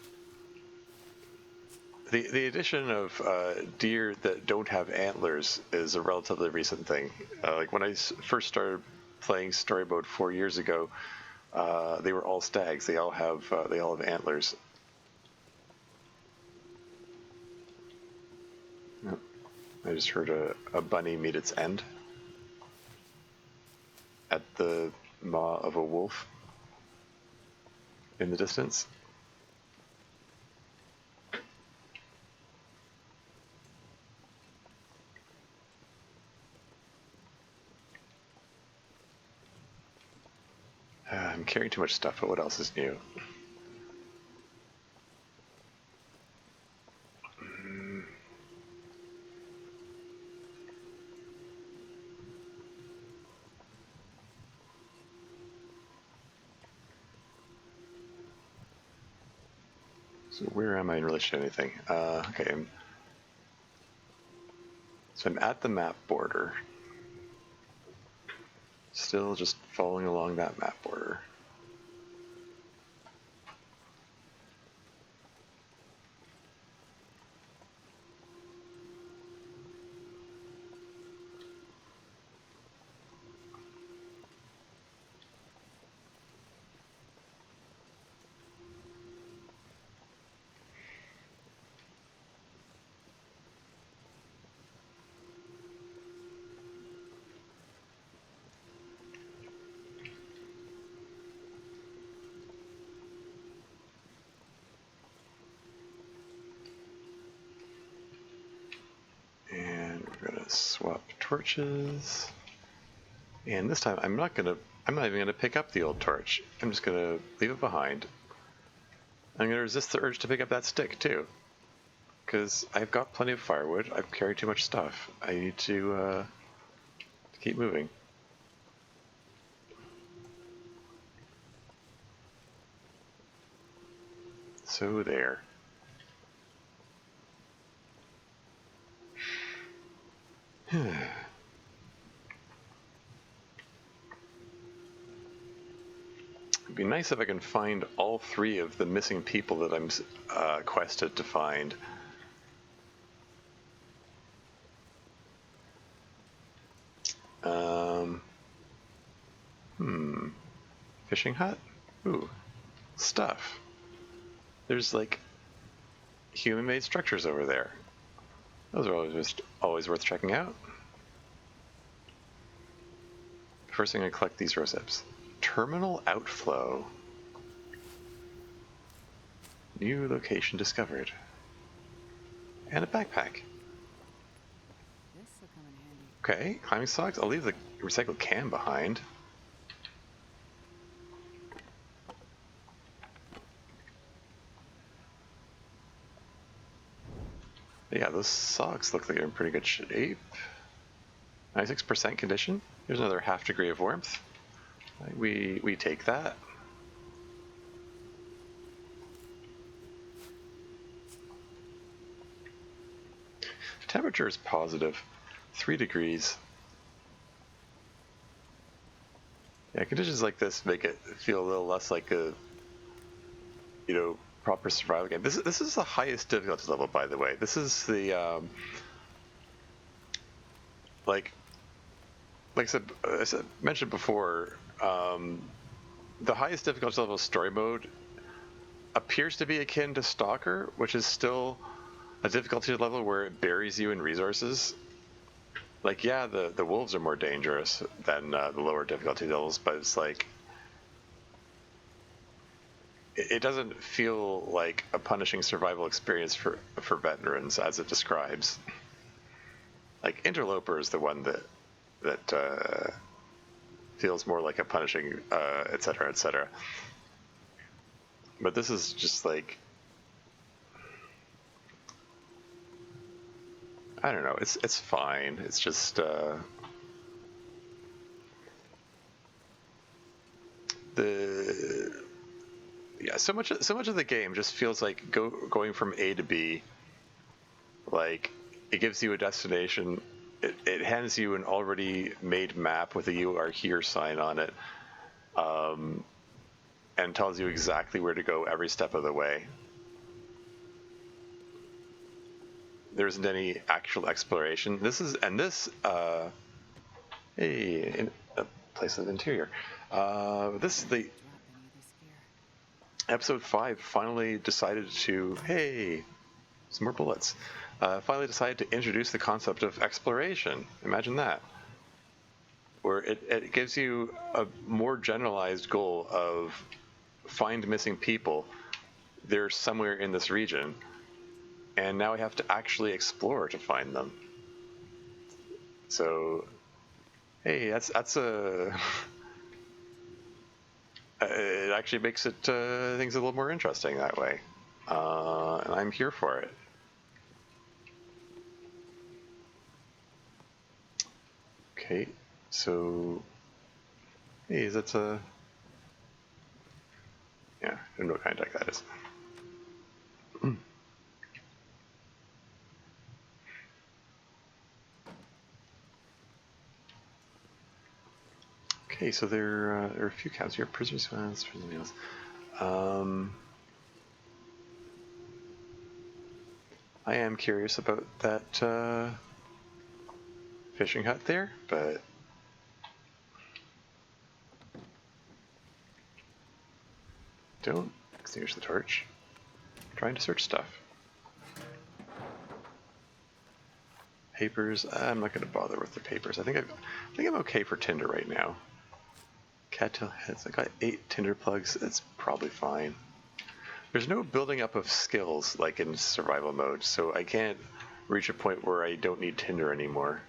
[SPEAKER 1] the addition of deer that don't have antlers is a relatively recent thing. Like when I first started playing story mode 4 years ago, they were all stags. They all have antlers. Yep. I just heard a bunny meet its end at the maw of a wolf in the distance. I'm carrying too much stuff, but what else is new? So where am I in relation to anything? Okay, so I'm at the map border. Still just following along that map border. And we're gonna swap torches. And this time I'm not even gonna pick up the old torch. I'm just gonna leave it behind. I'm gonna resist the urge to pick up that stick too, because I've got plenty of firewood. I've carried too much stuff. I need to keep moving. So there. It'd be nice if I can find all 3 of the missing people that I'm quested to find. Fishing hut? Ooh, stuff. There's like human-made structures over there. Those are always worth checking out. First thing I collect these rosehips. Terminal outflow. New location discovered. And a backpack.
[SPEAKER 4] This will come in handy.
[SPEAKER 1] Okay, climbing socks. I'll leave the recycled can behind. Yeah, those socks look like they're in pretty good shape. 96% condition. Here's another half degree of warmth. We take that. Temperature is positive, 3 degrees. Yeah, conditions like this make it feel a little less like a, proper survival game. This is the highest difficulty level, by the way. This is the like I said, mentioned before. The highest difficulty level story mode appears to be akin to Stalker, which is still a difficulty level where it buries you in resources. Like, yeah, the wolves are more dangerous than the lower difficulty levels, but it's like it doesn't feel like a punishing survival experience for veterans as it describes. Like, Interloper is the one that feels more like a punishing, etc., etc. But this is just like, I don't know. It's fine. It's just so much of the game just feels like going from A to B. Like, it gives you a destination. It hands you an already made map with a "You Are Here" sign on it, and tells you exactly where to go every step of the way. There isn't any actual exploration. This a place of the interior. This is the episode 5 finally decided to, hey, some more bullets. Finally decided to introduce the concept of exploration. Imagine that. Where it gives you a more generalized goal of find missing people. They're somewhere in this region. And now I have to actually explore to find them. So, hey, that's a... it actually makes it things a little more interesting that way. And I'm here for it. Okay, so... Hey, is that a... Yeah, I don't know what kind of deck that is. Okay, so there are a few cows here. Prisoners, prisoners. I am curious about that fishing hut there, but don't extinguish the torch. I'm trying to search stuff. Papers. I'm not going to bother with the papers. I think I'm okay for Tinder right now. Cattail heads. I got 8 Tinder plugs. It's probably fine. There's no building up of skills like in survival mode, so I can't reach a point where I don't need Tinder anymore.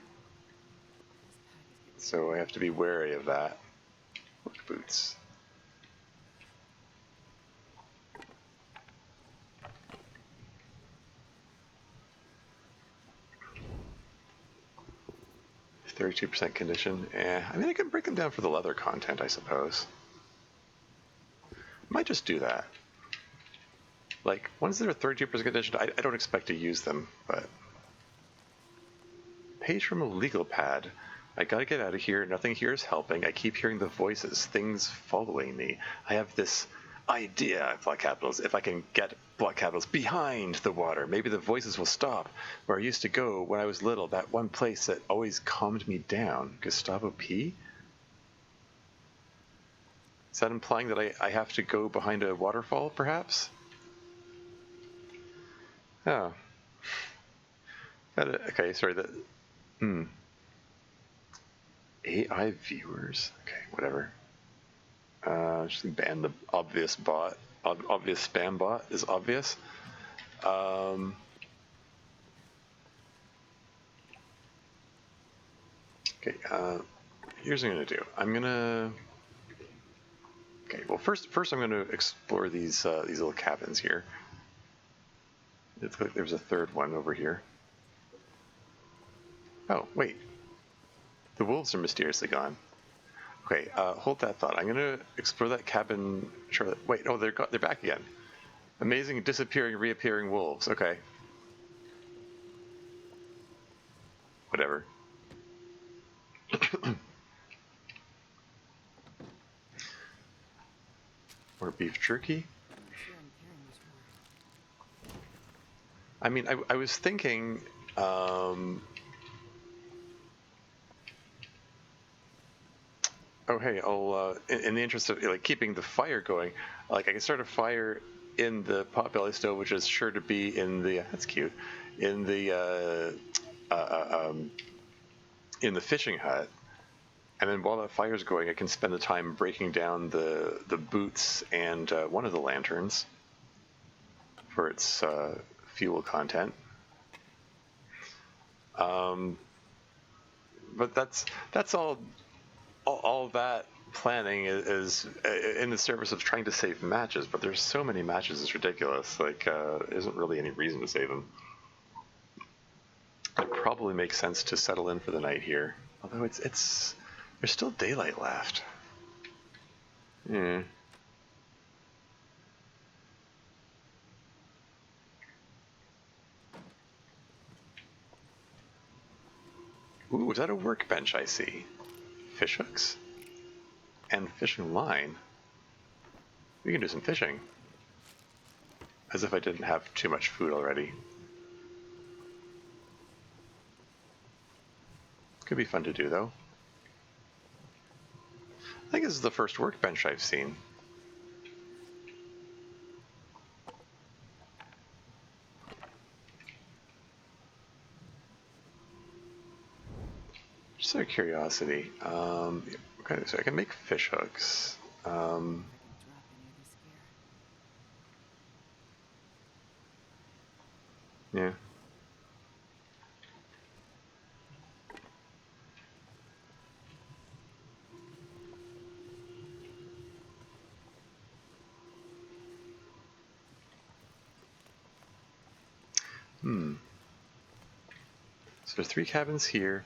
[SPEAKER 1] So I have to be wary of that. Work boots. %32% condition. I mean, I can break them down for the leather content, I suppose. Might just do that. Like, once they're 32% condition, I don't expect to use them, but... Page from a legal pad. I gotta get out of here. Nothing here is helping. I keep hearing the voices, things following me. I have this idea, block capitals. If I can get block capitals behind the water, maybe the voices will stop. Where I used to go when I was little, that one place that always calmed me down. Gustavo P? Is that implying that I have to go behind a waterfall, perhaps? Oh. Okay, sorry. AI viewers? Okay, whatever. Just ban the obvious bot. Obvious spam bot is obvious. Okay, here's what I'm gonna do. Okay, well first I'm gonna explore these little cabins here. It looks like there's a third one over here. Oh, wait. The wolves are mysteriously gone. Okay, hold that thought. I'm gonna explore that cabin. Sure. Wait, oh, they're back again. Amazing disappearing, reappearing wolves. Okay. Whatever. More beef jerky.
[SPEAKER 4] I'm not sure I'm caring much more.
[SPEAKER 1] I mean, I was thinking. Oh, hey, I'll, in the interest of like keeping the fire going, like I can start a fire in the potbelly stove, which is sure to be in the, that's cute, in the, in the fishing hut. And then while that fire's going, I can spend the time breaking down the boots and one of the lanterns for its fuel content. But that's all that planning is in the service of trying to save matches, but there's so many matches, it's ridiculous. Like, there isn't really any reason to save them. It probably makes sense to settle in for the night here, although it's there's still daylight left. Hmm. Ooh, is that a workbench I see? Fish hooks? And fishing line? We can do some fishing. As if I didn't have too much food already. Could be fun to do, though. I think this is the first workbench I've seen. Just out of curiosity, okay, so I can make fish hooks.
[SPEAKER 4] I can drop any of this gear.
[SPEAKER 1] Yeah. So there's 3 cabins here.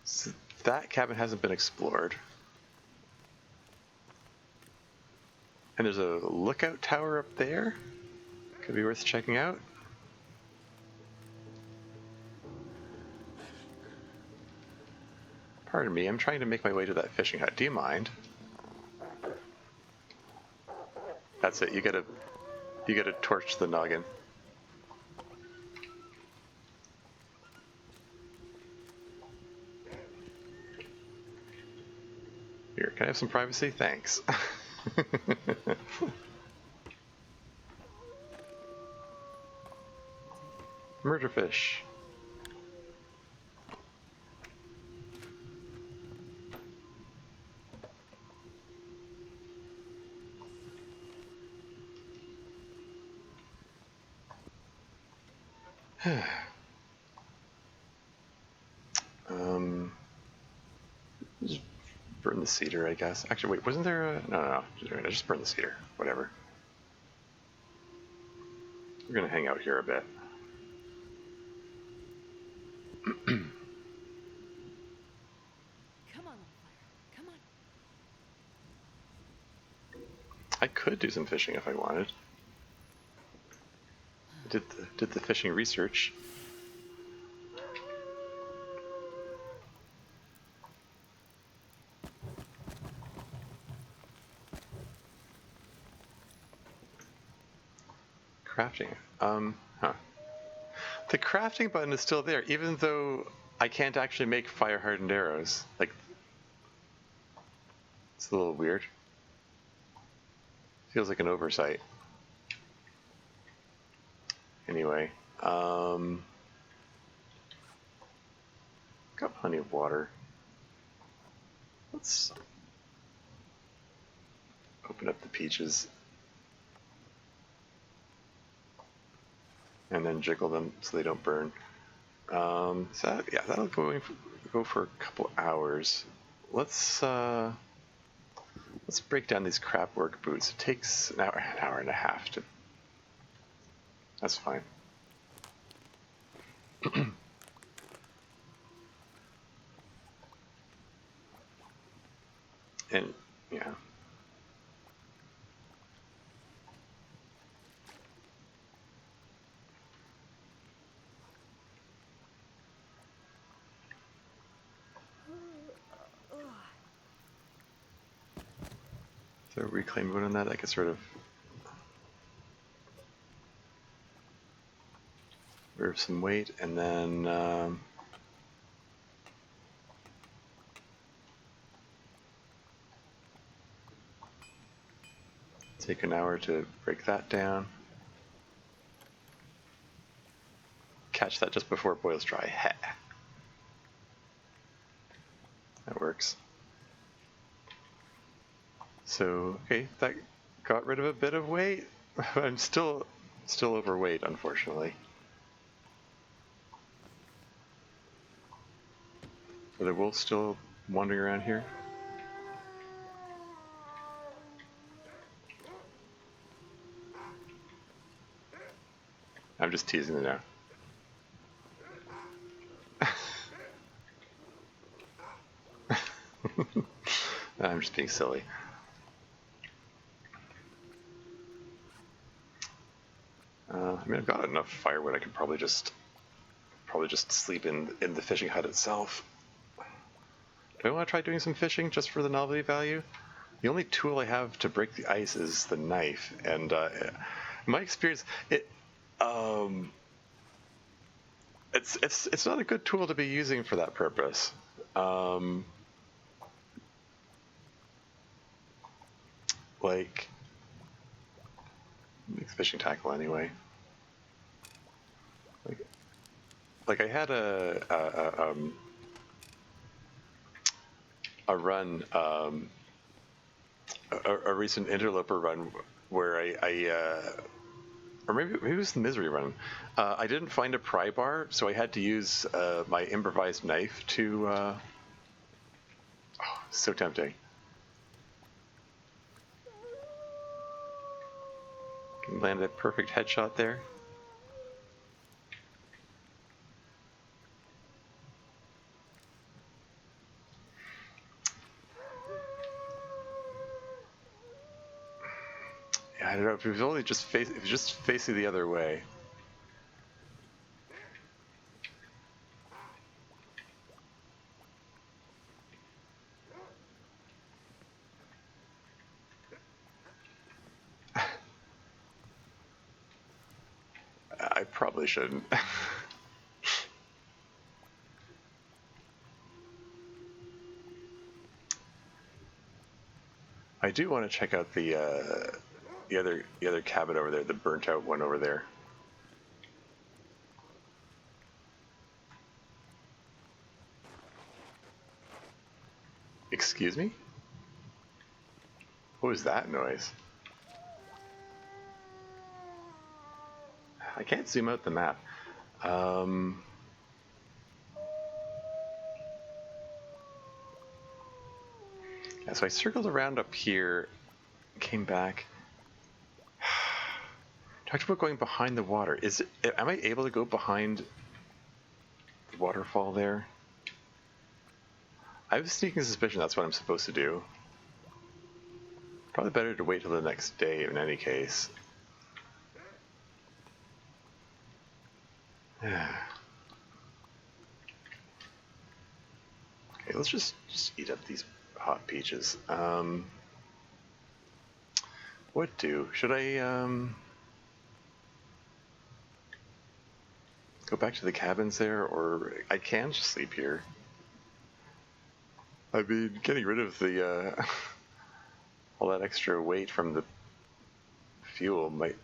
[SPEAKER 1] So that cabin hasn't been explored. And there's a lookout tower up there. Could be worth checking out. Pardon me, I'm trying to make my way to that fishing hut. Do you mind? That's it. You gotta torch the noggin. Here, can I have some privacy? Thanks. Murder fish. Just burn the cedar, I guess. Actually, wait, wasn't there a... No. Just burn the cedar. Whatever. We're gonna hang out here a bit.
[SPEAKER 4] Come on, fire. Come on.
[SPEAKER 1] I could do some fishing if I wanted. Did the fishing research. Crafting. The crafting button is still there, even though I can't actually make fire-hardened arrows. Like, it's a little weird. Feels like an oversight. Anyway, got plenty of water. Let's open up the peaches. And then jiggle them so they don't burn. So yeah, that'll go for a couple hours. Let's break down these crap work boots. It takes an hour and a half to. That's fine. And yeah. So reclaim wood on that. I could sort of remove some weight, and then take an hour to break that down. Catch that just before it boils dry. Ha! That works. So, okay, that got rid of a bit of weight. I'm still overweight, unfortunately. Are the wolves still wandering around here? I'm just teasing them now. I'm just being silly. I mean, I've got enough firewood. I could probably just sleep in the fishing hut itself. Do I want to try doing some fishing just for the novelty value? The only tool I have to break the ice is the knife, and in my experience, it's not a good tool to be using for that purpose. Like, makes fishing tackle anyway. Like I had a run, a recent interloper run where or maybe it was the misery run. I didn't find a pry bar, so I had to use my improvised knife to. Oh, so tempting. Landed a perfect headshot there. Yeah, I don't know if it was only just if it was just facing the other way. I probably shouldn't. I do want to check out the other cabin over there, the burnt out one over there. Excuse me? What was that noise? I can't zoom out the map. Yeah, so I circled around up here, came back. Talked about going behind the water. Am I able to go behind the waterfall there? I have a sneaking suspicion that's what I'm supposed to do. Probably better to wait till the next day in any case. Okay, let's just eat up these hot peaches. What do? Should I go back to the cabins there, or I can just sleep here? I mean, getting rid of the all that extra weight from the fuel might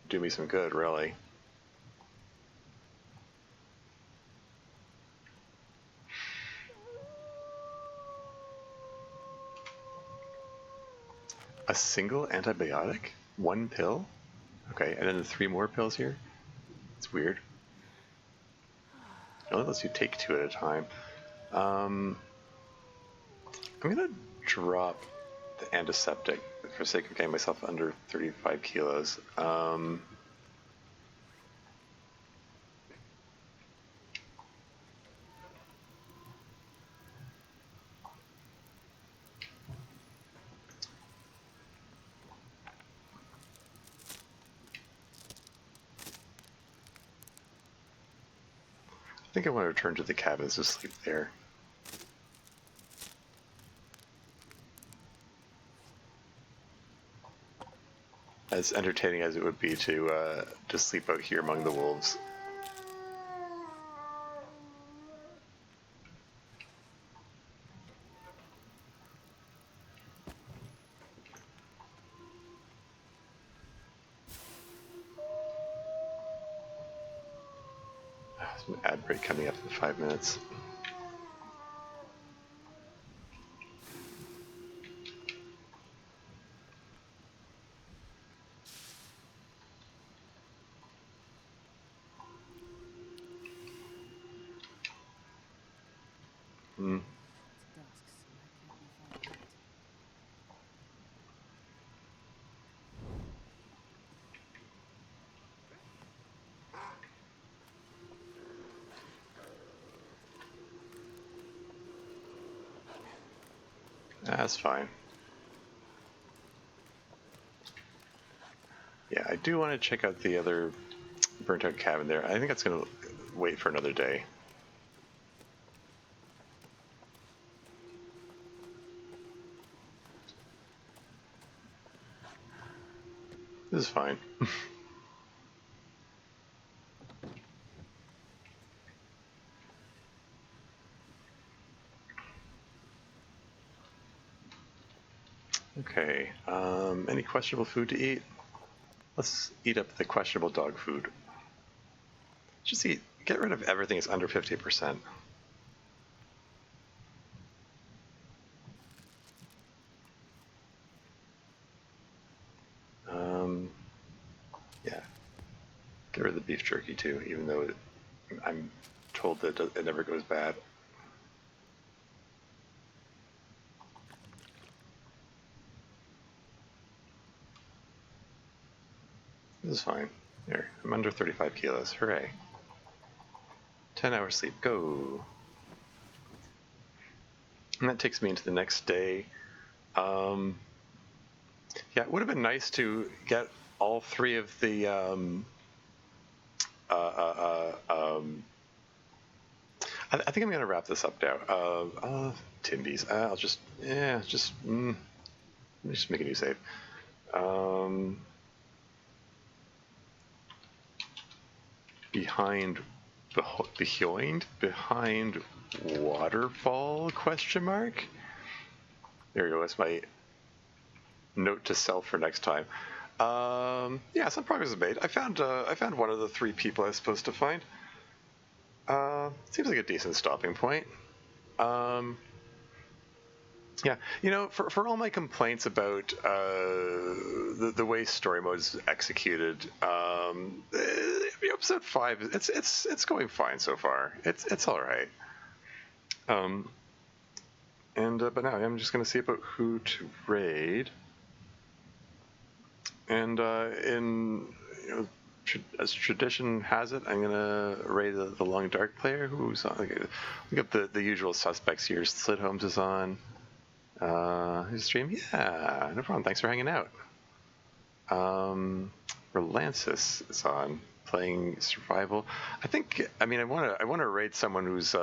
[SPEAKER 1] do me some good, really. A single antibiotic? One pill? Okay, and then 3 more pills here? It's weird. It only lets you take 2 at a time. I'm gonna drop the antiseptic for the sake of getting myself under 35 kilos. think I want to return to the cabins to sleep there. As entertaining as it would be to sleep out here among the wolves. There's an ad break coming up in 5 minutes. Hmm.
[SPEAKER 4] It's dusk, so that can't be far yet.
[SPEAKER 1] That's fine. Yeah, I do want to check out the other burnt out cabin there. I think that's going to wait for another day. This is fine. Okay, any questionable food to eat? Let's eat up the questionable dog food. Just get rid of everything that's under 50%. Yeah, get rid of the beef jerky too, even though I'm told that it never goes bad. This is fine. Here, I'm under 35 kilos. Hooray. 10 hours sleep. Go. And that takes me into the next day. Yeah, it would have been nice to get all three of the I think I'm going to wrap this up now. Timbies. I'll just let me just make a new save. Behind waterfall ? There we go. That's my note to self for next time. Yeah, some progress is made. I found one of the 3 people I was supposed to find. Seems like a decent stopping point. Yeah, you know, for all my complaints about the way story mode is executed, episode 5 it's going fine so far. It's all right. But now I'm just going to see about who to raid. And as tradition has it, I'm gonna raid the Long Dark player, who's on. We got the usual suspects here. Slid Holmes is on. His stream, yeah, no problem. Thanks for hanging out. Relancis is on, playing survival. I want to raid someone who's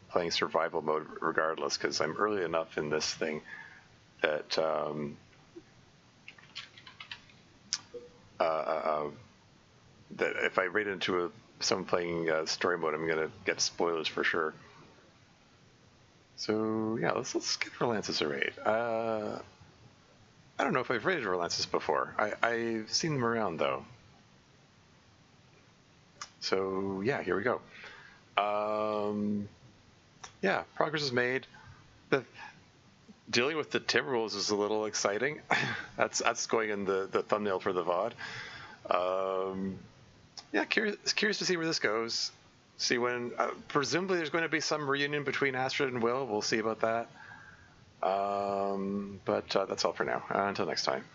[SPEAKER 1] playing survival mode regardless, because I'm early enough in this thing that that if I raid into someone playing story mode, I'm gonna get spoilers for sure. So yeah, let's give Relancis a raid. I don't know if I've raided Relancis before. I've seen them around though. So yeah, here we go. Yeah, progress is made. Dealing with the Timberwolves is a little exciting. that's going in the thumbnail for the VOD. Yeah, curious to see where this goes. See when presumably there's going to be some reunion between Astrid and Will. We'll see about that. But that's all for now. Until next time.